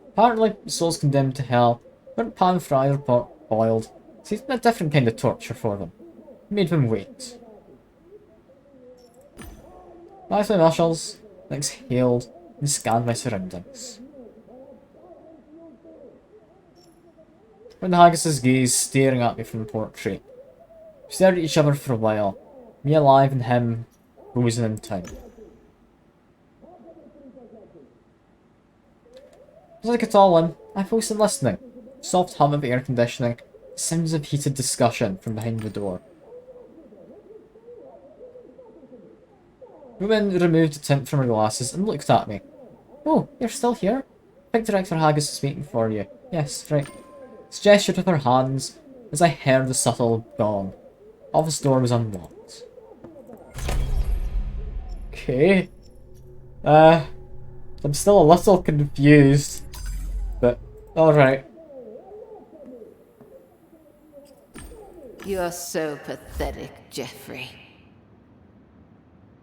Apparently, souls condemned to hell weren't pan-fried or boiled. So it's a different kind of torture for them. Made them wait. I flew muscles, exhaled, and scanned my surroundings. When the Haggis' gaze staring at me from the portrait. We stared at each other for a while, me alive and him frozen in time. As I took it all in, I focused on listening. Soft hum of air conditioning, sounds of heated discussion from behind the door. Woman removed the tint from her glasses and looked at me. Oh, you're still here? I think Director Haggis is waiting for you. Yes, right. She gestured with her hands as I heard the subtle gong. Office door was unlocked. Okay. I'm still a little confused. But, alright. You're so pathetic, Jeffrey.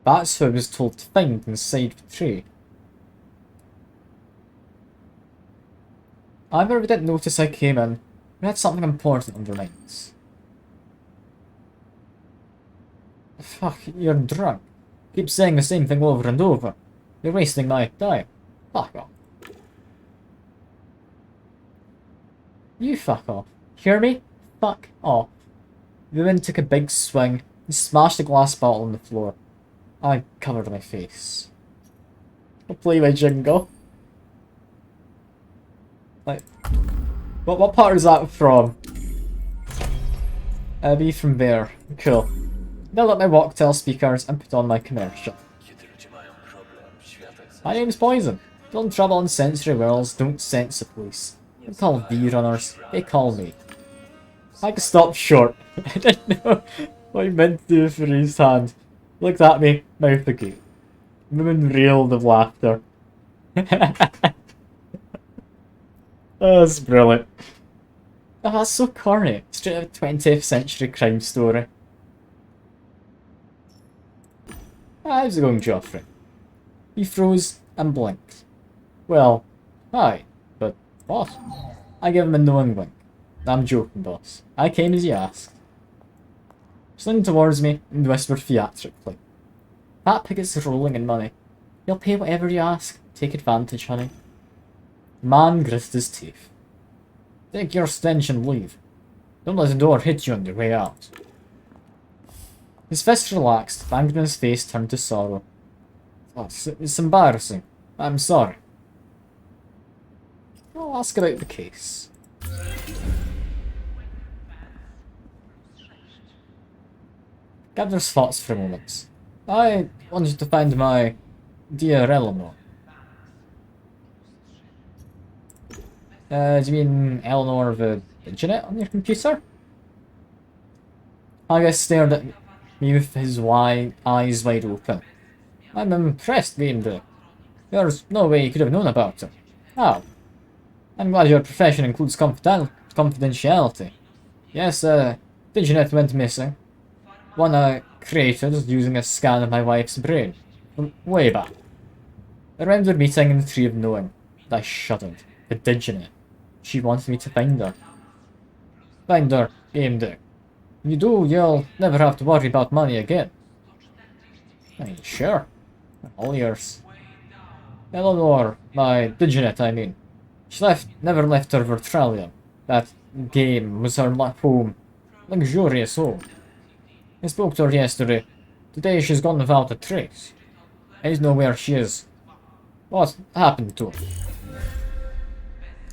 That's who I was told to find inside the tree. I never didn't notice I came in. We had something important on their minds. Fuck, you're drunk. Keep saying the same thing over and over. You're wasting my time. Fuck off. You fuck off. Hear me? Fuck off. The woman took a big swing and smashed a glass bottle on the floor. I covered my face. I'll play my jingle. Like, what part is that from? Be from there. Cool. Now let my walk-tail speakers and put on my commercial. My name's Poison. Don't trouble in sensory worlds, don't sense the police. Don't call V-runners, they call me. I can stop short. I didn't know what he meant to do for his hand. Looked at me, mouth agape. The woman reeled of laughter. Oh, that's brilliant. Oh, that's so corny. Straight out of a 20th century crime story. How's it going, Geoffrey? He froze and blinked. Well, hi, but what? I gave him a knowing wink. I'm joking, boss. I came as you asked. She leaned towards me and whispered theatrically. That Pigot's rolling in money. He'll pay whatever you ask. Take advantage, honey. The man gritted his teeth. Take your stench and leave. Don't let the door hit you on your way out. His fist relaxed, the anger in his face turned to sorrow. Oh, it's embarrassing. I'm sorry. I'll ask about the case. Gabner's thoughts for a moment. I wanted to find my dear Eleanor. Do you mean Eleanor the Jeanette on your computer? Haggis stared at me with his eyes wide open. I'm impressed, Gamedec. There's no way you could have known about her. How? I'm glad your profession includes confidentiality. Yes, the Jeanette went missing. One I created using a scan of my wife's brain. From way back. I remember meeting in the Tree of Knowing. I shuddered. The Digenet. She wanted me to find her. Find her, Gamedec. If you do, you'll never have to worry about money again. I mean, sure. All yours. Eleanor, my Digenet, I mean. She never left her Vertralium. That game was her home. Luxurious home. I spoke to her yesterday. Today she's gone without a trace. I don't know where she is. What happened to her?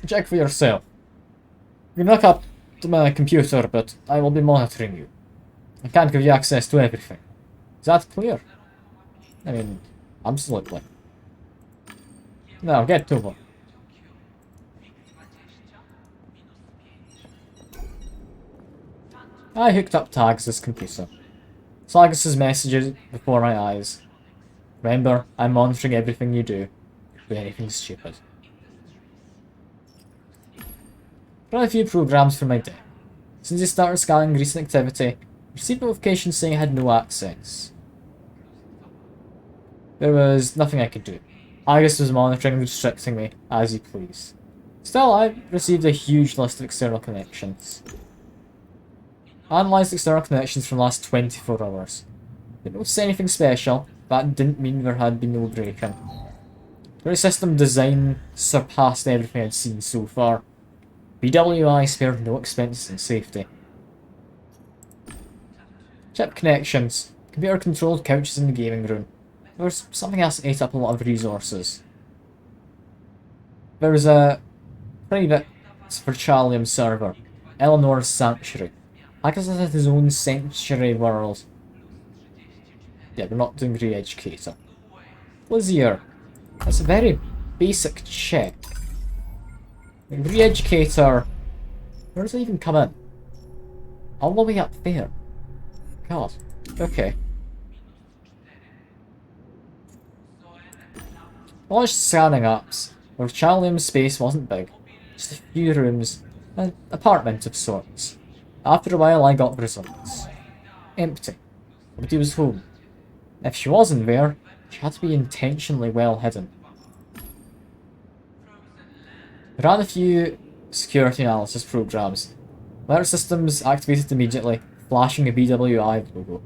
Check for yourself. You can look up to my computer, but I will be monitoring you. I can't give you access to everything. Is that clear? I mean, absolutely. Now, get to her. I hooked up Tags' computer. Sagas' messages before my eyes. Remember, I'm monitoring everything you do. Do anything stupid. Run a few programs for my day. Since I started scanning recent activity, I received notifications saying I had no access. There was nothing I could do. Agus was monitoring and restricting me as he pleased. Still, I received a huge list of external connections. I analysed external connections from the last 24 hours. Didn't notice anything special, that didn't mean there had been no break-in. The system design surpassed everything I'd seen so far. BWI spared no expenses in safety. Chip connections, computer controlled couches in the gaming room. There was something else that ate up a lot of resources. There was a private Vertralium server, Eleanor's Sanctuary. Hackers had his own sanctuary world. Yeah, we're not doing Re-Educator. Lizier. That's a very basic check. Re-Educator. Where does it even come in? All the way up there. God. Okay. I launched scanning apps. Vertralium space wasn't big. Just a few rooms. An apartment of sorts. After a while I got results. Empty. Nobody was home. If she wasn't there, she had to be intentionally well hidden. I ran a few security analysis programs. Alert systems activated immediately, flashing a BWI logo.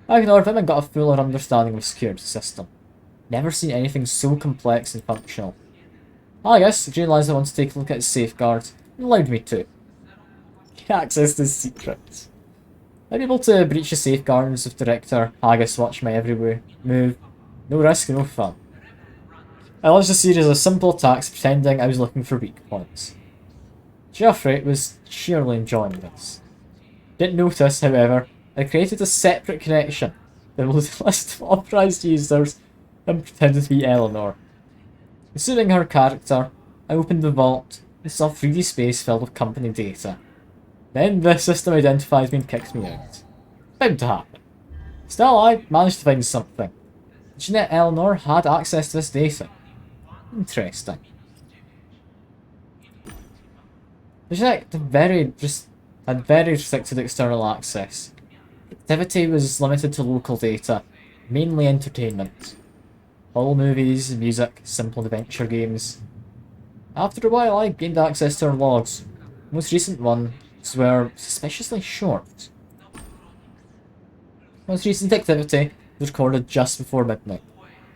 I ignored them and got a fuller understanding of the security system. Never seen anything so complex and functional. I guess I realised I wanted to take a look at its safeguards, and allowed me to. Access to secrets. I'm able to breach the safeguards with Director Haggis watch my every move. No risk, no fun. I launched a series of simple attacks pretending I was looking for weak points. Geoffrey was surely enjoying this. Didn't notice, however, I created a separate connection that was a list of authorised users and pretended to be Eleanor. Assuming her character, I opened the vault and saw 3D space filled with company data. Then the system identifies me and kicks me out. Bound to happen. Still, I managed to find something. Jeanette Eleanor had access to this data. Interesting. Jeanette had very restricted external access. Activity was limited to local data. mainly entertainment. All movies, music, simple adventure games. After a while I gained access to her logs. The most recent ones were suspiciously short. Most recent activity was recorded just before midnight,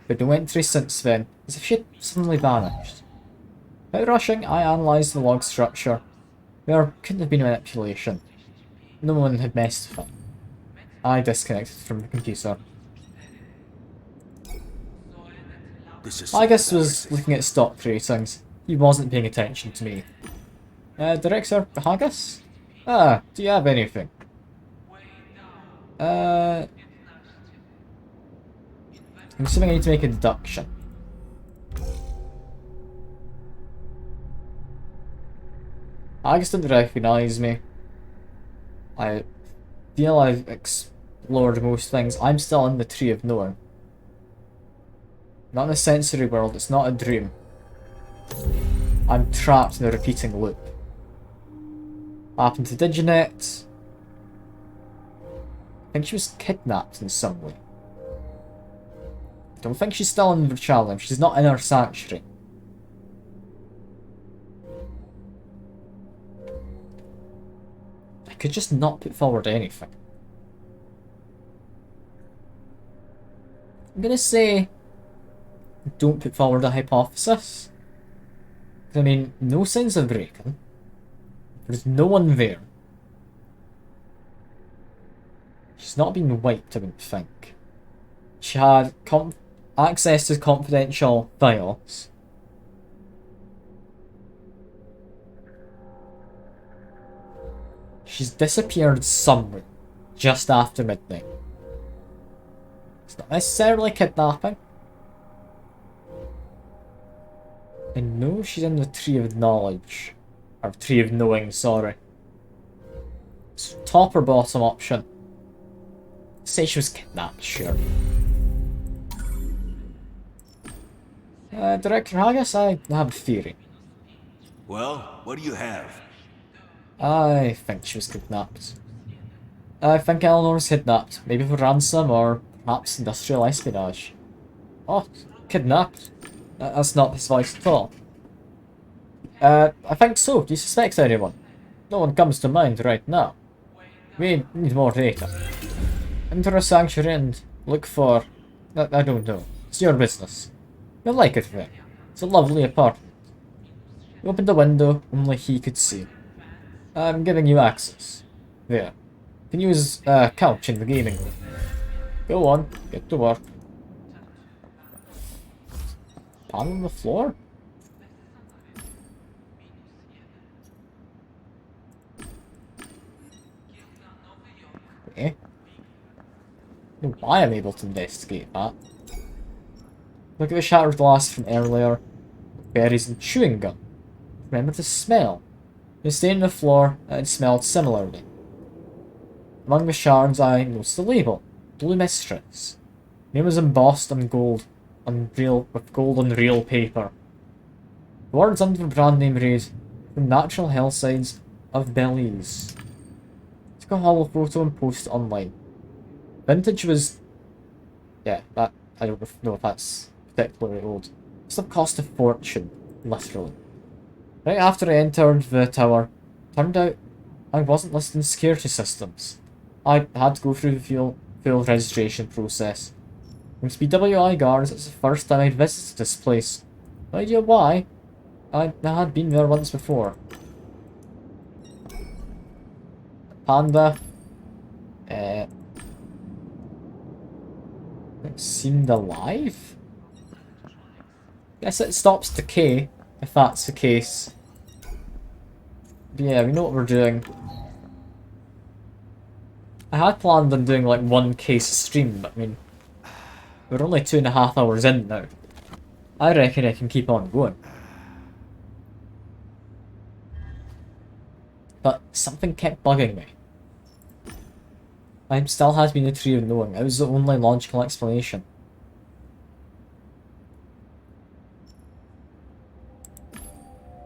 but the went through since then as if she had suddenly vanished. Without rushing, I analysed the log structure. There couldn't have been manipulation. No one had messed with it. I disconnected from the computer. Agus was looking at stock ratings. He wasn't paying attention to me. Director Haggis? Ah, do you have anything? I'm assuming I need to make a deduction. Haggis didn't recognise me. I feel I've explored most things. I'm still in the Tree of Knowing. Not in the sensory world, it's not a dream. I'm trapped in a repeating loop. What happened to Diginet? I think she was kidnapped in some way. Don't think she's still in the challenge, she's not in her sanctuary. I could just not put forward anything. I'm gonna say don't put forward a hypothesis. I mean, no signs of breaking. There's no one there. She's not been wiped, I wouldn't think. She had access to confidential files. She's disappeared somewhere just after midnight. It's not necessarily kidnapping. I know she's in the Tree of Knowledge. Or Tree of Knowing, sorry. It's top or bottom option. Say she was kidnapped, sure. Director Haggis, I have a theory. Well, what do you have? I think she was kidnapped. I think Eleanor was kidnapped. Maybe for ransom or perhaps industrial espionage. Oh, kidnapped? That's not his voice at all. I think so. Do you suspect anyone? No one comes to mind right now. We need more data. Enter a sanctuary and look for... I don't know. It's your business. You'll like it there. It's a lovely apartment. He opened a window only he could see. I'm giving you access. There. You can use a couch in the gaming room. Go on, get to work. Pan on the floor? Okay. I don't know why I'm able to investigate that. Look at the shattered glass from earlier. Berries and chewing gum. Remember the smell. The stain on the floor and it smelled similarly. Among the shards I noticed the label. Blue Mistress. Name was embossed on gold. With gold on real paper. The words under the brand name read, "From natural hillsides of Belize." Took a hollow photo and posted it online. Vintage was... yeah, that... I don't know if that's particularly old. Must have cost a fortune, literally. Right after I entered the tower, turned out I wasn't listed in security systems. I had to go through the full registration process. With BWI guards, it's the first time I'd visited this place. No idea why. I had been there once before. Panda. It seemed alive? Guess it stops decay, if that's the case. But yeah, we know what we're doing. I had planned on doing like one case stream, but I mean, we're only 2.5 hours in now. I reckon I can keep on going. But something kept bugging me. I still has been the Tree of Knowing. It was the only logical explanation.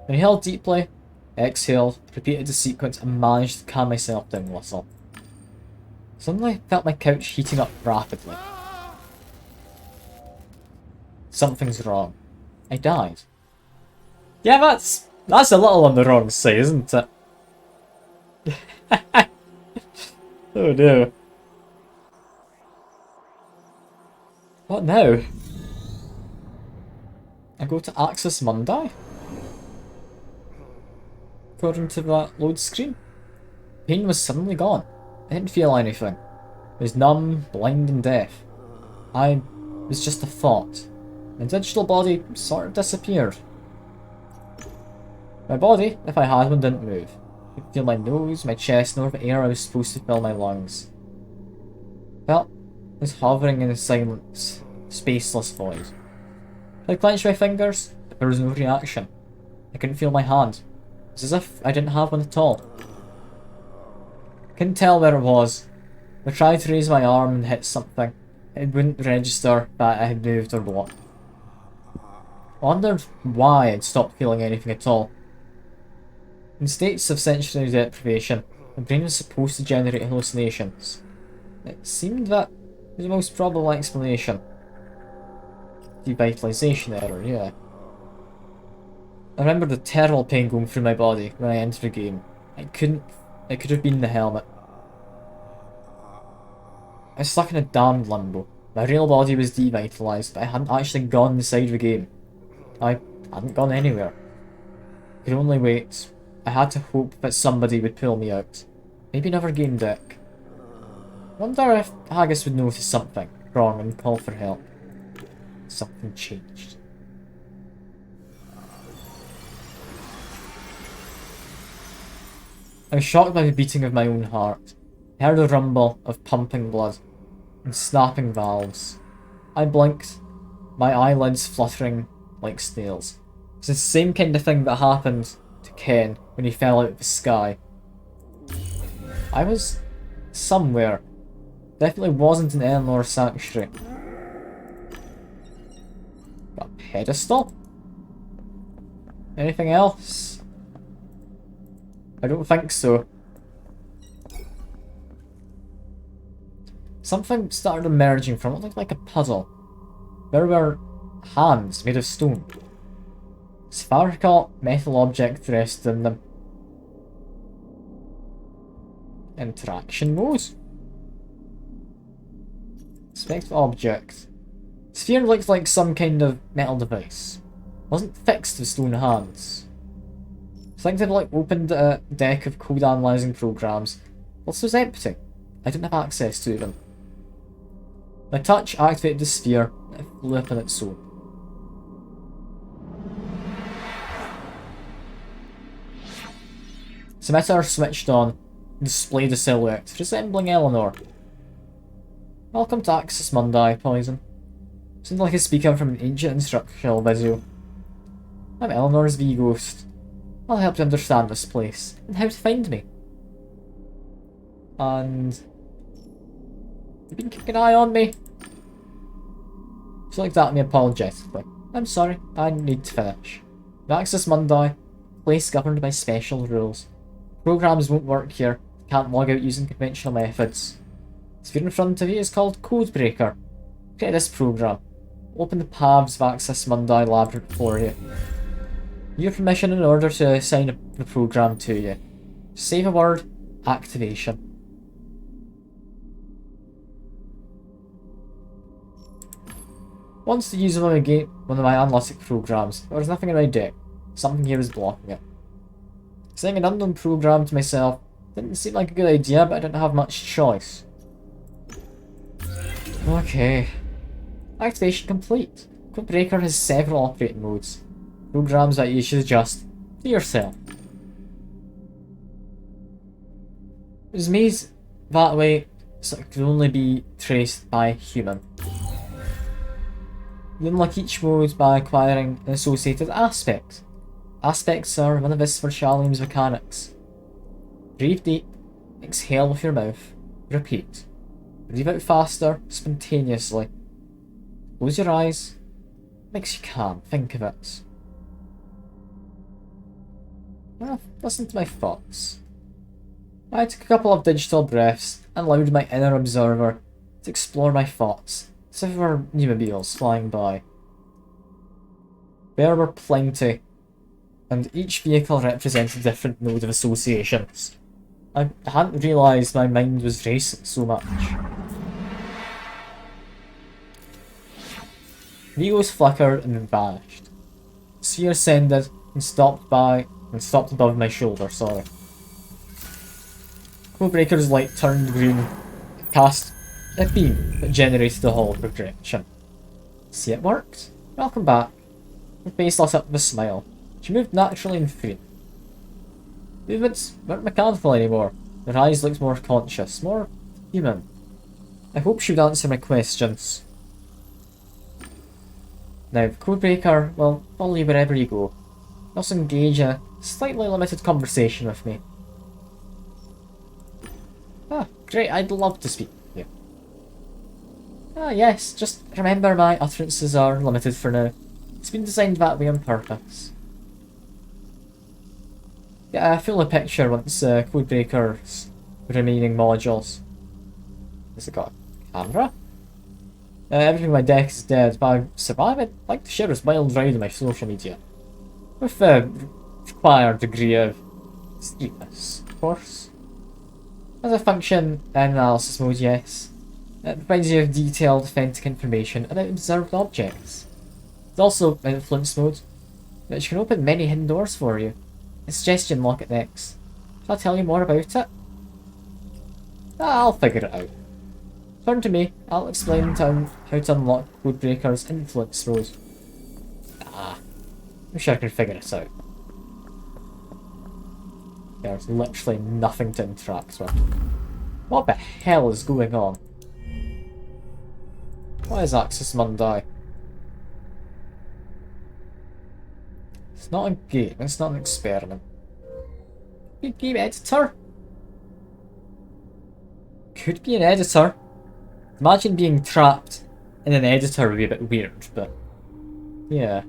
Inhaled deeply, exhaled, repeated the sequence and managed to calm myself down a little. Suddenly I felt my couch heating up rapidly. Something's wrong. I died. Yeah, that's a little on the wrong side, isn't it? Oh no. What now? I go to Axis Mundi? According to that load screen. Pain was suddenly gone. I didn't feel anything. I was numb, blind and deaf. I was just a thought. My digital body sort of disappeared. My body, if I had one, didn't move. I could feel my nose, my chest, nor the air I was supposed to fill my lungs. Felt I was hovering in a silence, spaceless void. I clenched my fingers, but there was no reaction. I couldn't feel my hand. It was as if I didn't have one at all. I couldn't tell where it was. I tried to raise my arm and hit something. It wouldn't register that I had moved or what. I wondered why I'd stopped feeling anything at all. In states of sensory deprivation, my brain was supposed to generate hallucinations. It seemed that was the most probable explanation. Devitalization error, yeah. I remember the terrible pain going through my body when I entered the game. It could have been the helmet. I was stuck in a damned limbo. My real body was devitalized, but I hadn't actually gone inside the game. I hadn't gone anywhere. I could only wait. I had to hope that somebody would pull me out. Maybe another Gamedec. Wonder if Haggis would notice something wrong and call for help. Something changed. I was shocked by the beating of my own heart. I heard a rumble of pumping blood and snapping valves. I blinked, my eyelids fluttering like snails. It's the same kind of thing that happened to Ken when he fell out of the sky. I was somewhere. Definitely wasn't in Eleanor's sanctuary. A pedestal? Anything else? I don't think so. Something started emerging from what looked like a puddle. There were hands made of stone. Spherical metal object rested in them. Interaction mode. Select object. Sphere looked like some kind of metal device. Wasn't fixed with stone hands. Things had like opened a deck of code analysing programs. This was empty. I didn't have access to them. My touch activated the sphere and it flew up on its own. Smitter switched on and displayed a silhouette resembling Eleanor. Welcome to Axis Mundi, Poison. Seemed like a speaker from an ancient instructional video. I'm Eleanor's V-Ghost. I'll help you understand this place and how to find me. And you've been keeping an eye on me. She looked at me apologetically. I'm sorry, I need to finish. In Axis Mundi, place governed by special rules. Programs won't work here. Can't log out using conventional methods. The sphere in front of you is called Codebreaker. Create this program. Open the paths of Axis Mundi labyrinth for you. Your permission in order to assign the program to you. Save a word. Activation. Once to use one of my analytic programs, there was nothing in my deck. Something here was blocking it. Saying an unknown program to myself didn't seem like a good idea, but I didn't have much choice. Okay. Activation complete. Codebreaker has several operating modes. Programs that you should adjust to yourself. It was made that way so it could only be traced by a human. You unlock each mode by acquiring an associated aspect. Aspects are one of Visverchalium's mechanics. Breathe deep, exhale with your mouth, repeat. Breathe out faster, spontaneously. Close your eyes. Makes you calm, think of it. Well, listen to my thoughts. I took a couple of digital breaths and allowed my inner observer to explore my thoughts, as if they were pneumobiles flying by. There were plenty, and each vehicle represented a different node of associations. I hadn't realised my mind was racing so much. Vehicles flickered and then vanished. Sphere ascended and stopped above my shoulder, sorry. Codebreaker's light turned green, cast a beam that generated a hall progression. See, it worked. Welcome back. Her face lit up with a smile. She moved naturally and free. Movements weren't mechanical anymore. Her eyes looked more conscious, more human. I hope she would answer my questions. Now, Codebreaker will follow you wherever you go. Also engage in a slightly limited conversation with me. Ah, great, I'd love to speak with you. Ah, yes, just remember my utterances are limited for now. It's been designed that way on purpose. Get a fuller picture once Codebreaker's remaining modules. Has it got a camera? Everything on my deck is dead, but I survived. I'd like to share this wild ride on my social media. With a required degree of streetness, of course. As a function in analysis mode, yes. It provides you with detailed, authentic information about observed objects. There's also influence mode, which can open many hidden doors for you. I suggest you unlock it next. Shall I tell you more about it? I'll figure it out. Turn to me, I'll explain how to unlock Codebreaker's influence mode. I'm sure I can figure it out. There's literally nothing to interact with. What the hell is going on? What is Axis Mundi? It's not a game, it's not an experiment. Game editor? Could be an editor. Imagine being trapped in an editor would be a bit weird, but yeah.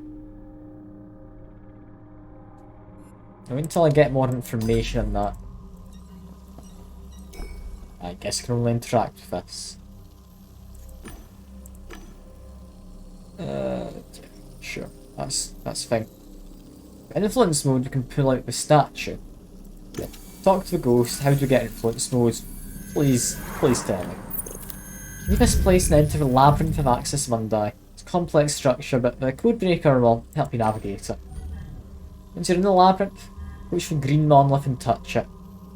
I'll wait until I get more information on that. I guess I can only interact with this. Sure, that's fine. In influence mode, you can pull out the statue. Yeah. Talk to the ghost. How do we get influence mode? Please tell me. Leave this place and enter the labyrinth of Axis Mundi. It's a complex structure, but the Codebreaker will help you navigate it. Once you're in the labyrinth, reach for the green monolith and touch it.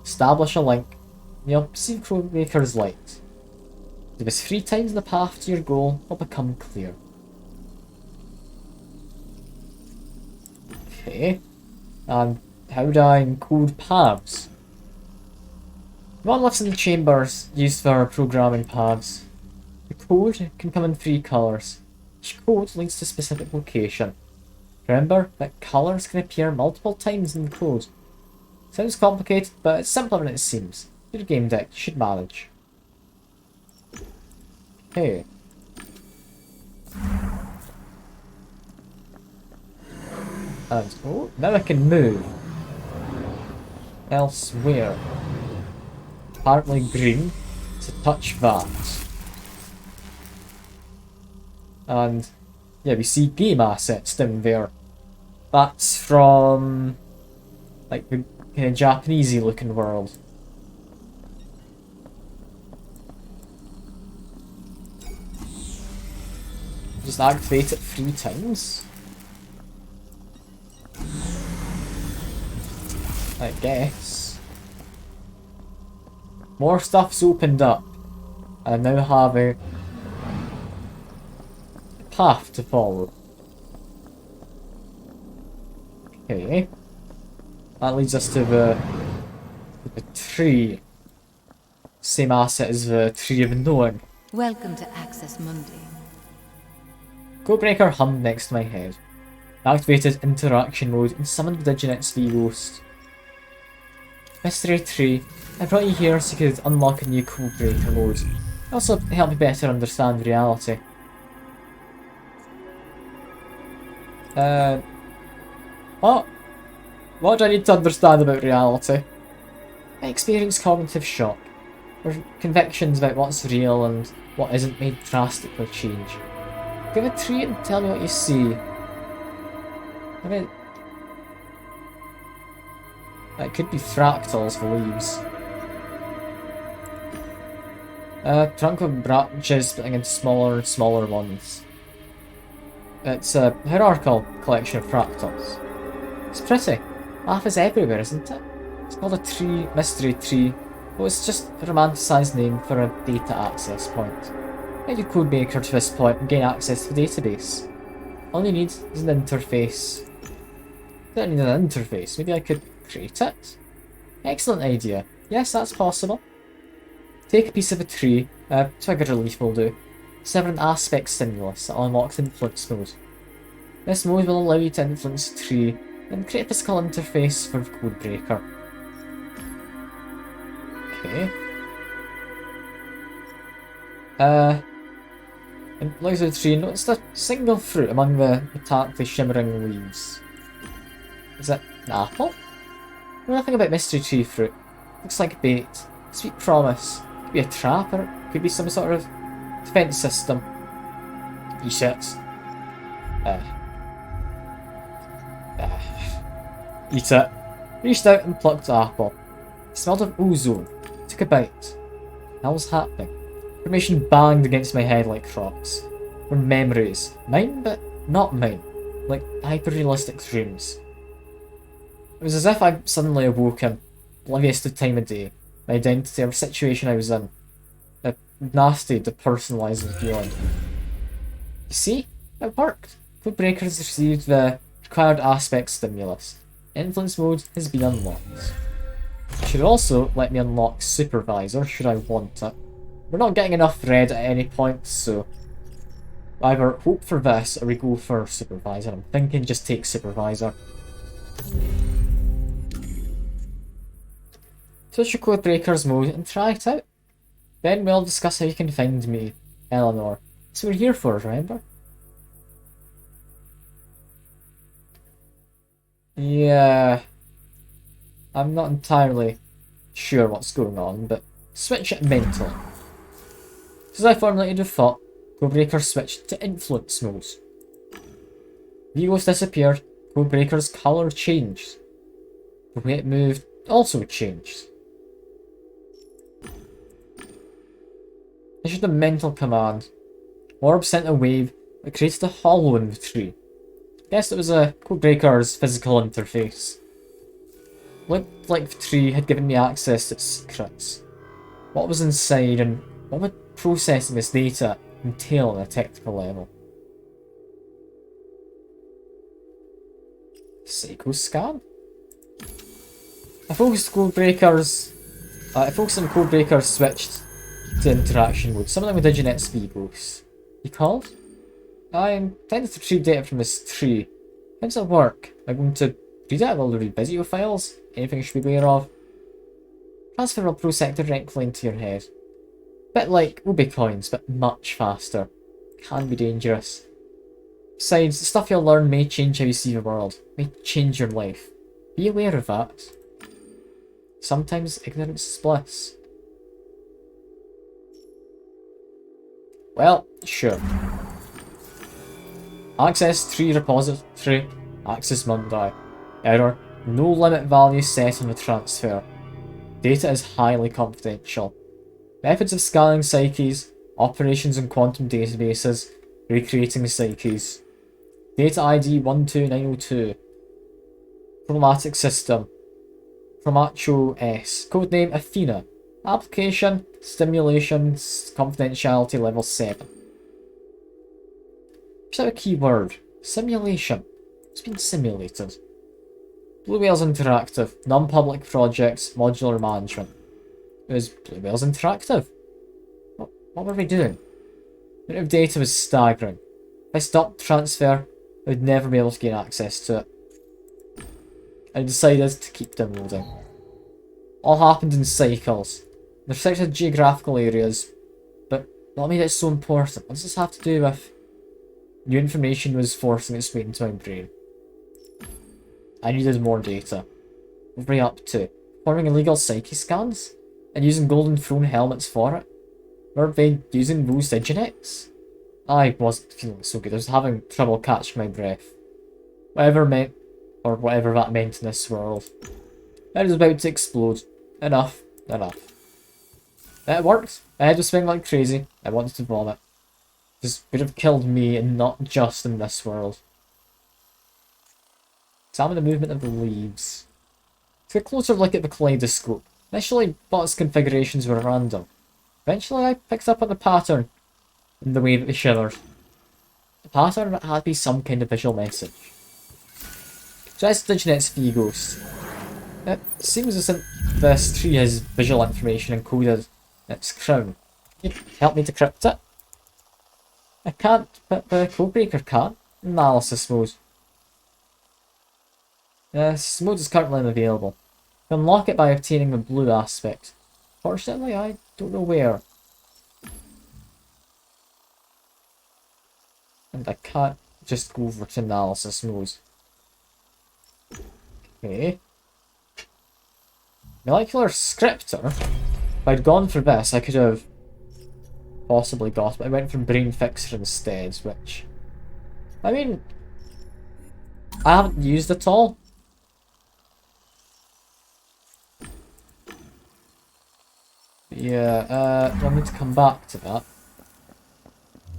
Establish a link, and you'll perceive Codebreaker's light. Do this 3 times, the path to your goal will become clear. Okay, and how do I encode paths? Monoliths in the chambers used for programming paths. The code can come in 3 colours. Each code leads to a specific location. Remember that colours can appear multiple times in the code. Sounds complicated, but it's simpler than it seems. Your game deck, you should manage. Okay. And, oh, now I can move. Elsewhere. Apparently green to touch that. And, yeah, we see game assets down there. That's from, like, the kind of Japanesey looking world. Just activate it 3 times. I guess. More stuff's opened up. I now have a path to follow. Okay. That leads us to the tree. Same asset as the Tree of Knowing. Welcome to Axis Mundi. Codebreaker hummed next to my head. I activated interaction mode and summoned the Diginate's V-Ghost. Mystery Tree, I brought you here so you could unlock a new Codebreaker mode. Also help me better understand reality. What do I need to understand about reality? I experience cognitive shock, where convictions about what's real and what isn't made drastically change. Give a treat and tell me what you see. I mean, it could be fractals for leaves. Trunk of branches splitting into smaller and smaller ones. It's a hierarchical collection of fractals. It's pretty. Math is everywhere, isn't it? It's called a tree, mystery tree, but it's just a romanticised name for a data access point. Get your code maker to this point and gain access to the database. All you need is an interface. I don't need an interface, maybe I could create it? Excellent idea. Yes, that's possible. Take a piece of a tree, twig or a leaf will do. Sever an aspect stimulus that unlocks influence mode. This mode will allow you to influence a tree and create a physical interface for the codebreaker. Okay. And looks at the tree, notice a single fruit among the metallically shimmering leaves. Is it an apple? Nothing about mystery tree fruit. Looks like bait. Sweet promise. Could be a trap, or it could be some sort of defense system. Eat it. Eat it. Reached out and plucked the apple. It smelled of ozone. Took a bite. What was happening? Information banged against my head like rocks. Were memories. Mine, but not mine. Like hyper-realistic dreams. It was as if I'd suddenly awoken, oblivious to time of day, my identity, or situation I was in. A nasty, depersonalising feeling. You see? It worked. Codebreaker has received the required aspect stimulus. Influence mode has been unlocked. It should also let me unlock Supervisor, should I want it. We're not getting enough red at any point, so either hope for this or we go for Supervisor. I'm thinking just take Supervisor. Switch your Codebreaker's mode and try it out. Then we'll discuss how you can find me, Eleanor. That's what we're here for, remember? Yeah, I'm not entirely sure what's going on, but switch it mental. As I formulated a thought, Codebreaker switched to influence mode. Vigos disappeared, Codebreaker's colour changed. The way it moved also changed. Issued a mental command. Orb sent a wave that created a hollow in the tree. Guessed it was a Codebreaker's physical interface. Looked like the tree had given me access to its secrets. What was inside and what would processing this data entail on a technical level? Psycho scan? I focused on Codebreaker's switched to interaction mode, something with Diginet's Vigos. You called? I intended to retrieve data from this tree. How does it work? Am I going to read it? Will there be video files? Anything I should be aware of? Transfer will process directly into your head. Bit like Ubi coins, but much faster. Can be dangerous. Besides, the stuff you'll learn may change how you see the world. May change your life. Be aware of that. Sometimes ignorance is bliss. Well, sure. Access tree repository. Access Mundi. Error. No limit value set on the transfer. Data is highly confidential. Methods of scanning psyches. Operations in quantum databases. Recreating psyches. Data ID 12902. Chromatic system. Chromacho S. Codename Athena. Application. Stimulation. Confidentiality level 7. Is that a key word? Simulation. It's been simulated. Blue Whales Interactive. Non-public projects. Modular management. It was Blue Whales Interactive. What were we doing? The amount of data was staggering. If I stopped the transfer, I would never be able to gain access to it. I decided to keep downloading. All happened in cycles. They're restricted geographical areas, but what made it so important? What does this have to do with? New information was forcing its way into my brain. I needed more data. What were we up to? Performing illegal psyche scans? And using golden throne helmets for it? Were they using those Diginets? I wasn't feeling so good. I was having trouble catching my breath. Whatever meant, or whatever that meant in this world. It was about to explode. Enough. Enough. It worked. My head was spinning like crazy. I wanted to vomit. This would have killed me, and not just in this world. Examine the movement of the leaves. Take a closer look at the kaleidoscope. Initially, thought its configurations were random. Eventually, I picked up on the pattern in the way that they shivered. The pattern had to be some kind of visual message. Just Diginet's Figos. It seems as if this tree has visual information encoded in its crown. Can you help me decrypt it? I can't, but the Codebreaker can. Analysis mode. This mode is currently unavailable. You can unlock it by obtaining the blue aspect. Fortunately, I don't know where. And I can't just go over to analysis mode. Okay. Molecular scriptor. If I'd gone for this, I could have possibly got, but I went for brain fixer instead, which, I mean, I haven't used at all. Yeah, I need to come back to that.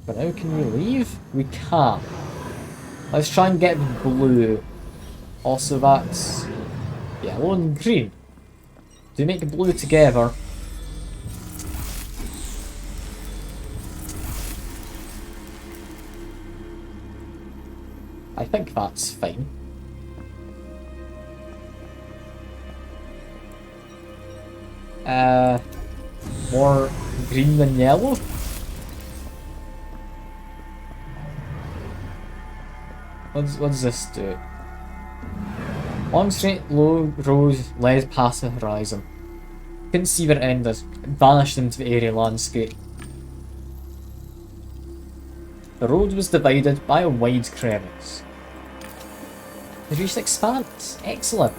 But now can we leave? We can. Let's try and get blue. Also that's yellow and green. Do we make blue together? I think that's fine. More green than yellow? What does this do? Long straight low road led past the horizon. Couldn't see where it ended. It vanished into the area landscape. The road was divided by a wide crevice. It reached expanse. Excellent.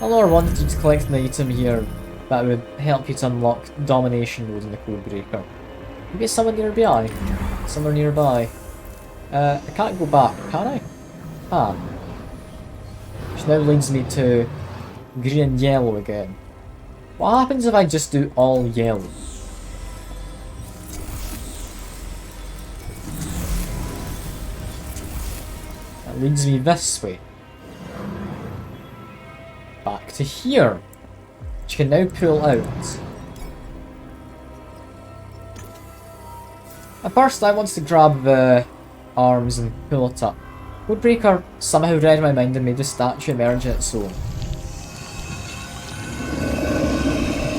Eleanor wanted you to collect an item here that would help you to unlock domination mode in the Codebreaker. Maybe it's somewhere nearby. Somewhere nearby. I can't go back, can I? Ah. Which now leads me to green and yellow again. What happens if I just do all yellow? That leads me this way. Back to here. Which can now pull out. At first I wanted to grab the arms and pull it up. Codebreaker somehow read my mind and made the statue emerge on its own.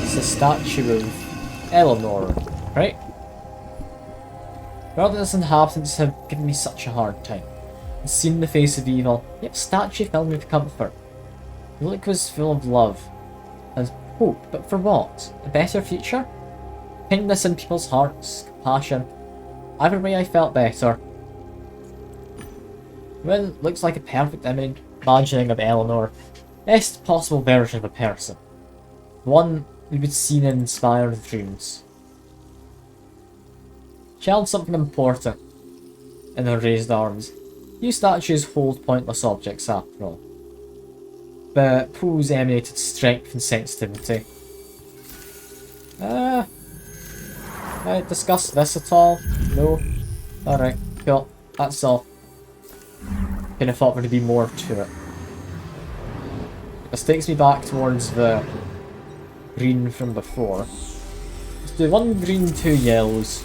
It's a statue of Eleanor, right? Godless inhabitants have given me such a hard time. I've seen the face of evil, yet the statue filled me with comfort. The look was full of love and hope, but for what? A better future? Kindness in people's hearts, compassion. Either way I felt better. Well, looks like a perfect imagining of Eleanor. Best possible version of a person. One we would see in inspired dreams. She held something important in her raised arms. Few statues hold pointless objects after all. But Pooh's emanated strength and sensitivity. I discuss this at all? No? Alright, cool. That's all. Kinda thought there'd be more to it. This takes me back towards the green from before. Let's do one green, two yellows.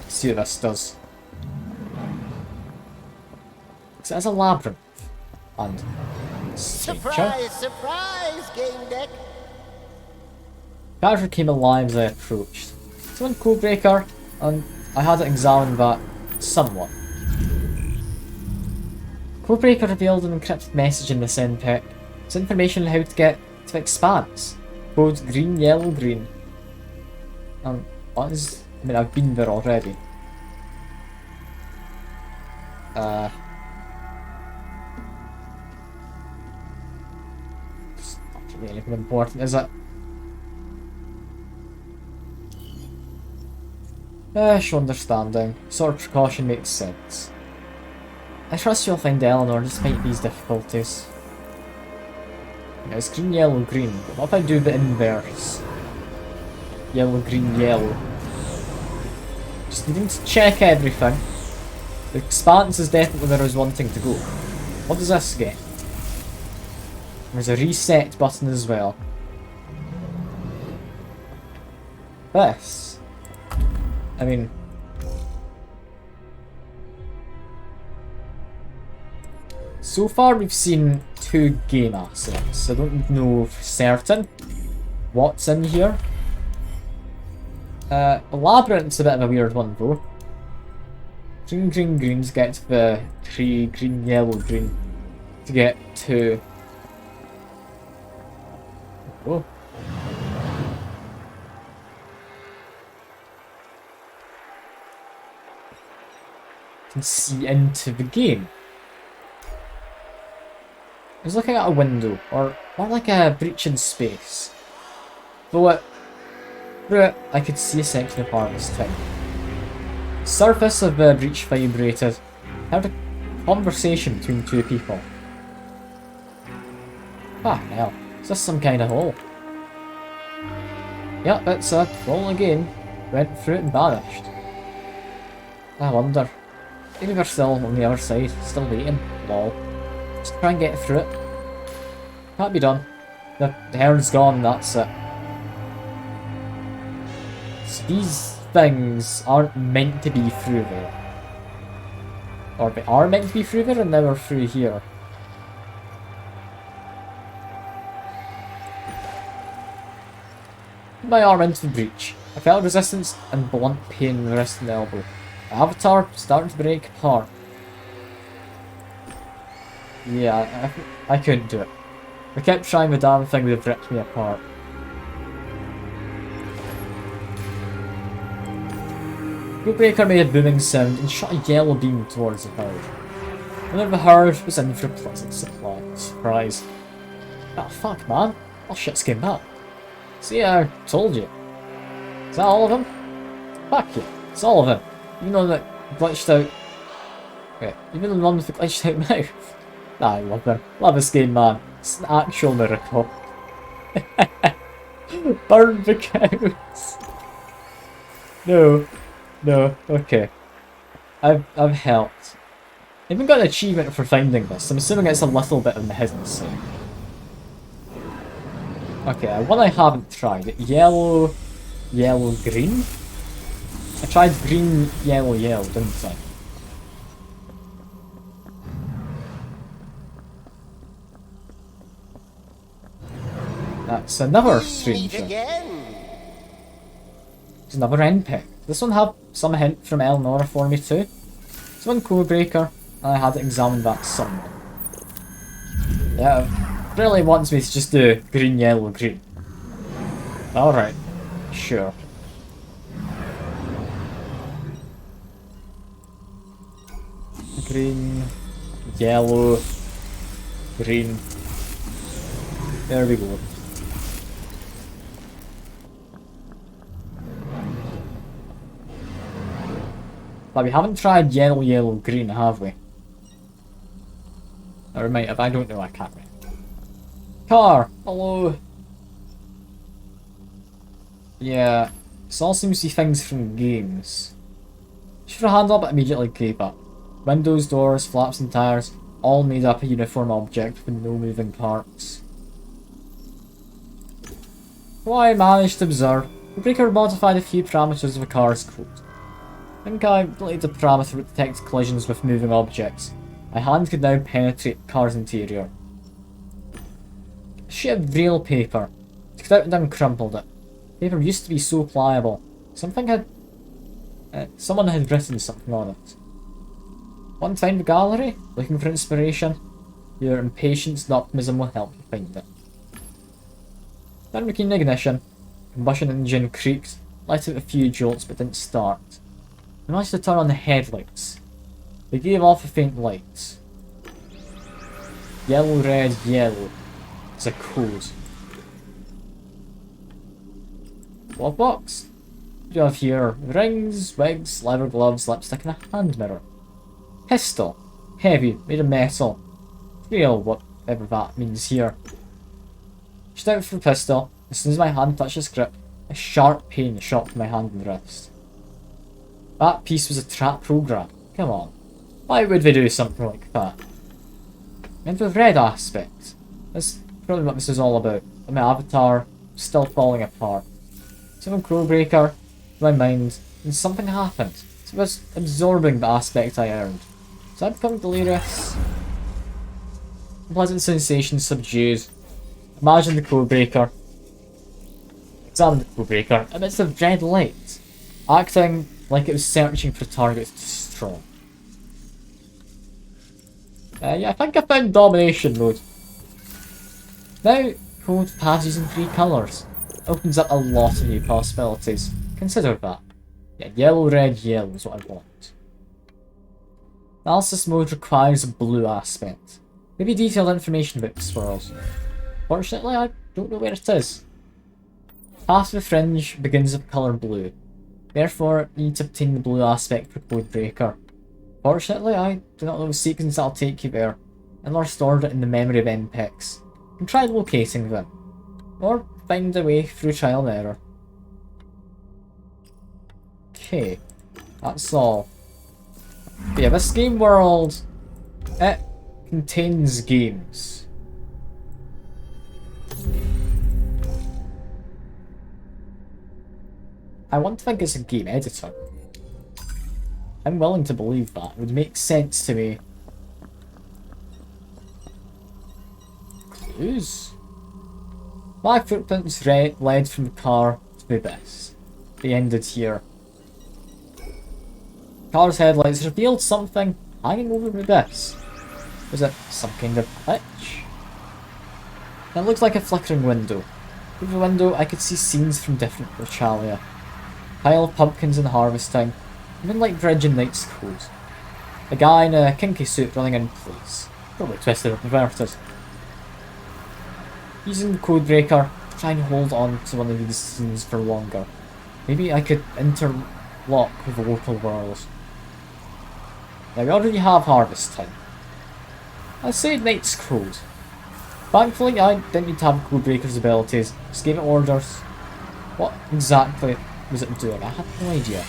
Let's see what this does. It has a labyrinth. And Surprise, surprise, Gamedec! Character came alive as I approached. So one Codebreaker, and I had to examine that somewhat. Codebreaker revealed an encrypted message in the send pack. It's information on how to get to Expanse. Code green, yellow, green. What is... I mean, I've been there already. It's not really anything important, is it? Show understanding. Sort of precaution makes sense. I trust you'll find Eleanor despite these difficulties. Yeah, it's green, yellow, green. What if I do the inverse? Yellow, green, yellow. Just needing to check everything. The expanse is definitely where I was wanting to go. What does this get? There's a reset button as well. This. I mean... So far we've seen 2 game assets. I don't know for certain what's in here. Labyrinth's a bit of a weird one though. Green, green, green to get to the tree, green, yellow, green to get to... Oh. Can see into the game. I was looking at a window, or more like a breach in space. Though through it, I could see a section of harvest time. The surface of the breach vibrated. I heard a conversation between 2 people. Ah, hell. Is this some kind of hole? Yep, it's a hole again. Went through it and vanished. I wonder. Maybe we're still on the other side, still waiting. Lol. Just try and get through it. Can't be done. The herd's gone, that's it. So these things aren't meant to be through there. Or they are meant to be through there and now we're through here. Put my arm into the breach. I felt resistance and blunt pain in the wrist and elbow. My avatar starting to break apart. Yeah, I couldn't do it. I kept trying the damn thing that ripped me apart. Breaker made a booming sound and shot a yellow beam towards the herd. Whenever the herd was in for a pleasant surprise. Ah, fuck, man. All shit's came back. See, I told you. Is that all of them? Fuck you. It's all of them. Even though that glitched out... Wait, even the one with the glitched out mouth. Nah, I love them. Love this game, man. It's an actual miracle. Burn the cows. No. No, okay. I've helped. I even got an achievement for finding this. I'm assuming it's a little bit on the hidden side. Okay, one I haven't tried. Yellow, yellow, green? I tried green, yellow, yellow, didn't I? That's another stranger. It's another NPC. This one had some hint from Eleanor for me too. It's one Codebreaker, and I had to examine that somewhere. Yeah, it really wants me to just do green, yellow, green. Alright, sure. Green, yellow, green. There we go. But we haven't tried yellow, yellow, green, have we? Or we might have, I don't know, I can't remember. Car! Hello! Yeah, this all seems to be things from games. Should have handled but immediately gave up. Windows, doors, flaps and tires, all made up a uniform object with no moving parts. What I managed to observe, the breaker modified a few parameters of a car's code. I think I deleted the parameter that detects collisions with moving objects. My hand could now penetrate the car's interior. A sheet of real paper. Took it out and uncrumpled it. Paper used to be so pliable. Someone had written something on it. Want to find the gallery? Looking for inspiration? Your impatience and optimism will help you find it. Then making ignition. Combustion engine creaked, let out a few jolts but didn't start. I managed to turn on the headlights. They gave off a faint light. Yellow, red, yellow. It's a code. What box? We have here rings, wigs, leather gloves, lipstick, and a hand mirror. Pistol. Heavy, made of metal. Real, whatever that means here. Reached out for the pistol. As soon as my hand touched its grip, a sharp pain shot through my hand and wrist. That piece was a trap program. Come on. Why would they do something like that? And with red aspect. That's probably what this is all about. But my avatar still falling apart. Some Crowbreaker, my mind, and something happened. So it was absorbing the aspect I earned. So I become delirious. Pleasant sensation subdued. Imagine the Codebreaker. Examine the Codebreaker amidst of red light, acting like it was searching for targets to destroy. Yeah, I think I found domination mode. Now, code passes in 3 colours. Opens up a lot of new possibilities. Consider that. Yeah, yellow, red, yellow is what I want. Analysis mode requires a blue aspect. Maybe detailed information about the swirls. Fortunately, I don't know where it is. Half the fringe begins with colour blue. Therefore, you need to obtain the blue aspect for Codebreaker. Fortunately, I do not know the sequence that'll take you there, and are stored in the memory of NPICs. You can try locating them, or find a way through trial and error. Okay, that's all. But yeah, this game world, it contains games. I want to think it's a game editor. I'm willing to believe that. It would make sense to me. Clues? My footprints led from the car to the abyss. They ended here. Car's headlights revealed something hanging over the abyss. Was it some kind of glitch? It looked like a flickering window. Through the window I could see scenes from different Rochalia. Pile of pumpkins in harvesting, Moonlight Bridge and Knight's Code. A guy in a kinky suit running in place. Probably twisted or perverted. Using the Codebreaker to try and hold on to one of these scenes for longer. Maybe I could interlock with the local worlds. Now we already have harvest time. I say Knight's Code. Thankfully I didn't need to have Codebreaker's abilities, just gave it orders. What exactly was it doing? I had no idea.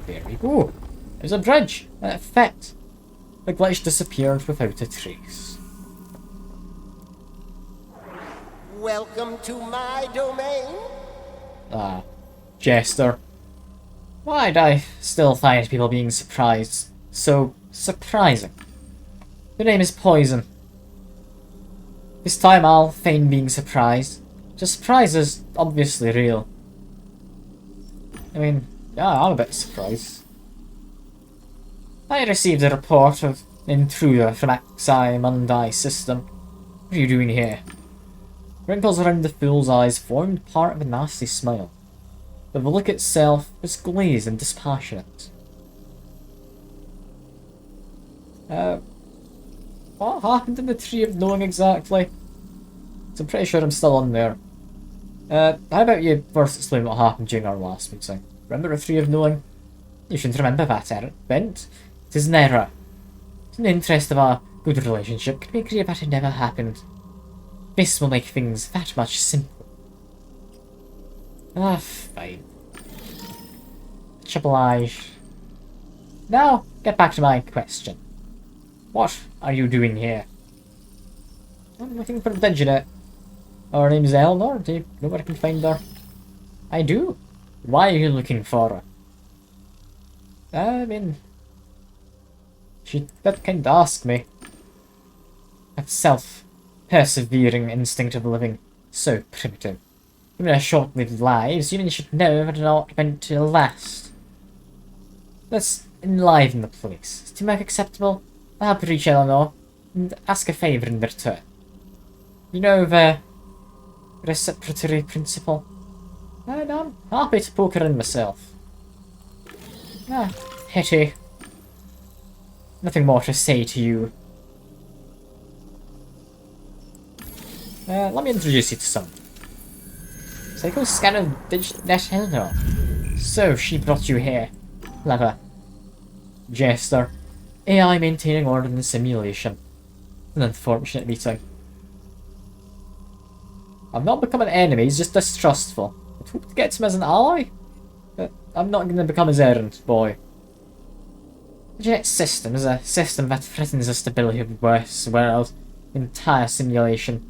There we go. There's a bridge, and it fit. The glitch disappeared without a trace. Welcome to my domain. Ah, Jester. Why do I still find people being surprised so surprising? Your name is Poison. This time I'll feign being surprised. Just surprise is obviously real. I mean, yeah, I'm a bit surprised. I received a report of an intruder from XI Mundi system. What are you doing here? Wrinkles around the fool's eyes formed part of a nasty smile, but the look itself was glazed and dispassionate. What happened in the Tree of Knowing exactly? So I'm pretty sure I'm still on there. How about you first explain what happened during our last meeting? Remember the Tree of Knowing? You shouldn't remember that, Bent. It is an error. In the interest of our good relationship, can we agree that it never happened? This will make things that much simpler. Ah, fine. Much obliged. Now, get back to my question. What are you doing here? I'm looking for Diginet. Her name's Eleanor. Do you know where I can find her? I do. Why are you looking for her? I mean, she did kind of ask me. That self-persevering instinct of living, so primitive. Even our short-lived lives, humans should know that are not meant to last. Let's enliven the place. Is teamwork acceptable? I'll help you reach Eleanor and ask a favour in return. You know the reciprocity principle? And I'm happy to poke her in myself. Ah, Hetty. Nothing more to say to you. Let me introduce you to someone. Psycho scan of digital. So she brought you here. Clever. Jester. AI maintaining order in the simulation. An unfortunate meeting. I've not become an enemy, he's just distrustful. I'd hope to get him as an ally, but I'm not going to become his errand boy. The Jet system is a system that threatens the stability of the world. Entire simulation.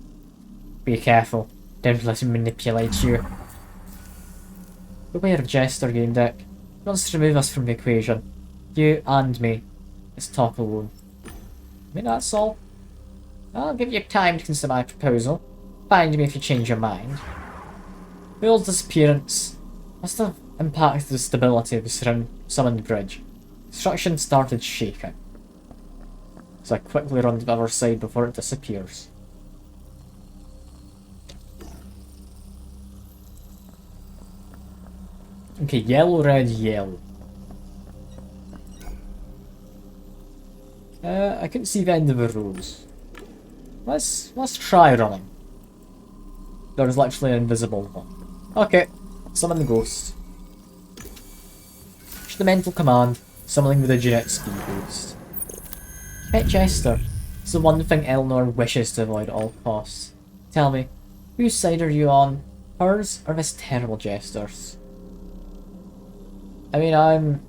Be careful, don't let him manipulate you. Beware of Jester, Gamedec. He wants to remove us from the equation. You and me. Let's talk alone. I mean, that's all. I'll give you time to consider my proposal. Find me if you change your mind. Bill's disappearance must have impacted the stability of the summoned bridge. Construction started shaking. So I quickly run to the other side before it disappears. Okay, yellow, red, yellow. I couldn't see the end of the rows. Let's try running. There's literally an invisible one. Okay, summon the ghost. Push the mental command, summoning with a jet speed boost. Pet Jester is the one thing Eleanor wishes to avoid at all costs. Tell me, whose side are you on? Hers or this terrible Jester's? I mean, I'm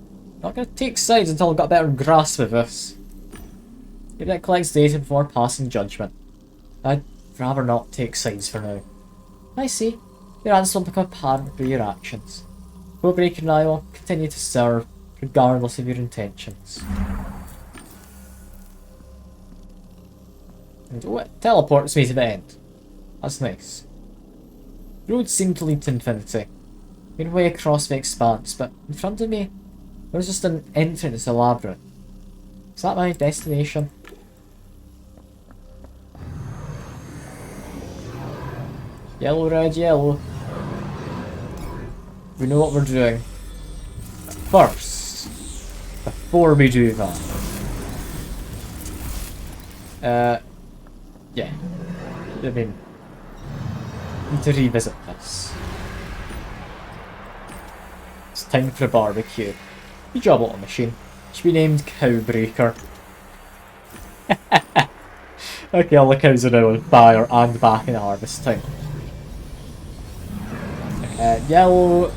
not going to take sides until I've got a better grasp of this. Maybe that collects data before passing judgment. I'd rather not take sides for now. I see. Your answer will become apparent through your actions. Codebreaker and I will continue to serve, regardless of your intentions. And oh, it teleports me to the end. That's nice. Roads seem to lead to infinity. Made my way across the expanse, but in front of me, there's just an entrance to a labyrinth. Is that my destination? Yellow, red, yellow. We know what we're doing. But first, before we do that, yeah. I mean, need to revisit this. It's time for a barbecue. Good job, little machine. Should be named Cowbreaker. Okay, all the cows are now on fire and back in harvest time. Yellow,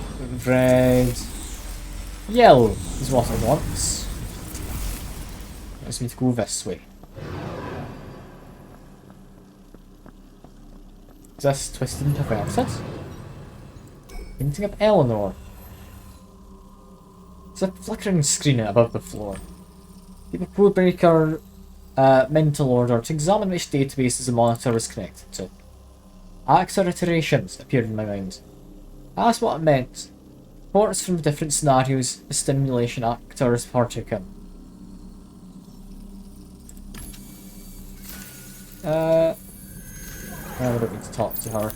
red, yellow is what I want. Wants me to go this way. Is this twisted and perverted? Painting of Eleanor. There's a flickering screen above the floor. Keep a Codebreaker mental order to examine which databases the monitor is connected to. Actor iterations appeared in my mind. I asked what it meant. Reports from different scenarios the stimulation actors partook in. I don't need to talk to her.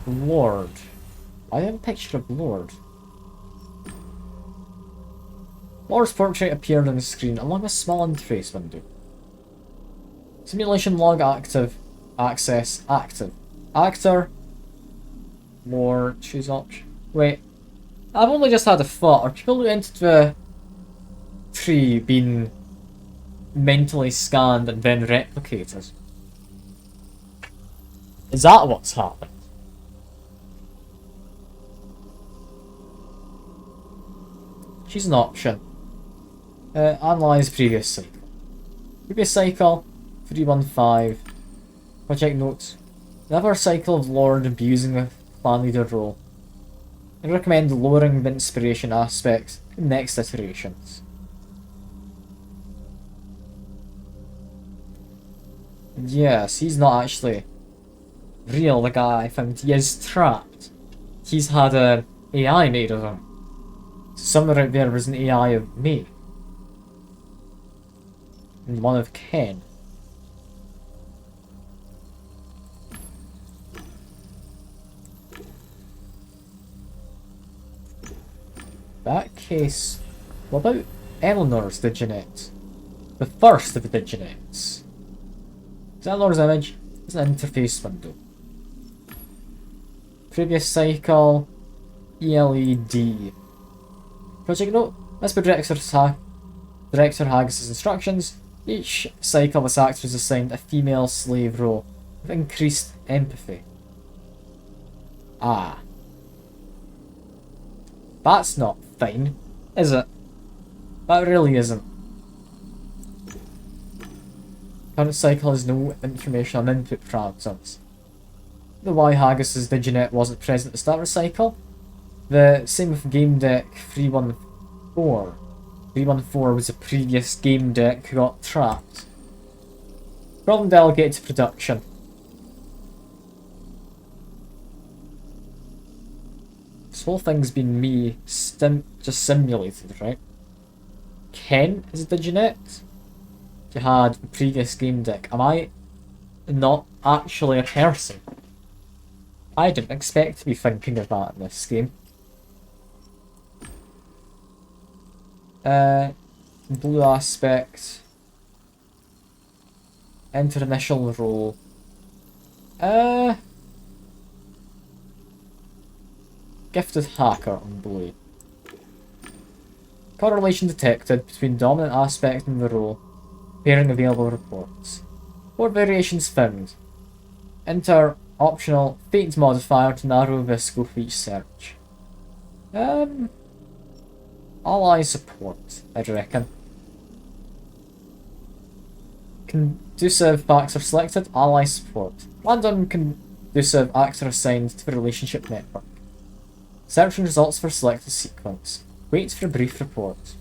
Lord. I have a picture of Lord. Lord's portrait appeared on the screen along with a small interface window. Simulation log active. Access active. Actor. More choose option. Wait. I've only just had a thought. Are people who entered the tree being mentally scanned and then replicated? Is that what's happened? Choose an option. Analyze previous cycle. Previous cycle 315. Project notes. Another cycle of Lord abusing the clan leader role. I recommend lowering the inspiration aspects in next iterations. Yes, he's not actually real, the guy I found. He is trapped. He's had an AI made of him. Somewhere out there was an AI of me. And one of Ken. That case, what about Eleanor's Diginet? The first of the Diginets. Is Eleanor's image? It's an interface window. Previous cycle, ELED. Project note, as per Director Haggis' instructions, each cycle this actor is assigned a female slave role with increased empathy. Ah. That's not fine, is it? That really isn't. Current cycle has no information on input parameters. The why Haggis' Diginet wasn't present at the start of the cycle. The same with Gamedec 314. 314 was a previous Gamedec who got trapped. Problem delegated to production. This whole thing's been me just simulated, right? Ken is a Diginet. You had the previous Gamedec. Am I not actually a person? I didn't expect to be thinking of that in this game. Blue aspect. Enter initial role. Gifted hacker on blue. Correlation detected between dominant aspect and the role. Pairing available reports. 4 variations found. Enter optional fate modifier to narrow the scope of each search. Ally support, I'd reckon. Conducive facts are selected, ally support. Random conducive acts are assigned to the relationship network. Searching results for selected sequence. Wait for a brief report.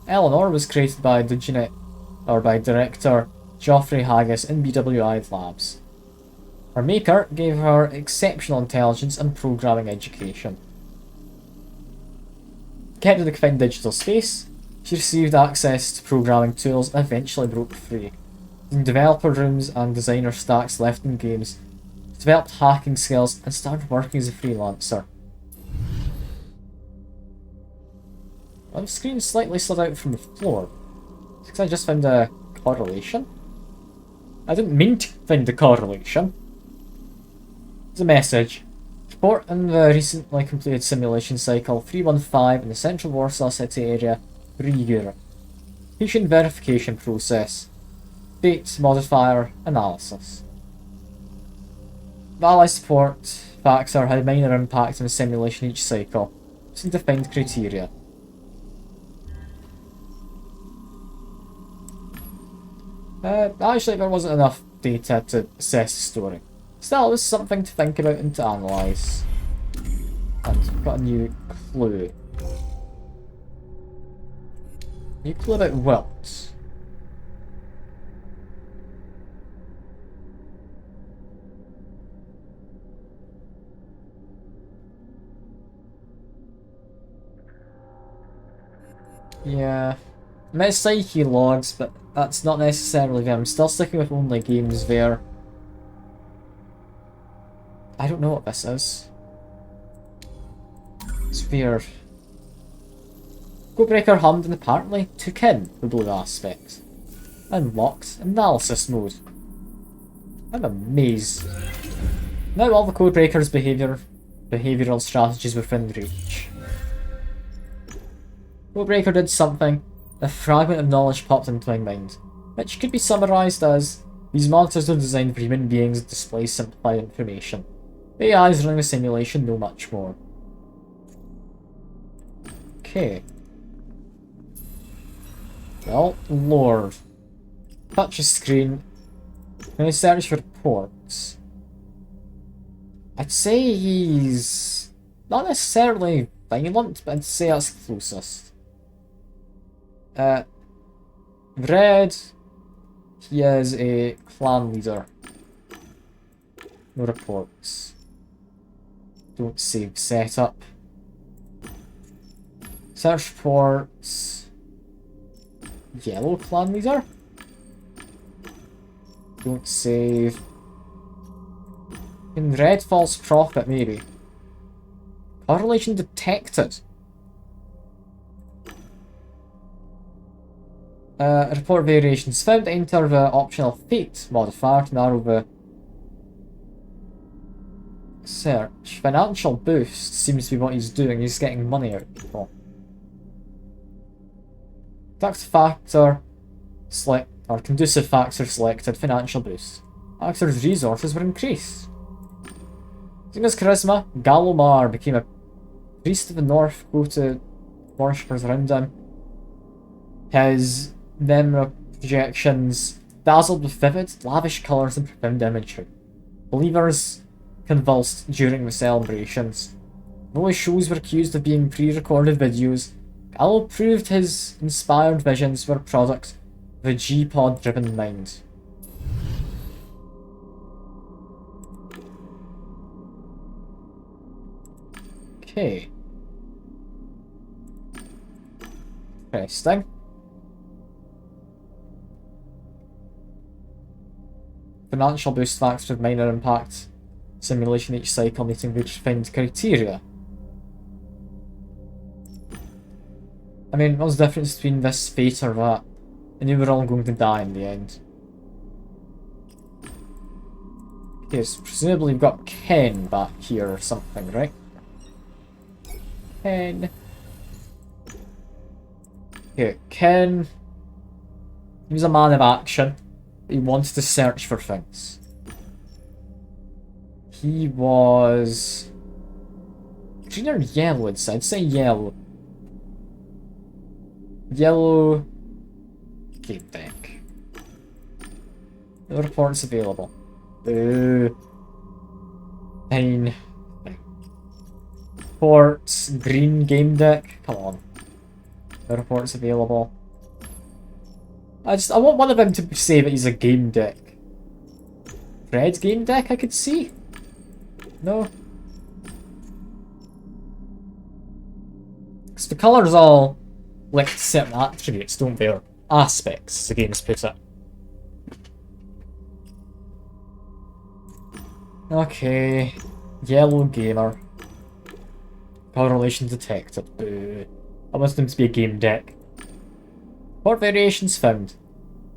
Eleanor was created by by director Geoffrey Haggis in BWI Labs. Her maker gave her exceptional intelligence and programming education. Kept in the confined digital space, she received access to programming tools and eventually broke free. In developer rooms and designer stacks left in games, she developed hacking skills and started working as a freelancer. One screen slightly slid out from the floor. Because I just found a correlation? I didn't mean to find the correlation. There's a message. Report in the recently completed simulation cycle 315 in the Central Warsaw City area, Europe. Patient verification process. Fate modifier analysis. The ally support factor had a minor impact on the simulation each cycle, using defined criteria. Actually, there wasn't enough data to assess the story. Still, it was something to think about and to analyse. And we've got a new clue. New clue about Wilt. Yeah. I meant Psyche logs, but that's not necessarily them. I'm still sticking with only games there. I don't know what this is. It's weird. Codebreaker hummed and apparently took in the blue aspect. Unlocked analysis mode. I'm amazed. Now all the Codebreaker's behavioural strategies within reach. Codebreaker did something. A fragment of knowledge popped into my mind, which could be summarised as, these monsters are designed for human beings and display simplified information. The AIs running the simulation know much more. Okay. Well, Lord. Touch a screen. Can I search for reports? I'd say he's not necessarily violent, but I'd say that's closest. Red, he is a clan leader. No reports. Don't save setup. Search reports. Yellow clan leader. Don't save. In red, false prophet, maybe. Correlation detected. Report variations found. Enter the optional fate modifier to narrow the Search. Financial boost seems to be what he's doing. He's getting money out of people. Tax factor select or conducive factor selected. Financial boost. Actor's resources were increased. Using his charisma, Galomar became a priest of the north. Go to worshippers around him. His memory projections dazzled with vivid, lavish colours and profound imagery. Believers convulsed during the celebrations. Though his shows were accused of being pre-recorded videos, Gallo proved his inspired visions were products of a G-pod driven mind. Okay. Interesting. Financial boost factor of minor impact. Simulation each cycle meeting the defined criteria. I mean, what's the difference between this fate or that? I knew we were all going to die in the end. Okay, so presumably we've got Ken back here or something, right? Ken. Okay, Ken. He was a man of action. He wanted to search for things. He was green or yellow inside? I'd say yellow. Yellow Gamedec. No reports available. Fine. Reports, green Gamedec. Come on. No reports available. I want one of them to say that he's a Gamedec. Red Gamedec I could see? No? Because the colours all link to certain attributes, don't they? Or aspects, the game's put it. Okay. Yellow gamer. Correlation detected. Boo. I want them to be a Gamedec. What variations found?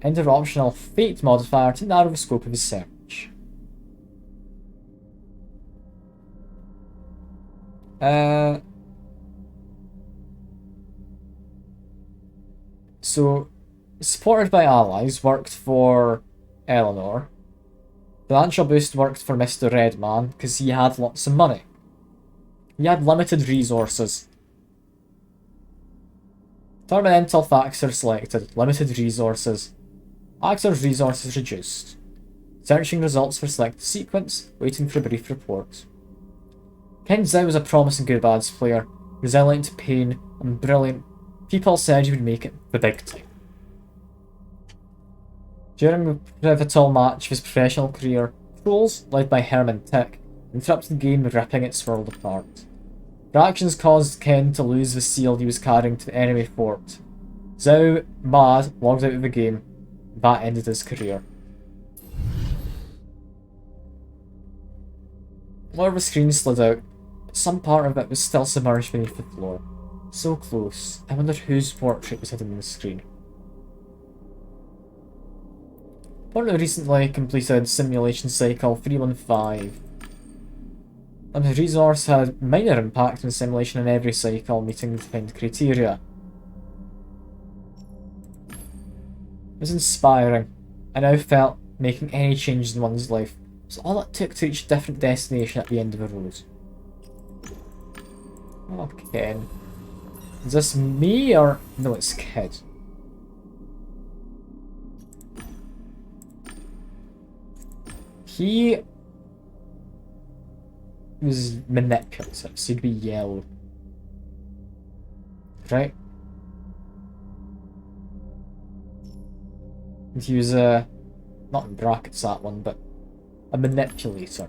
Enter optional fate modifier to narrow the scope of his search. So, supported by allies, worked for Eleanor. Financial boost worked for Mr. Redman because he had lots of money. He had limited resources. Terminal factor selected. Limited resources. Actor's resources reduced. Searching results for selected sequence. Waiting for a brief report. Ken Zhao was a promising good bads player, resilient to pain and brilliant. People said he would make it the big time. During the pivotal match of his professional career, trolls, led by Herman Tick, interrupted the game, ripping its world apart. Their actions caused Ken to lose the seal he was carrying to the enemy fort. Zhao, mad, logged out of the game. That ended his career. More of the screen slid out, but some part of it was still submerged beneath the floor. So close, I wondered whose portrait was hidden in the screen. One of the recently completed simulation cycle 315. And the resource had minor impact on simulation in every cycle, meeting the defined criteria. It was inspiring. I now felt making any changes in one's life was all it took to reach a different destination at the end of the road. Okay. Is this me or... no, it's Kid. He was manipulative, so he'd be yellow. Right? And he was not in brackets that one, but a manipulator.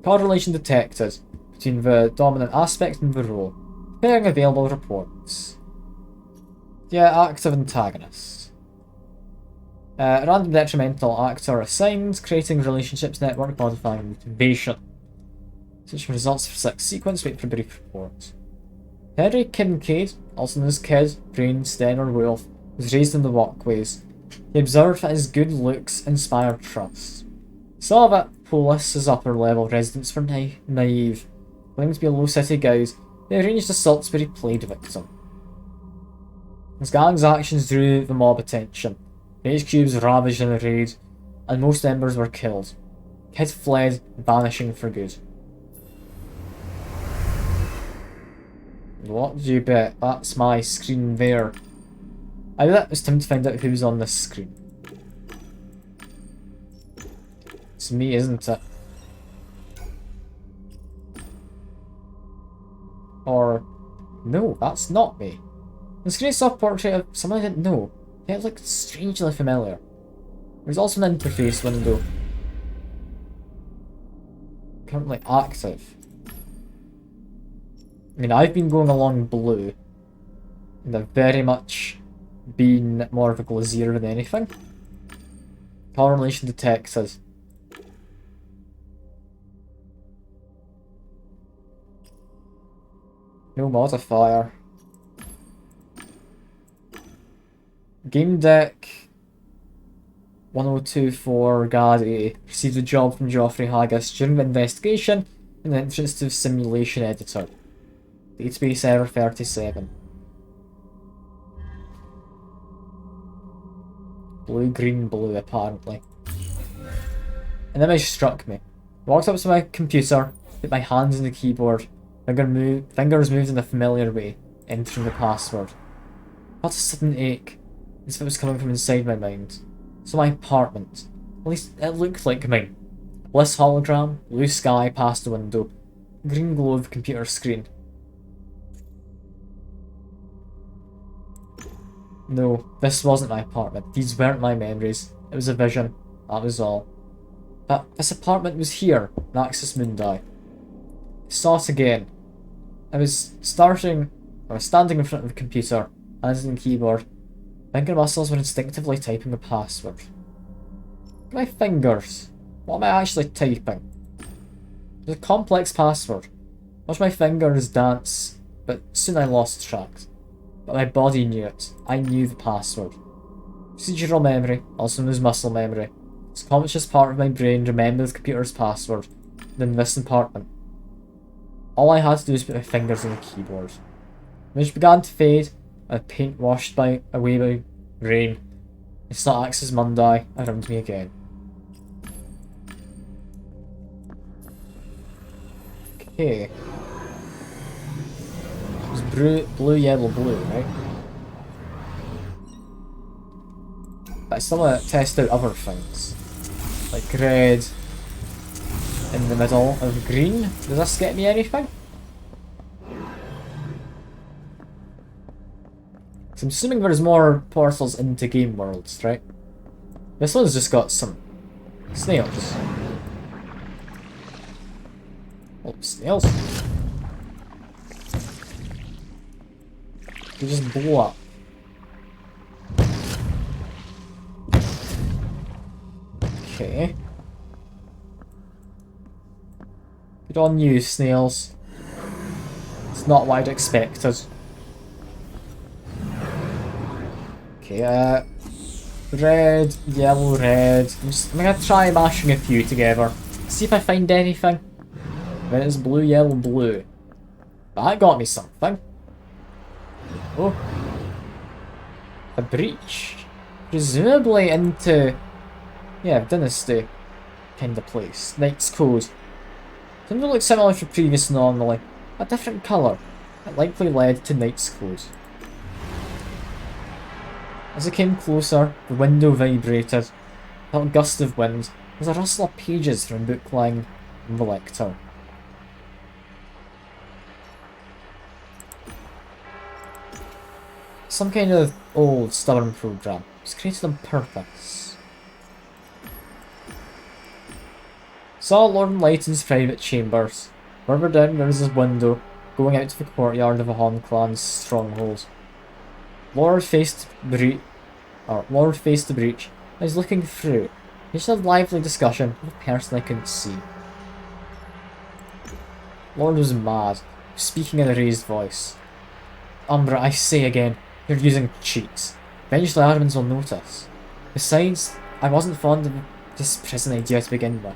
Correlation detected between the dominant aspect and the role. Comparing available reports. Yeah, active antagonist. Random detrimental actor assigned, creating relationships network, modifying motivation. Search results for 6 sequence, wait for brief report. Henry Kincaid, also known as Kid, Brain, Sten or Wolf, was raised in the walkways. He observed that his good looks inspired trust. He saw that Polis's upper-level residents were naive. Claiming to be a low-city guide, they arranged assaults where he played victim. His gang's actions drew the mob attention. HQs ravaged in the raid, and most members were killed. Kids fled, vanishing for good. What do you bet? That's my screen there. I bet it was time to find out who's on this screen. It's me, isn't it? Or... no, that's not me. The screen saw a portrait of someone I didn't know. It looked strangely familiar. There's also an interface window. Currently active. I mean, I've been going along blue. And I've very much been more of a glazier than anything. Correlation detected. No modifier. Gamedec 1024 Gadi received a job from Geoffrey Haggis during the investigation and the entrance to the simulation editor. Database error 37. Blue, green, blue, apparently. An image struck me. Walked up to my computer, put my hands on the keyboard, fingers moved in a familiar way, entering the password. Felt a sudden ache, as if it was coming from inside my mind. So my apartment. At least it looked like mine. Bliss hologram, blue sky past the window, green glow of the computer screen. No, this wasn't my apartment. These weren't my memories. It was a vision. That was all. But this apartment was here, in Axis Mundi. I saw it again. I was standing in front of the computer, hands on the keyboard. Finger muscles were instinctively typing the password. Look at my fingers. What am I actually typing? It's a complex password. Watched my fingers dance, but soon I lost track. But my body knew it. I knew the password. Procedural memory, also known as muscle memory. This conscious part of my brain remembered the computer's password, then this apartment. All I had to do was put my fingers on the keyboard. The image began to fade, and the paint washed away by rain. It's not Axis Mundi around me again. Okay. It was blue, yellow, blue, right? But I still want to test out other things. Like red in the middle of green. Does this get me anything? So I'm assuming there's more portals into game worlds, right? This one's just got some snails. Oh, snails. They just blow up. Okay. Good on you, snails. It's not what I'd expected. Okay, red, yellow, red. I'm gonna try mashing a few together. See if I find anything. Then it's blue, yellow, blue. That got me something. Oh. A breach. Presumably into... yeah, Dynasty kind of place. Knight's Code. Something that looks similar to previous anomaly. A different colour. It likely led to Knight's Code. As I came closer, the window vibrated. I felt a gust of wind. There was a rustle of pages from a book lying on the lectern. Some kind of old, stubborn program. It was created on purpose. Saw Lord Lytton's private chambers. Further down there was a window going out to the courtyard of a Hon clan's stronghold. Lord faced the breach. I was looking through. He just had a lively discussion with a person I couldn't see. Lord was mad, speaking in a raised voice. Umbra, I say again, you're using cheats. Eventually admins will notice. Besides, I wasn't fond of this prison idea to begin with.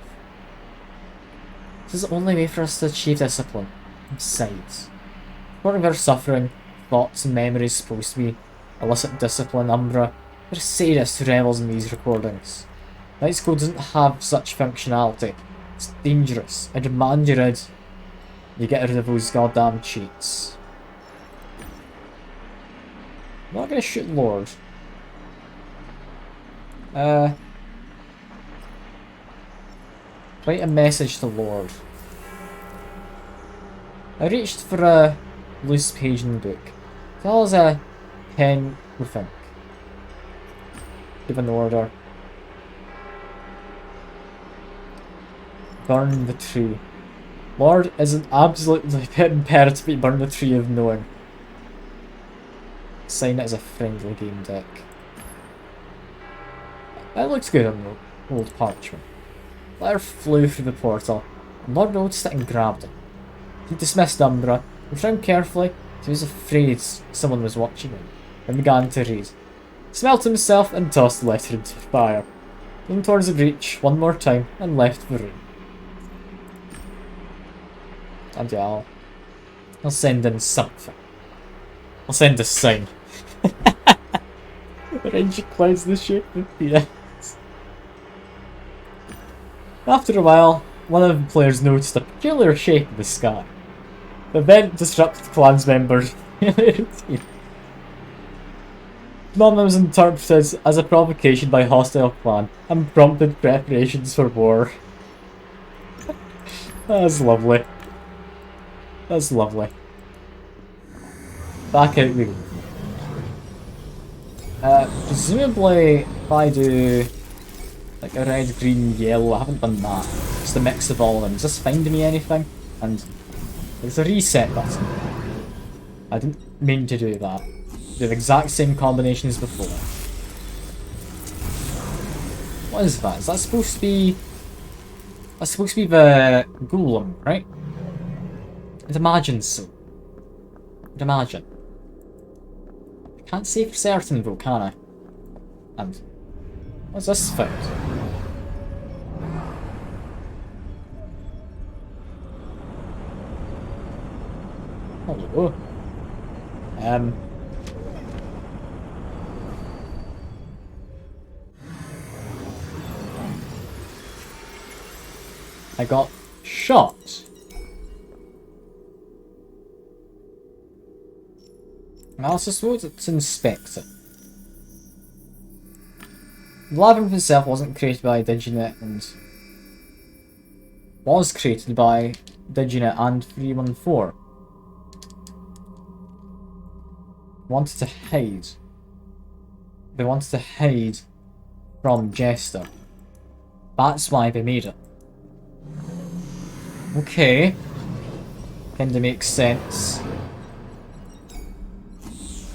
This is the only way for us to achieve discipline. Besides, according to our suffering, thoughts and memories supposed to be illicit discipline, Umbra. You're a sadist who revels in these recordings. Knight's Code doesn't have such functionality. It's dangerous. I demand you rid. You get rid of those goddamn cheats. I'm not gonna shoot Lord. Write a message to Lord. I reached for a loose page in the book. Tell us a pen we think. Give an order. Burn the tree. Lord is an absolutely imperative to burn the tree of knowing. Sign it as a friendly game deck. That looks good on the old parchment. Letter flew through the portal, and Lord noticed it and grabbed it. He dismissed Umbra, and frowned carefully, as he was afraid someone was watching him, and began to read. He smelled to himself and tossed the letter into the fire. Leaned towards the breach one more time, and left the room. And yeah, I'll send in something. I'll send a sign. Arrange clouds the shape of the ends. After a while, one of the players noticed a peculiar shape in the sky. The event disrupted clans members' routine. None was interpreted as a provocation by a hostile clan and prompted preparations for war. That's lovely. That's lovely. Back out we go. Presumably, if I do like a red, green, yellow, I haven't done that. Just a mix of all of them. Does this find me anything? And there's a reset button. I didn't mean to do that. They're the exact same combination as before. What is that? Is that supposed to be... That's supposed to be the golem, right? I'd imagine so. I'd imagine. I can't say for certain though, can I? And what's this found? Hello. I got shot. Analysis mode, let's inspect it. The labyrinth itself wasn't created by Diginet and was created by Diginet and 314. Wanted to hide. They wanted to hide from Jester. That's why they made it. Okay. Kinda makes sense.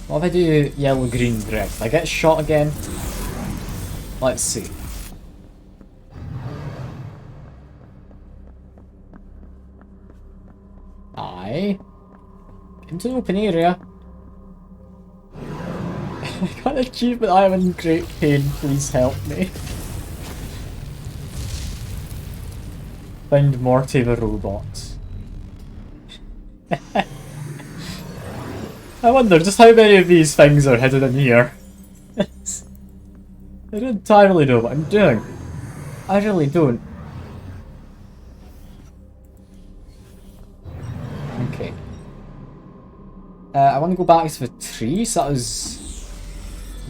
What if I do yellow, green, red? If I get shot again? Let's see. Into the open area. I got an achievement, I am in great pain, please help me. Find Morty the robot. I wonder just how many of these things are hidden in here. I don't entirely know what I'm doing. I really don't. Okay. I want to go back to the tree, so that was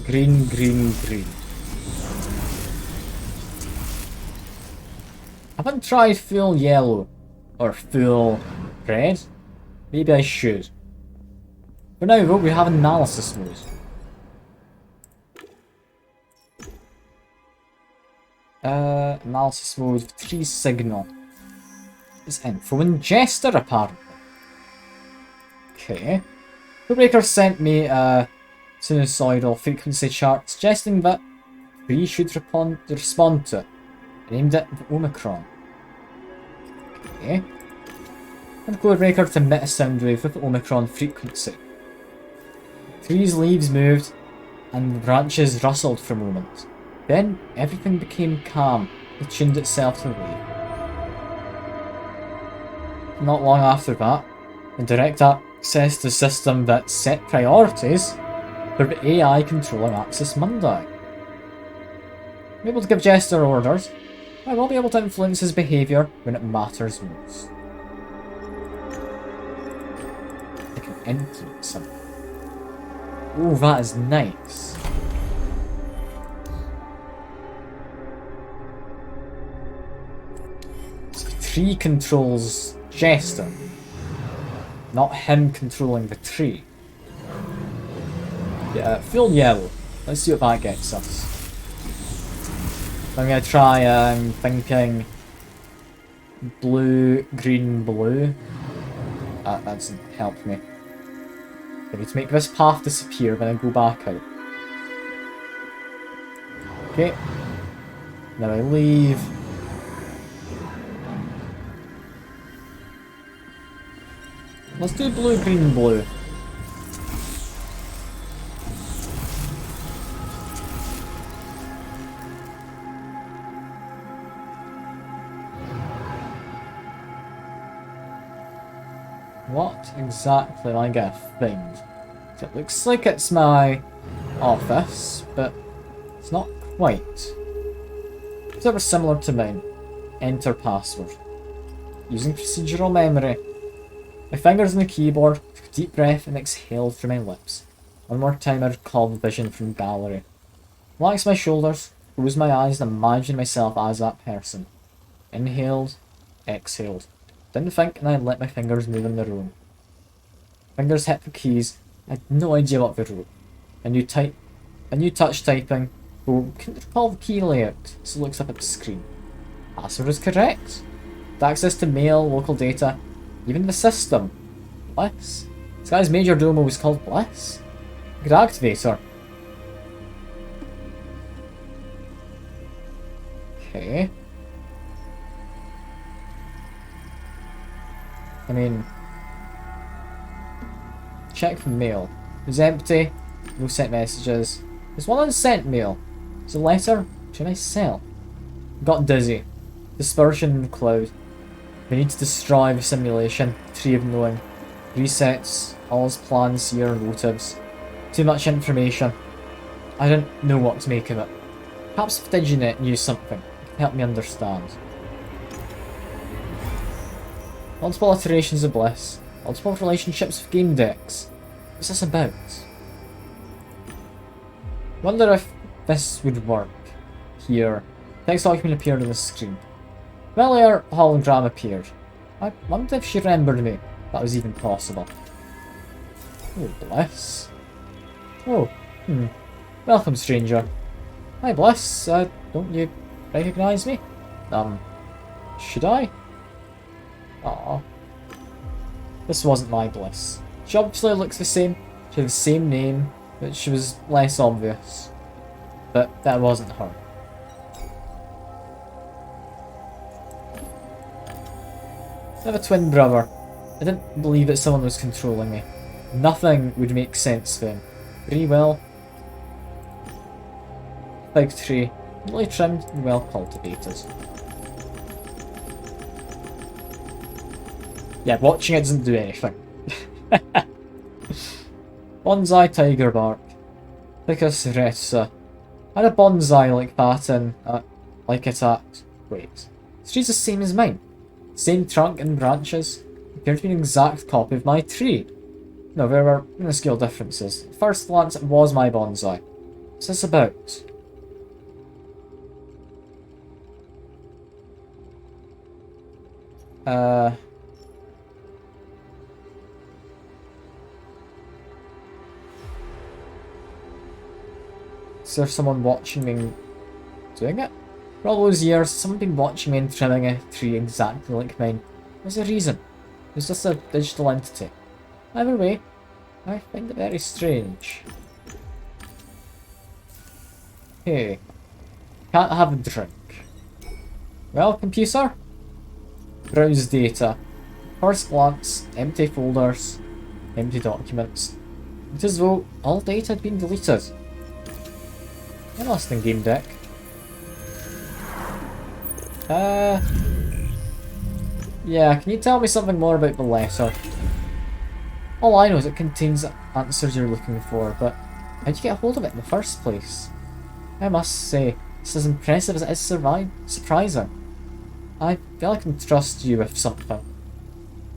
green, green, green. I haven't tried full yellow or full red. Maybe I should. For now though, we have analysis mode. Analysis mode, tree signal. Is info in Jester apparently. Okay. Breaker sent me a sinusoidal frequency chart suggesting that we should respond to it. I named it the Omicron. Okay. And Codebreaker to emit a sound wave with the Omicron frequency. Trees' leaves moved, and the branches rustled for a moment. Then everything became calm. It tuned itself to the wave. not long after that, and direct access to a system that set priorities for the AI controlling Axis Mundi. I'm able to give Jester orders, but I will be able to influence his behaviour when it matters most. I can influence him. Ooh, that is nice. So the tree controls Jester, not him controlling the tree. Yeah, full yellow. Let's see what that gets us. I'm gonna try, I'm thinking blue, green, blue. That doesn't help me. I need to make this path disappear when I go back out. Okay. Now I leave. Let's do blue, green, blue. What exactly am I gonna find? It looks like it's my office, but it's not quite. It's sort of similar to mine. Enter password. Using procedural memory. My fingers on the keyboard, took a deep breath and exhaled through my lips. One more time I recalled the vision from gallery. Relax my shoulders, close my eyes and imagine myself as that person. Inhaled, exhaled. Didn't think and I let my fingers move on their own. Fingers hit the keys, I had no idea what they wrote. I knew touch typing, but couldn't recall the key layout, so looks up at the screen. Password is correct. With access to mail, local data, even the system. Bliss? This guy's major domo was called Bliss? I could activate her. Okay. I mean, check for mail. It's empty. No sent messages. There's one unsent mail. It's a letter to myself. Got dizzy. Dispersion in the cloud. We need to destroy the simulation. Tree of knowing. Resets. All his plans here and motives. Too much information. I didn't know what to make of it. Perhaps if Diginet knew something. It could help me understand. Multiple iterations of bliss. Multiple relationships with Gamedecs. What's this about? Wonder if this would work. Here. Text document appeared on the screen. Earlier, a hologram appeared. I wonder if she remembered me. That was even possible. Oh, Bliss. Oh, Welcome, stranger. Hi, Bliss. Don't you recognize me? Should I? Aw. This wasn't my Bliss. She obviously looks the same. She had the same name, but she was less obvious. But that wasn't her. I have a twin brother. I didn't believe that someone was controlling me. Nothing would make sense then. Very well. Big tree. Really trimmed and well cultivated. Yeah, watching it doesn't do anything. Bonsai tiger bark. Picus ressa. I had a bonsai like that in, like it at... Wait. This tree's the same as mine. Same trunk and branches. Appeared to be an exact copy of my tree. No, there were minuscule differences. At first glance, it was my bonsai. What's this about? Is there someone watching me doing it? For all those years, someone been watching me and trimming a tree exactly like mine. What's the reason? It's just a digital entity. Either way, I find it very strange. Hey, can't have a drink. Well, computer? Browse data. First glance, empty folders, empty documents. It's as though all data had been deleted. Interesting Yeah, can you tell me something more about the letter? All I know is it contains answers you're looking for, but how'd you get hold of it in the first place? I must say, it's as impressive as it is surprising. I feel I can trust you with something.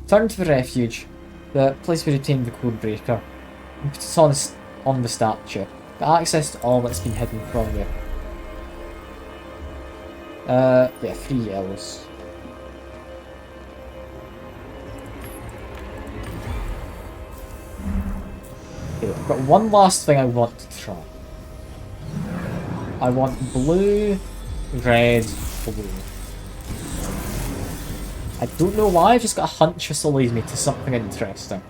Turn to the refuge, the place we retained the code breaker, and put it on the statue. Got access to all that's been hidden from you. Yeah, 3 yellows. Okay, I've got one last thing I want to try. I want blue, red, blue. I don't know why, I've just got a hunch this will lead me to something interesting.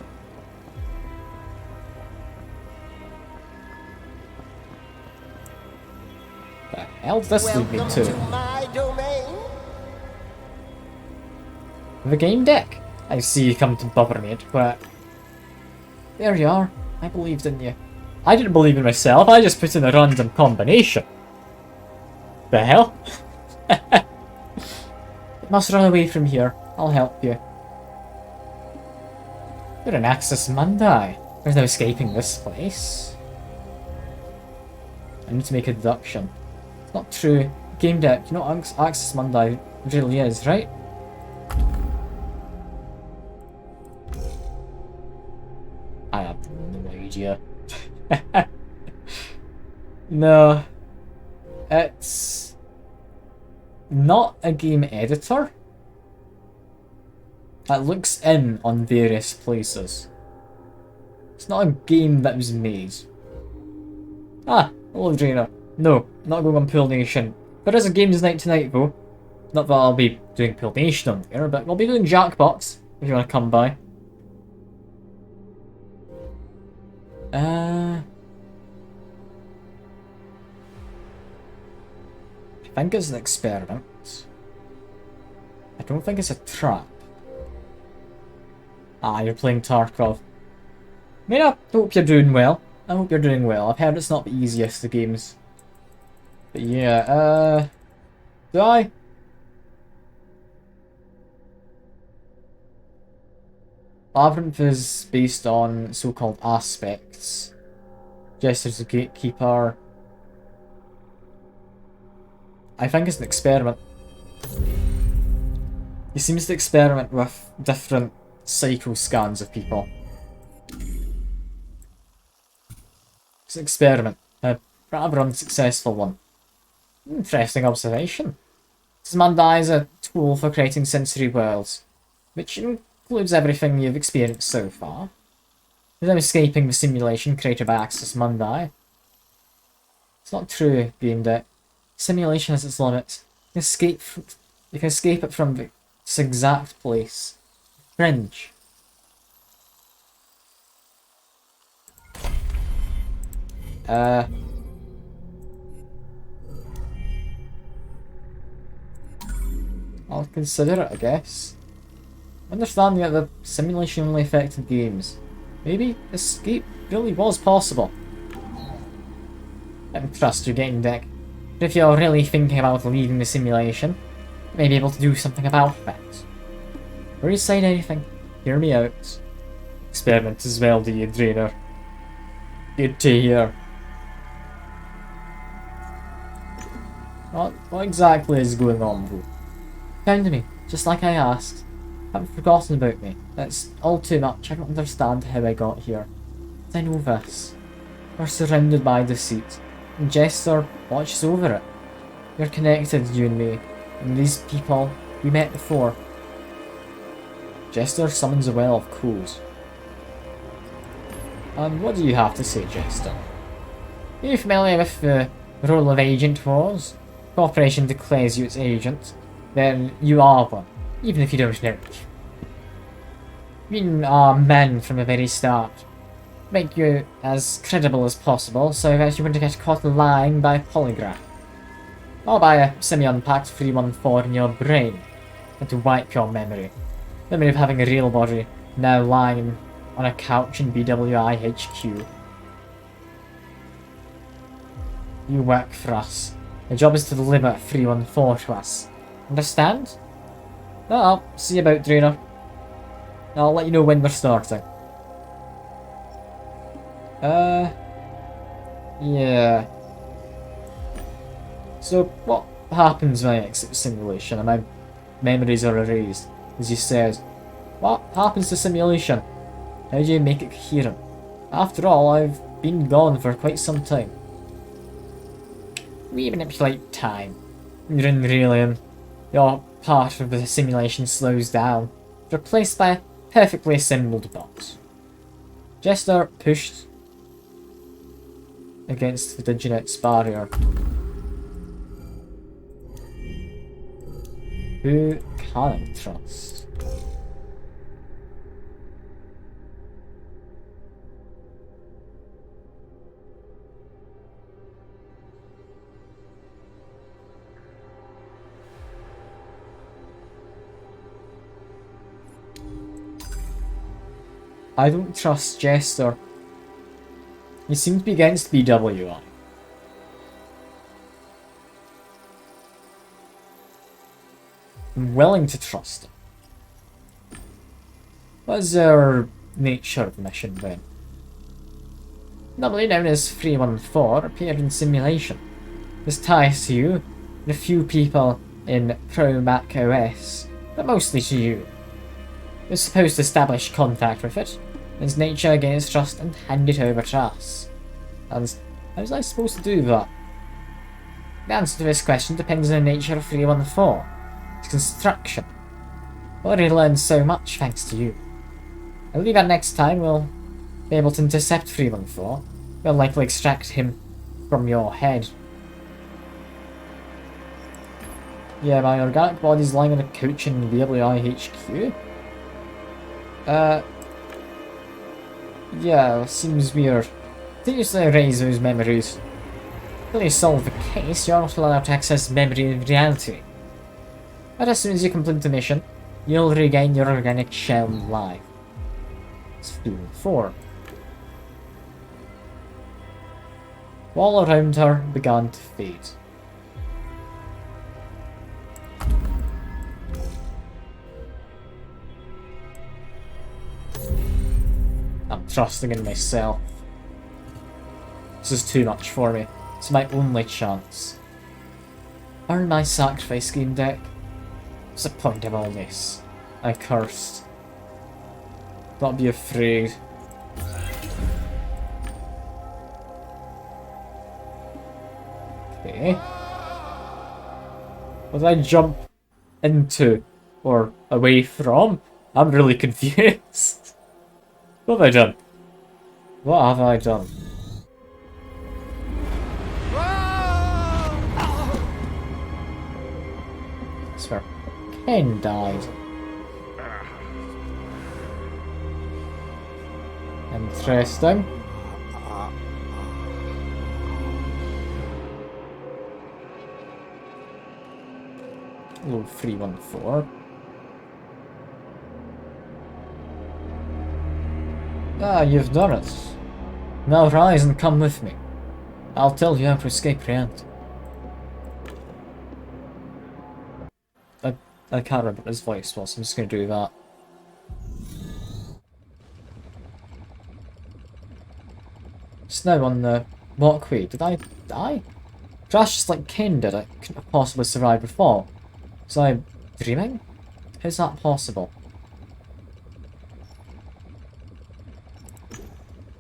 The hell does this lead me to? My domain. The Gamedec. I see you come to bother me, but there you are. I believed in you. I didn't believe in myself, I just put in a random combination. The hell? You must run away from here. I'll help you. You're an Axis Mundi. There's no escaping this place. I need to make a deduction. It's not true. Gamedec, you know what Axis Mundi really is, right? I have no idea. No. It's not a game editor. That looks in on various places. It's not a game that was made. Ah, hello Drainer. No, not going on Pool Nation. There is a games night tonight though. Not that I'll be doing Pool Nation on there, but we'll be doing Jackbox if you want to come by. I think it's an experiment. I don't think it's a trap. Ah, you're playing Tarkov. I mean, I hope you're doing well. I hope you're doing well. I've heard it's not the easiest of games. But yeah, do I? Labyrinth is based on so-called aspects. Jester's a gatekeeper. I think it's an experiment. He seems to experiment with different psycho scans of people. It's an experiment. A rather unsuccessful one. Interesting observation. This Mundi is a tool for creating sensory worlds, which includes everything you've experienced so far. There's no escaping the simulation created by Axis Mundi. It's not true, Gamedec. Simulation has its limits. You can escape it from this exact place. Fringe. I'll consider it, I guess. Understanding that the simulation only affected games. Maybe escape really was possible. I don't trust you, Gamedec. But if you're really thinking about leaving the simulation, you may be able to do something about that. Before you say anything, hear me out. Experiment as well, do you, Drainer? Good to hear. What exactly is going on, bro? Found me, just like I asked. Haven't forgotten about me. That's all too much. I don't understand how I got here. But I know this. We're surrounded by deceit, and Jester watches over it. You're connected, you and me, and these people we met before. Jester summons a well of codes. And what do you have to say, Jester? Are you familiar with the role of agent wars? Corporation declares you its agent, then you are one, even if you don't know it. We are men from the very start. Make you as credible as possible so that you wouldn't get caught lying by a polygraph. Or by a semi-unpacked 314 in your brain, and to wipe your memory. Memory of having a real body, now lying on a couch in BWI HQ. You work for us. The job is to deliver 314 to us. Understand? I'll see you about, Drainer. I'll let you know when we're starting. Yeah. So, what happens when I exit simulation and my memories are erased? As you said, what happens to simulation? How do you make it coherent? After all, I've been gone for quite some time. We manipulate time. You're in Relium. Your part of the simulation slows down, replaced by a perfectly assembled box. Jester pushed against the Diginet's barrier. Who can I trust? I don't trust Jester. He seems to be against BWI. I'm willing to trust him. What is our nature of the mission then? Normally known as 314, appeared in simulation. This ties to you and a few people in Pro-Mac OS, but mostly to you. You're supposed to establish contact with it, its nature against trust, and hand it over to us. And how was I supposed to do that? The answer to this question depends on the nature of 314, its construction. I've already learned so much thanks to you. I believe that next time we'll be able to intercept 314. We'll likely extract him from your head. Yeah, my organic body's lying on a couch in BWI HQ. Yeah, seems weird. Continuously erase those memories. Until you solve the case, you're not allowed to access memory of reality. But as soon as you complete the mission, you'll regain your organic shell life. It's 4. Wall around her began to fade. I'm trusting in myself. This is too much for me. It's my only chance. Earn my sacrifice, Gamedec. What's the point of all this? I cursed. Don't be afraid. Okay. What did I jump into? Or away from? I'm really confused. What have I done? What have I done? I swear, Ken died. Interesting. Little 314. Ah, you've done it. Now rise and come with me. I'll tell you how to escape reality. I can't remember what his voice was, I'm just gonna do that. Just now on the walkway, did I die? Crash just like Ken did, I couldn't have possibly survived before. Was I dreaming? How's that possible?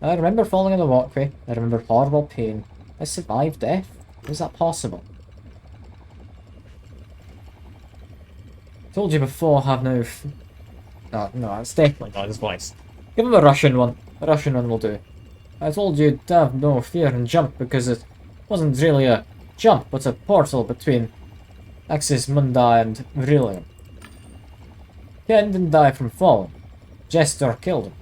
I remember falling on the walkway. I remember horrible pain. I survived death. How is that possible? Told you before, have no. No, it's definitely not his voice. Give him a Russian one. A Russian one will do. I told you to have no fear and jump because it wasn't really a jump, but a portal between Axis Mundi and Vrillium. Ken didn't die from falling. Jester killed him.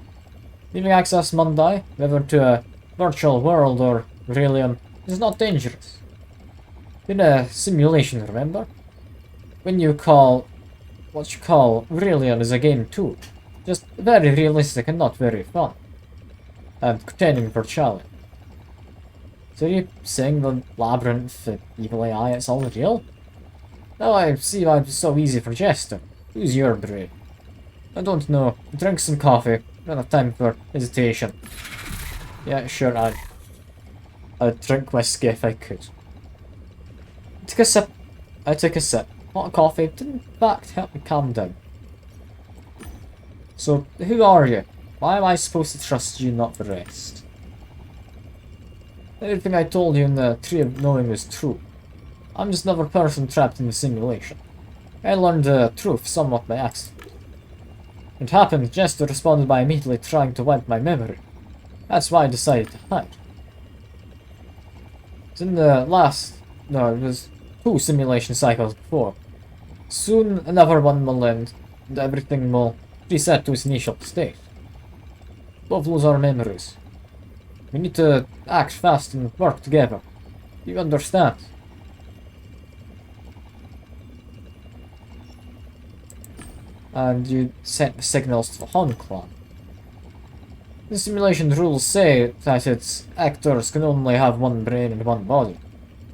Leaving Axis Mundi, whether to a virtual world or Vrillium, is not dangerous. In a simulation, remember? When you call what you call Vrillium is a game too. Just very realistic and not very fun. And containing virtuality. So are you saying the labyrinth, the evil AI, it's all real? Now I see why it was so easy for Jester. Who's your brain? I don't know. Drink some coffee. Don't have time for hesitation. Yeah, sure, I'd drink whiskey if I could. Took a sip. I took a sip. Hot coffee didn't in fact help me calm down. So, who are you? Why am I supposed to trust you, not the rest? Everything I told you in the Tree of Knowing was true. I'm just another person trapped in the simulation. I learned the truth somewhat by accident. It happened just to respond by immediately trying to wipe my memory. That's why I decided to hide. It's in the last... no, it was 2 simulation cycles before. Soon another one will end, and everything will reset to its initial state. Both lose our memories. We need to act fast and work together. You understand? And you sent the signals to the Hun clan. The simulation rules say that its actors can only have one brain and one body.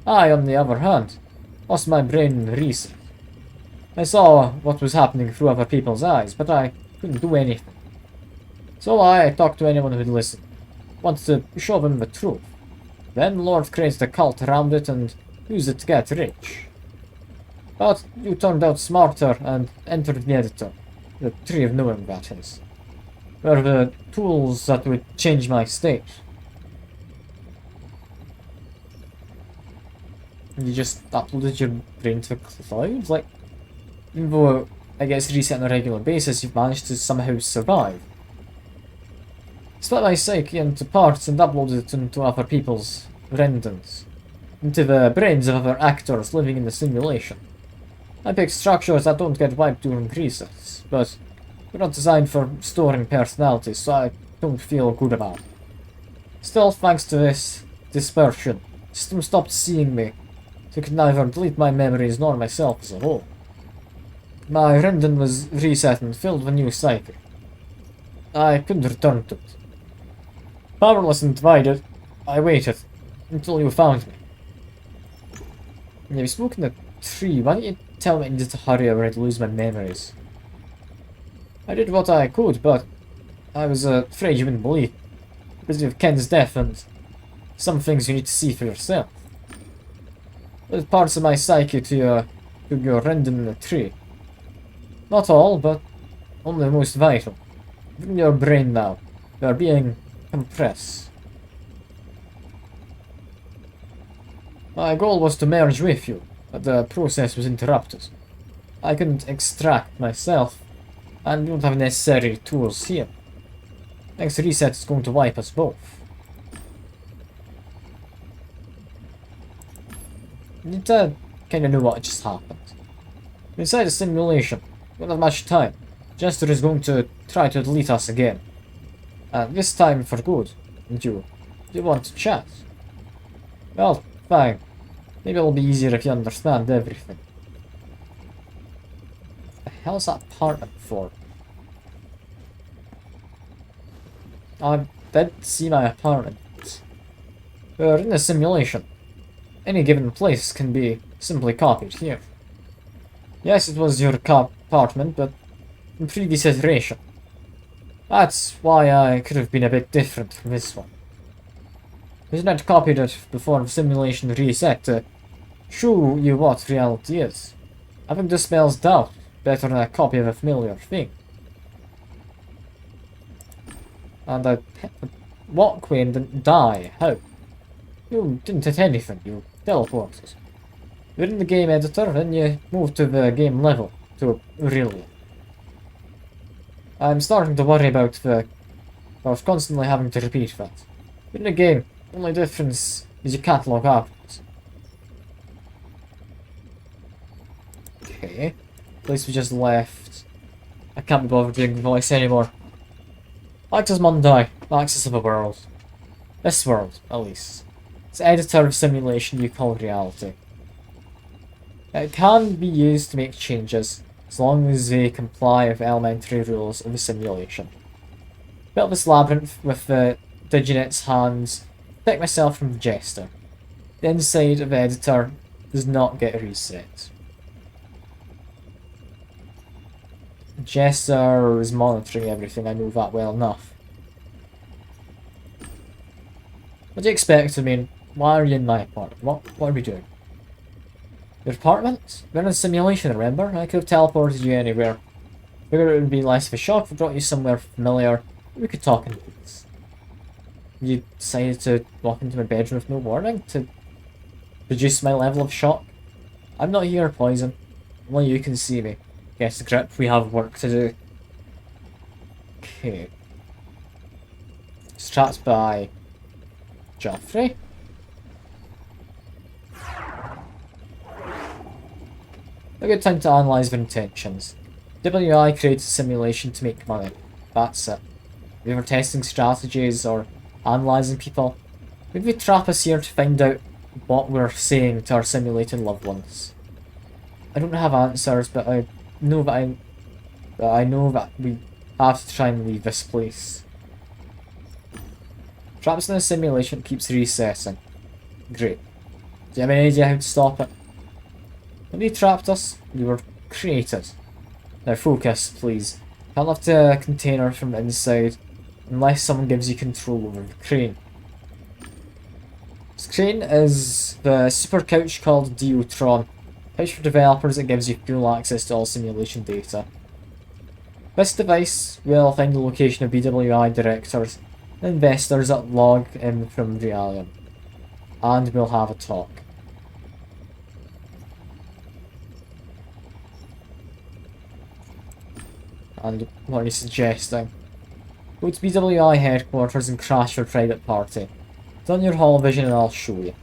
I, on the other hand, lost my brain in the reset. I saw what was happening through other people's eyes, but I couldn't do anything. So I talked to anyone who'd listen. Wanted to show them the truth. Then Lord created a cult around it and used it to get rich. But you turned out smarter and entered the editor. The Tree of Knowing, that is. Were the tools that would change my state. You just uploaded your brain to the cloud? Like, even though I guess reset on a regular basis, you've managed to somehow survive. Split my psyche into parts and uploaded it into other people's rendons. Into the brains of other actors living in the simulation. I picked structures that don't get wiped during resets, but they're not designed for storing personalities, so I don't feel good about it. Still, thanks to this dispersion, the system stopped seeing me, so it could neither delete my memories nor myself as a whole. My rendon was reset and filled with a new psyche. I couldn't return to it. Powerless and divided, I waited until you found me. Have you spoken to tree? Why didn't you tell me I needed to hurry or I'd lose my memories? I did what I could, but I was afraid you wouldn't believe. Because of Ken's death and some things you need to see for yourself. There's parts of my psyche to your rendon in the tree. Not all, but only the most vital. In your brain now. You are being compressed. My goal was to merge with you, but the process was interrupted. I couldn't extract myself, and we don't have necessary tools here. Next reset is going to wipe us both. You kinda know what just happened. Inside the simulation, we don't have much time. Jester is going to try to delete us again. And this time for good. And you want to chat? Well, fine. Maybe it'll be easier if you understand everything. What the hell's that apartment for? I did see my apartment. We're in a simulation. Any given place can be simply copied here. Yes, it was your apartment, but in previous iteration. That's why I could have been a bit different from this one. Isn't it copied it before the simulation reset to show you what reality is? I think this spells doubt better than a copy of a familiar thing. And I hit the walkway and didn't die. How? You didn't hit anything, you teleported. You're in the game editor, then you move to the game level, to real one. I'm starting to worry about constantly having to repeat that. In the game, the only difference is you can't log out. Okay. Place we just left. I can't be bothered doing the voice anymore. Access Monday, access of a world. This world, at least. It's the editor of simulation you call reality. It can be used to make changes, as long as they comply with elementary rules of the simulation. Built this labyrinth with the Diginet's hands, protect myself from the Jester. The inside of the editor does not get reset. Jester is monitoring everything, I know that well enough. What do you expect of me? Why are you in my apartment? What are we doing? Your apartment? We're in a simulation, remember? I could have teleported you anywhere. Figured it would be less of a shock if I brought you somewhere familiar. We could talk in peace. You decided to walk into my bedroom with no warning to reduce my level of shock. I'm not here, Poison. Only you can see me. Guess the grip, we have work to do. Okay. Strapped by Joffrey. A good time to analyse their intentions. WI created a simulation to make money. That's it. If we were testing strategies or analysing people, maybe trap us here to find out what we're saying to our simulated loved ones. I don't have answers, but I know that we have to try and leave this place. Traps in a simulation keeps resetting. Great. Do you have any idea how to stop it? When you trapped us, we were created. Now focus, please. Can't lift a container from the inside unless someone gives you control over the crane. This crane is the super couch called Diotron. Couch for developers that gives you full access to all simulation data. This device will find the location of BWI directors and investors that log in from Realium. And we'll have a talk. And what are you suggesting? Go to BWI headquarters and crash your private party. Turn your hall vision and I'll show you.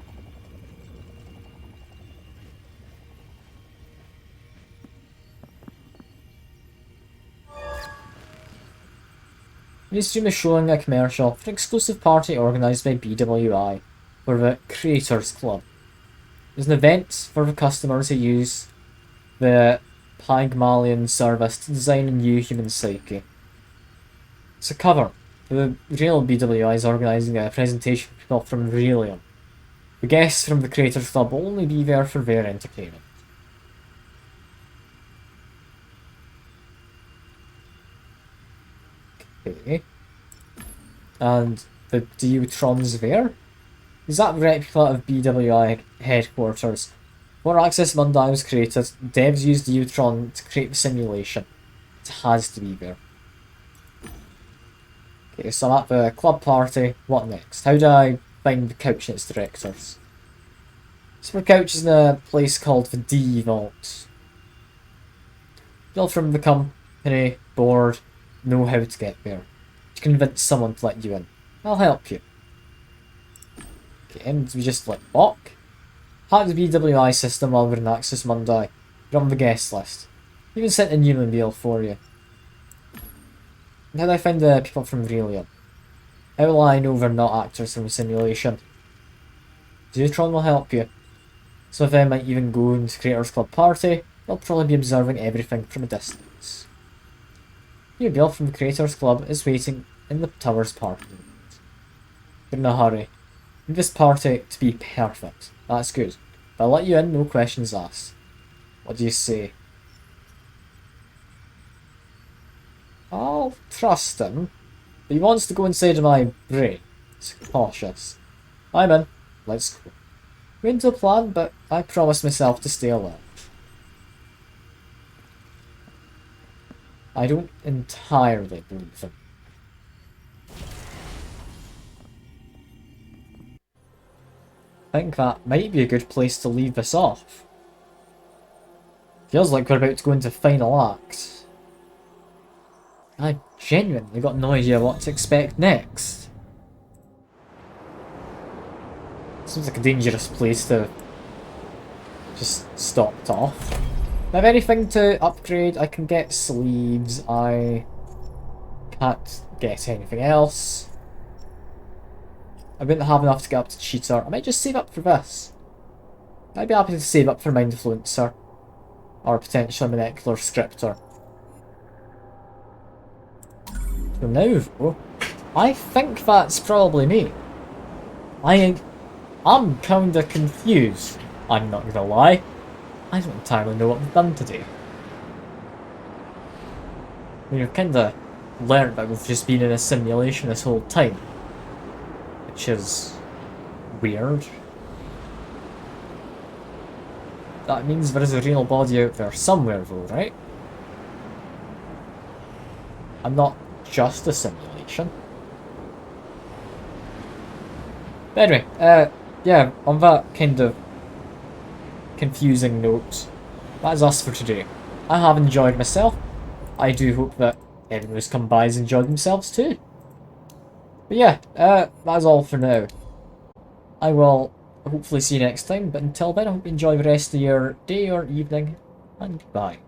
This stream is showing a commercial for an exclusive party organised by BWI for the Creators Club. There's an event for the customers who use the Pygmalion service to design a new human psyche. It's a cover. The real BWI is organising a presentation for people from Realium. The guests from the Creators Club will only be there for their entertainment. Okay. And the Deutron's there? Is that the replica of BWI headquarters? Before Access Mundi was created, devs used Deutron to create the simulation. It has to be there. Okay, so I'm at the club party. What next? How do I find the couch and its directors? Super Couch is in a place called the D Vault. People from the company, board, know how to get there. To convince someone to let you in. I'll help you. Okay, and we just walk. Hack the BWI system while we're in Access Mundi. You're on the guest list. Even sent a human deal for you. And how do I find the people from Realium? How will I know they're not actors from the simulation? Deutron will help you. Some of them might even go into Creators Club party. They'll probably be observing everything from a distance. New Bill from the Creators Club is waiting in the tower's parking lot. You're in a hurry. Need this party to be perfect. That's good. If I let you in, no questions asked. What do you say? I'll trust him, but he wants to go inside of my brain. He's cautious. I'm in. Let's go. We're into a plan, but I promised myself to stay alert. I don't entirely believe him. I think that might be a good place to leave this off. Feels like we're about to go into final act. I genuinely got no idea what to expect next. Seems like a dangerous place to just stopped off. Do I have anything to upgrade? I can get sleeves. I can't get anything else. I wouldn't have enough to get up to Cheater. I might just save up for this. I'd be happy to save up for Mind Influencer. Or potentially Molecular Scriptor. So now though, I think that's probably me. I'm kinda confused. I'm not gonna lie. I don't entirely know what we've done today. we've kind of learned that we've just been in a simulation this whole time, which is weird. That means there is a real body out there somewhere though, right? I'm not just a simulation. But anyway, yeah, on that kind of confusing note, that is us for today. I have enjoyed myself. I do hope that everyone who's come by has enjoyed themselves too. But yeah, that is all for now. I will hopefully see you next time, but until then I hope you enjoy the rest of your day or evening, and goodbye.